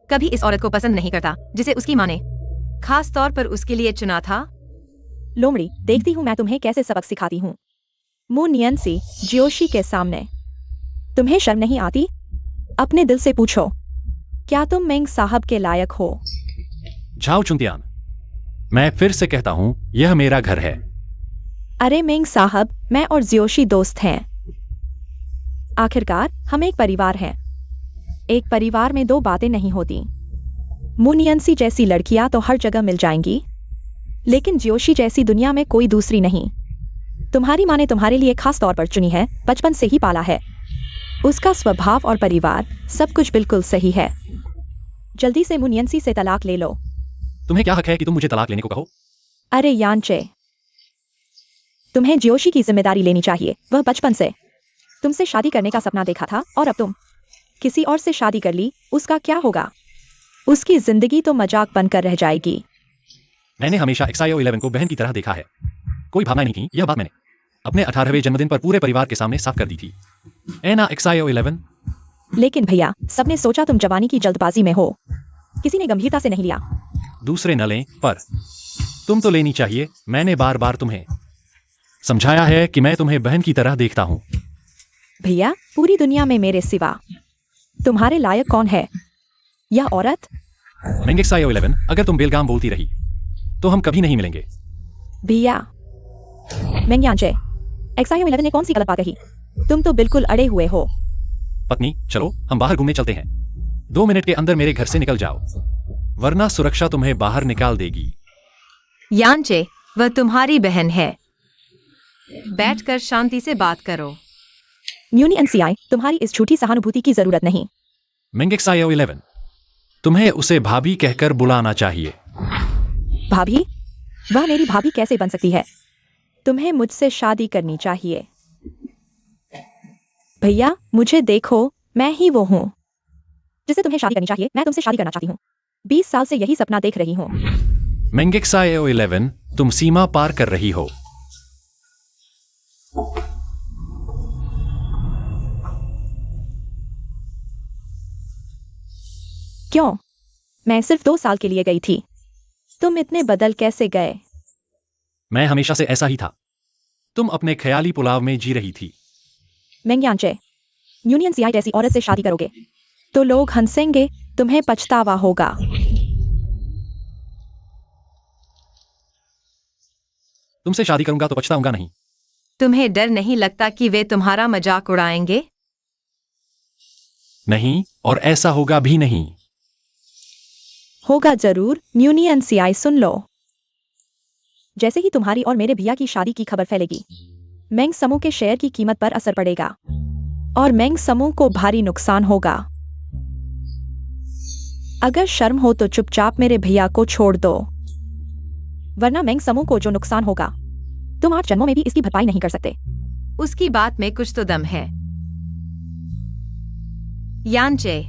कभी इस औरत को पसंद नहीं करता जिसे उसकी माँ ने खास तौर पर उसके लिए चुना था? लोमड़ी, देखती हूँ मैं तुम्हें कैसे सबक सिखाती हूँ। मुनियंसी जोशी के सामने तुम्हें शर्म नहीं आती? अपने दिल से पूछो, क्या तुम मेंग साहब के लायक हो? झाओ चुनटियान, मैं फिर से कहता हूँ, यह मेरा घर है। अरे मेंग साहब, मैं और जोशी दोस्त हैं। आखिरकार हम एक परिवार हैं। एक परिवार में दो बातें नहीं होती। मुनियंसी जैसी लड़कियां तो हर जगह मिल जाएंगी, लेकिन जोशी जैसी दुनिया में कोई दूसरी नहीं। तुम्हारी माँ ने तुम्हारे लिए खास तौर पर चुनी है, बचपन से ही पाला है। उसका स्वभाव और परिवार सब कुछ बिल्कुल सही है। जल्दी से मुनियंसी से तलाक ले लो। तुम्हें क्या हक है कि तुम मुझे तलाक लेने को कहो? अरे यांचे, तुम्हें जोशी की जिम्मेदारी लेनी चाहिए। वह बचपन से तुमसे शादी करने का सपना देखा था और अब तुम किसी और से शादी कर ली। उसका क्या होगा? उसकी जिंदगी तो मजाक बनकर रह जाएगी। मैंने हमेशा XIO11 को बहन की तरह देखा है। कोई भावना नहीं थी। यह बात मैंने अपने 18वें जन्मदिन पर पूरे परिवार के सामने साफ कर दी थी। एना XIO11। लेकिन भैया, सबने सोचा तुम जवानी की जल्दबाजी में हो, किसी ने गंभीरता से नहीं लिया। दूसरे न लें, पर तुम तो लेनी चाहिए। मैंने बार बार तुम्हें समझाया है कि मैं तुम्हें बहन की तरह देखता हूँ। भैया, पूरी दुनिया में मेरे सिवा तुम्हारे लायक कौन है? यह औरत? मेंग XIO11, अगर तुम बेलगाम बोलती रही तो हम कभी नहीं मिलेंगे। भैया, मेंग यांचे, XIO11 ने कौन सी गलत बात कही? तुम तो बिल्कुल अड़े हुए हो। पत्नी, चलो हम बाहर घूमने चलते हैं। 2 मिनट के अंदर मेरे घर से निकल जाओ, वरना सुरक्षा तुम्हें बाहर निकाल देगी। यांचे, वह तुम्हारी बहन है। बैठकर शांति से बात करो। म्यूनी NCI, तुम्हारी इस झूठी सहानुभूति की जरूरत नहीं। मेंग XIO11, तुम्हें उसे भाभी कहकर बुलाना चाहिए। भाभी? वह मेरी भाभी कैसे बन सकती है? तुम्हें मुझसे शादी करनी चाहिए। भैया, मुझे देखो, मैं ही वो हूँ जिसे तुम्हें शादी करनी चाहिए। मैं तुमसे शादी करना चाहती हूँ। 20 साल से यही सपना देख रही हूँ। मेंग XIO11, तुम सीमा पार कर रही हो। क्यों? मैं सिर्फ 2 साल के लिए गई थी। तुम इतने बदल कैसे गए? मैं हमेशा से ऐसा ही था। तुम अपने ख्याली पुलाव में जी रही थी। मेंग यांचे, म्यूनी NCI जैसी औरत से शादी करोगे तो लोग हंसेंगे, तुम्हें पछतावा होगा। तुमसे शादी करूंगा तो पछताऊंगा नहीं। तुम्हें डर नहीं लगता कि वे तुम्हारा मजाक उड़ाएंगे? नहीं, और ऐसा होगा भी नहीं। होगा जरूर। म्यूनी NCI, सुन लो। जैसे ही तुम्हारी और मेरे भैया की शादी की खबर फैलेगी, मेंग समूह के शेयर की कीमत पर असर पड़ेगा और मेंग समूह को भारी नुकसान होगा। अगर शर्म हो तो चुपचाप मेरे भैया को छोड़ दो, वरना मेंग समूह को जो नुकसान होगा, तुम 8 जन्मों में भी इसकी भरपाई नहीं कर सकते। उसकी बात में कुछ तो दम है। यांचे,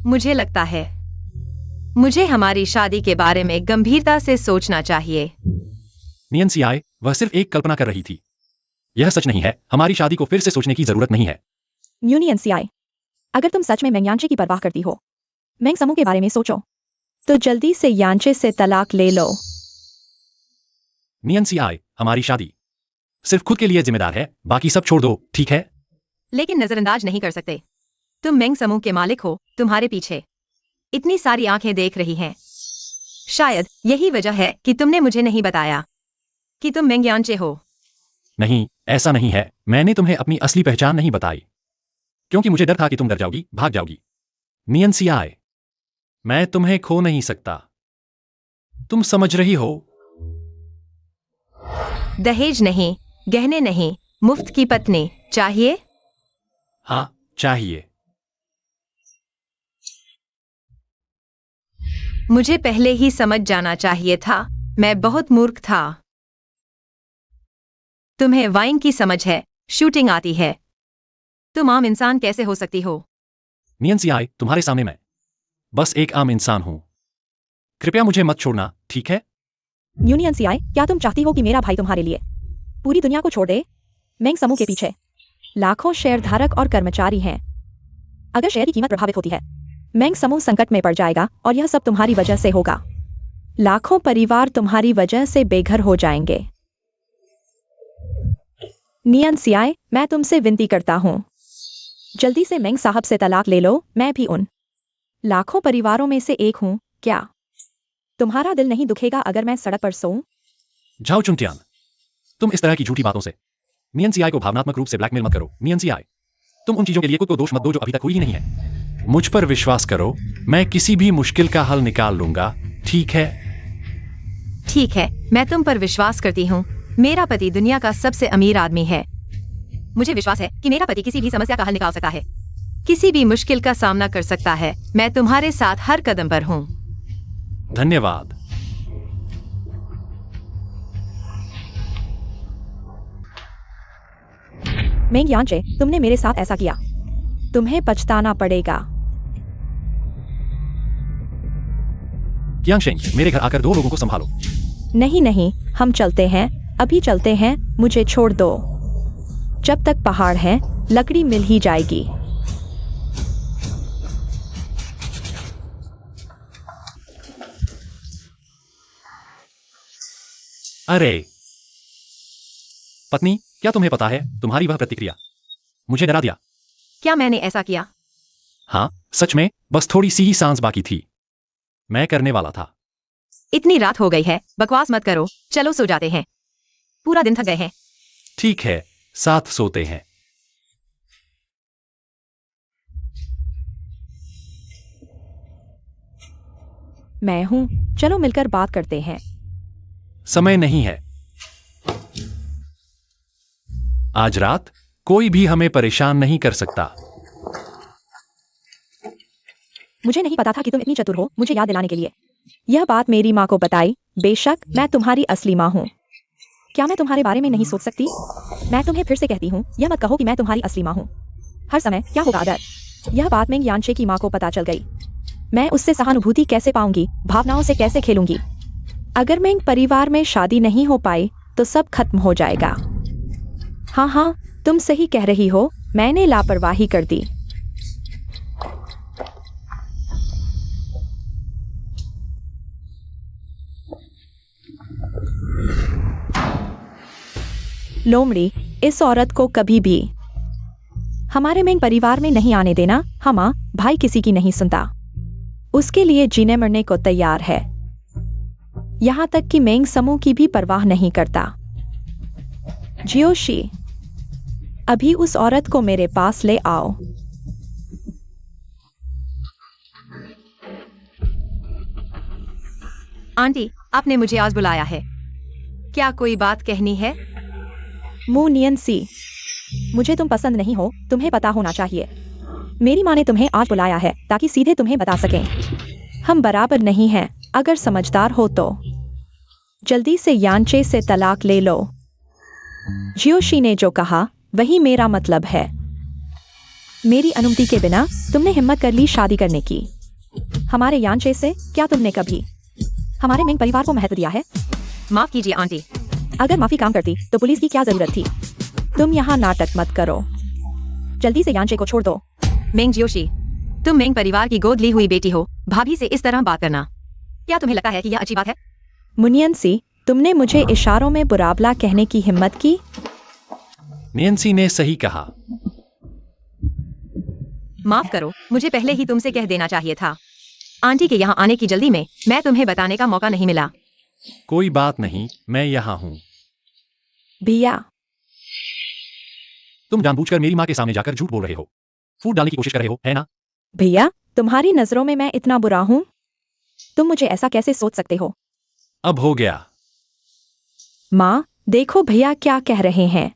मुझे लगता है मुझे हमारी शादी के बारे में गंभीरता से सोचना चाहिए। NCI, वह सिर्फ एक कल्पना कर रही थी। यह सच नहीं है। हमारी शादी को फिर से सोचने की जरूरत नहीं है। म्यूनी NCI, अगर तुम सच में मेंग यांचे की परवाह करती हो, मेंग समूह के बारे में सोचो, तो जल्दी से यांचे से तलाक ले लो। NCI, हमारी शादी सिर्फ खुद के लिए जिम्मेदार है, बाकी सब छोड़ दो, ठीक है? लेकिन नजरअंदाज नहीं कर सकते। तुम मेंग समूह के मालिक हो। तुम्हारे पीछे इतनी सारी आंखें देख रही हैं। शायद यही वजह है कि तुमने मुझे नहीं बताया कि तुम मेंग यांचे हो। नहीं, ऐसा नहीं है। मैंने तुम्हें अपनी असली पहचान नहीं बताई, क्योंकि मुझे डर था कि तुम डर जाओगी, भाग जाओगी। NCI, मैं तुम्हें खो नहीं सकता। तुम समझ रही हो? दहेज नहीं, गहने नहीं, मुफ्त की पत्नी चाहिए? हाँ, चाहिए। मुझे पहले ही समझ जाना चाहिए था। मैं बहुत मूर्ख था। तुम्हें वाइन की समझ है, शूटिंग आती है। तुम आम इंसान कैसे हो सकती हो? NCI, तुम्हारे सामने मैं बस एक आम इंसान हूं। कृपया मुझे मत छोड़ना, ठीक है? म्यूनी NCI, क्या तुम चाहती हो कि मेरा भाई तुम्हारे लिए पूरी दुनिया को छोड़ दे? मेंग समूह के पीछे लाखों शेयरधारक और कर्मचारी हैं। अगर शेयर की कीमत प्रभावित होती है, मेंग समूह संकट में पड़ जाएगा और यह सब तुम्हारी वजह से होगा। लाखों परिवार तुम्हारी वजह से बेघर हो जाएंगे। NCI, मैं तुमसे विनती करता हूं, जल्दी से मेंग साहब से तलाक ले लो। मैं भी उन लाखों परिवारों में से एक हूं। क्या तुम्हारा दिल नहीं दुखेगा अगर मैं सड़क पर सोऊं? जाओ चुनटियान, तुम इस तरह की झूठी बातों से NCI को भावनात्मक रूप से ब्लैकमेल मत करो। NCI, तुम उन चीजों के लिए खुद को दोष मत दो जो अभी तक हुई ही नहीं है। मुझ पर विश्वास करो, मैं किसी भी मुश्किल का हल निकाल लूंगा, ठीक है? ठीक है, मैं तुम पर विश्वास करती हूँ। मेरा पति दुनिया का सबसे अमीर आदमी है। मुझे विश्वास है कि मेरा पति किसी भी समस्या का हल निकाल सकता है, किसी भी मुश्किल का सामना कर सकता है। मैं तुम्हारे साथ हर कदम पर हूँ। धन्यवाद। मेंग यांचे, तुमने मेरे साथ ऐसा किया, तुम्हें पछताना पड़ेगा। यांगशेंग, मेरे घर आकर 2 लोगों को संभालो। नहीं नहीं, हम चलते हैं, अभी चलते हैं, मुझे छोड़ दो। जब तक पहाड़ है लकड़ी मिल ही जाएगी। अरे पत्नी, क्या तुम्हें पता है तुम्हारी वह प्रतिक्रिया मुझे डरा दिया। क्या मैंने ऐसा किया? हाँ सच में, बस थोड़ी सी ही सांस बाकी थी। मैं करने वाला था। इतनी रात हो गई है, बकवास मत करो, चलो सो जाते हैं, पूरा दिन थक गए हैं। ठीक है, साथ सोते हैं। मैं हूँ, चलो मिलकर बात करते हैं। समय नहीं है। आज रात कोई भी हमें परेशान नहीं कर सकता। मुझे नहीं पता था कि तुम इतनी चतुर हो मुझे याद दिलाने के लिए। यह बात मेरी माँ को बताई। बेशक मैं तुम्हारी असली माँ हूँ। क्या मैं तुम्हारे बारे में नहीं सोच सकती? मैं तुम्हें फिर से कहती हूँ, यह मत कहो कि मैं तुम्हारी असली माँ हूँ। हर समय क्या होगा अगर यह बात मेंग यानशे की माँ को पता चल गई? मैं उससे सहानुभूति कैसे पाऊंगी, भावनाओं से कैसे खेलूंगी? अगर मेंग परिवार में शादी नहीं हो पाई तो सब खत्म हो जाएगा। हाँ हाँ, तुम सही कह रही हो, मैंने लापरवाही कर दी। लोमड़ी, इस औरत को कभी भी हमारे मेंग परिवार में नहीं आने देना। हम भाई किसी की नहीं सुनता, उसके लिए जीने मरने को तैयार है, यहां तक कि मेंग समूह की भी परवाह नहीं करता। जियोशी, अभी उस औरत को मेरे पास ले आओ। आंटी, आपने मुझे आज बुलाया है, क्या कोई बात कहनी है? मुंह नियन सी, मुझे तुम पसंद नहीं हो, तुम्हें पता होना चाहिए। मेरी माँ ने तुम्हें आज बुलाया है ताकि सीधे तुम्हें बता सकें हम बराबर नहीं हैं। अगर समझदार हो तो जल्दी से यानचे से तलाक ले लो। जियोशी ने जो कहा वही मेरा मतलब है। मेरी अनुमति के बिना तुमने हिम्मत कर ली शादी करने की हमारे यानचे से? क्या तुमने कभी हमारे मेंग परिवार को महत्व दिया है? माफ कीजिए आंटी। अगर माफी काम करती तो पुलिस की क्या जरूरत थी? तुम यहाँ नाटक मत करो, जल्दी से यानचे को छोड़ दो। मेंग जियोशी, तुम मेंग परिवार की गोद ली हुई बेटी हो, भाभी से इस तरह बात करना, क्या तुम्हें लगता है कि यह अच्छी बात है? मुनियंसी, तुमने मुझे इशारों में बुराबला कहने की हिम्मत की? नियंसी ने सही कहा। माफ करो, मुझे पहले ही तुमसे कह देना चाहिए था। आंटी के यहाँ आने की जल्दी में मैं तुम्हें बताने का मौका नहीं मिला। कोई बात नहीं, मैं यहाँ हूँ। भैया, तुम जानबूझकर मेरी माँ के सामने जाकर झूठ बोल रहे हो, फूट डालने की कोशिश कर रहे हो, है ना? भैया, तुम्हारी नजरों में मैं इतना बुरा हूँ? तुम मुझे ऐसा कैसे सोच सकते हो? अब हो गया। माँ, देखो भैया क्या कह रहे हैं।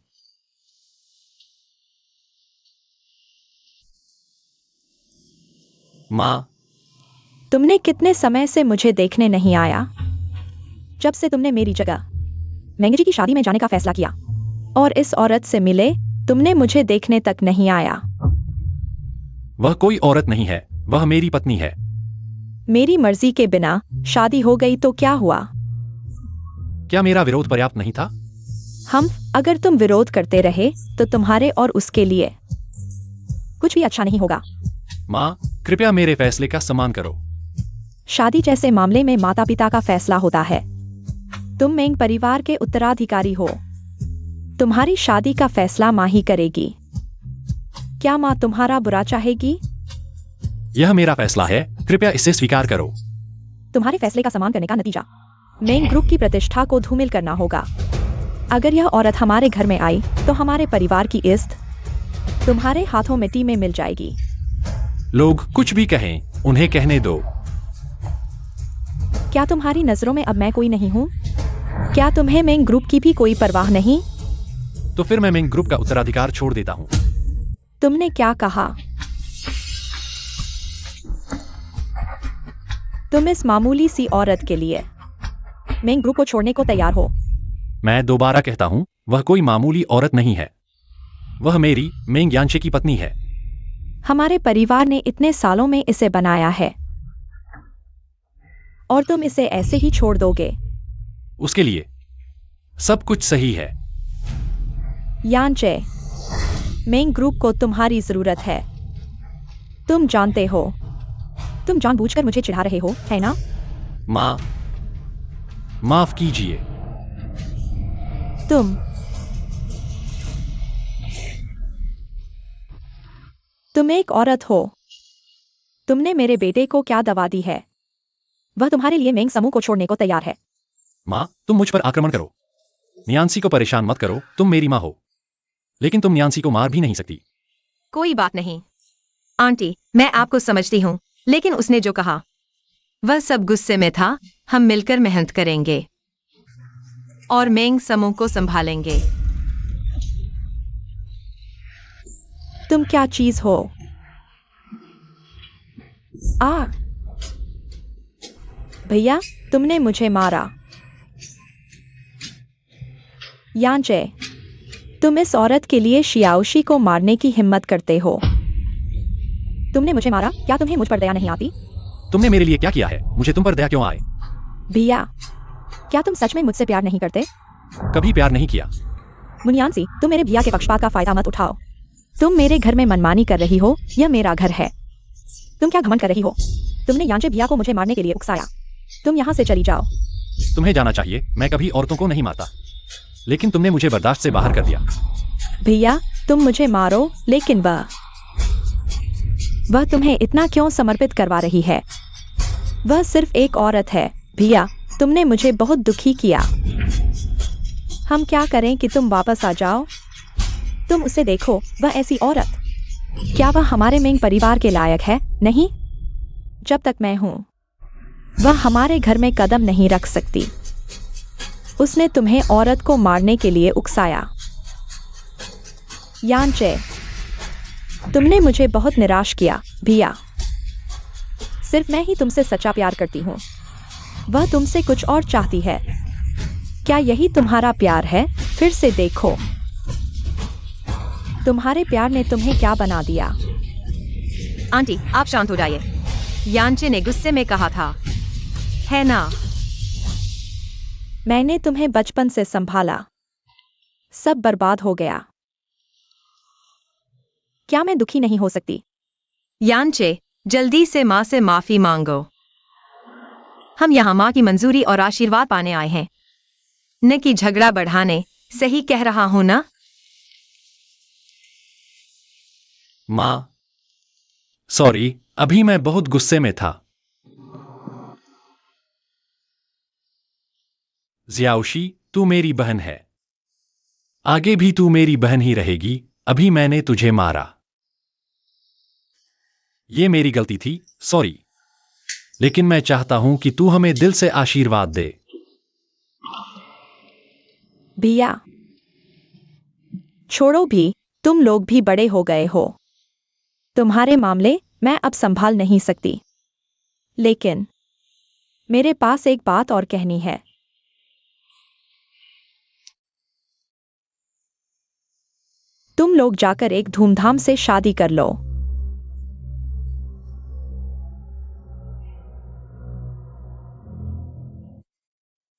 माँ, तुमने कितने समय से मुझे देखने नहीं आया? जब से तुमने मेरी जगह मेंगजी की शादी में जाने का फैसला किया और इस औरत से मिले, तुमने मुझे देखने तक नहीं आया। वह कोई औरत नहीं है, वह मेरी पत्नी है। मेरी मर्जी के बिना शादी हो गई तो क्या हुआ? क्या मेरा विरोध पर्याप्त नहीं था? अगर तुम विरोध करते रहे तो तुम्हारे और उसके लिए कुछ भी अच्छा नहीं होगा। माँ, कृपया मेरे फैसले का सम्मान करो। शादी जैसे मामले में माता पिता का फैसला होता है। तुम मेंग परिवार के उत्तराधिकारी हो, तुम्हारी शादी का फैसला माँ ही करेगी। क्या माँ तुम्हारा बुरा चाहेगी? यह मेरा फैसला है, कृपया इसे स्वीकार करो। तुम्हारे फैसले का सम्मान करने का नतीजा मेंग ग्रुप की प्रतिष्ठा को धूमिल करना होगा। अगर यह औरत हमारे घर में आई तो हमारे परिवार की इज्जत तुम्हारे हाथों मिट्टी में मिल जाएगी। लोग कुछ भी कहें, उन्हें कहने दो। क्या तुम्हारी नजरों में अब मैं कोई नहीं हूँ? क्या तुम्हें मेंग ग्रुप की भी कोई परवाह नहीं? तो फिर मैं मेंग ग्रुप का उत्तराधिकार छोड़ देता हूँ। तुमने क्या कहा? तुम इस मामूली सी औरत के लिए मेंग ग्रुप को छोड़ने को तैयार हो? मैं दोबारा कहता हूँ, वह कोई मामूली औरत नहीं है, वह मेरी मेंग यानचे की पत्नी है। हमारे परिवार ने इतने सालों में इसे बनाया है। और तुम इसे ऐसे ही छोड़ दोगे? उसके लिए सब कुछ सही है। यांचे, मेंग ग्रुप को तुम्हारी जरूरत है। तुम जानते हो, तुम जानबूझकर मुझे चिढ़ा रहे हो, है ना? माँ, माफ कीजिए। तुम एक औरत हो। तुमने मेरे बेटे को क्या दवा दी है? वह तुम्हारे लिए मेंग समूह को छोड़ने को तैयार है। माँ, तुम मुझ पर आक्रमण करो, न्यांसी को परेशान मत करो। तुम मेरी माँ हो, लेकिन तुम न्यांसी को मार भी नहीं सकती। कोई बात नहीं आंटी, मैं आपको समझती हूँ, लेकिन उसने जो कहा वह सब गुस्से में था। हम मिलकर मेहनत करेंगे और मेंग समूह को संभालेंगे। तुम क्या चीज हो? भैया, तुमने मुझे मारा। यांचे, तुम इस औरत के लिए शियाओशी को मारने की हिम्मत करते हो। तुमने मुझे मारा, क्या तुम्हें मुझ पर दया नहीं आती? तुमने मेरे लिए क्या किया है? मुझे तुम पर दया क्यों आए? भैया, क्या तुम सच में मुझसे प्यार नहीं करते? कभी प्यार नहीं किया। मुनियांसी, तुम मेरे भैया के पक्षपात का फायदा मत उठाओ। तुम मेरे घर में मनमानी कर रही हो, यह मेरा घर है। तुम क्या घमंड कर रही हो? तुमने यांचे भैया को मुझे मारने के लिए उकसाया। तुम यहाँ से चली जाओ। तुम्हें जाना चाहिए। मैं कभी औरतों को नहीं मारता, लेकिन तुमने मुझे बर्दाश्त से बाहर कर दिया। भैया, तुम मुझे मारो, लेकिन वह तुम्हें इतना क्यों समर्पित करवा रही है? वह सिर्फ एक औरत है। भैया, तुमने मुझे बहुत दुखी किया। हम क्या करें कि तुम वापस आ जाओ? तुम उसे देखो, वह ऐसी औरत, क्या वह हमारे मेंग परिवार के लायक है? नहीं। जब तक मैं हूं, वह हमारे घर में कदम नहीं रख सकती। उसने तुम्हें औरत को मारने के लिए उकसाया। यांचे, तुमने मुझे बहुत निराश किया। भैया, सिर्फ मैं ही तुमसे सच्चा प्यार करती हूँ। वह तुमसे कुछ और चाहती है। क्या यही तुम्हारा प्यार है? फिर से देखो, तुम्हारे प्यार ने तुम्हें क्या बना दिया? आंटी, आप शांत हो जाइए। यांचे ने गुस्से में कहा था, है ना? मैंने तुम्हें बचपन से संभाला, सब बर्बाद हो गया। क्या मैं दुखी नहीं हो सकती? यांचे, जल्दी से माँ से माफी मांगो। हम यहाँ माँ की मंजूरी और आशीर्वाद पाने आए हैं, न कि झगड़ा बढ़ाने। सही कह रहा हूं ना? माँ, सॉरी, अभी मैं बहुत गुस्से में था। जियाओशी, तू मेरी बहन है। आगे भी तू मेरी बहन ही रहेगी। अभी मैंने तुझे मारा, ये मेरी गलती थी, सॉरी। लेकिन मैं चाहता हूं कि तू हमें दिल से आशीर्वाद दे। भैया, छोड़ो भी, तुम लोग भी बड़े हो गए हो। तुम्हारे मामले मैं अब संभाल नहीं सकती। लेकिन मेरे पास एक बात और कहनी है। तुम लोग जाकर एक धूमधाम से शादी कर लो।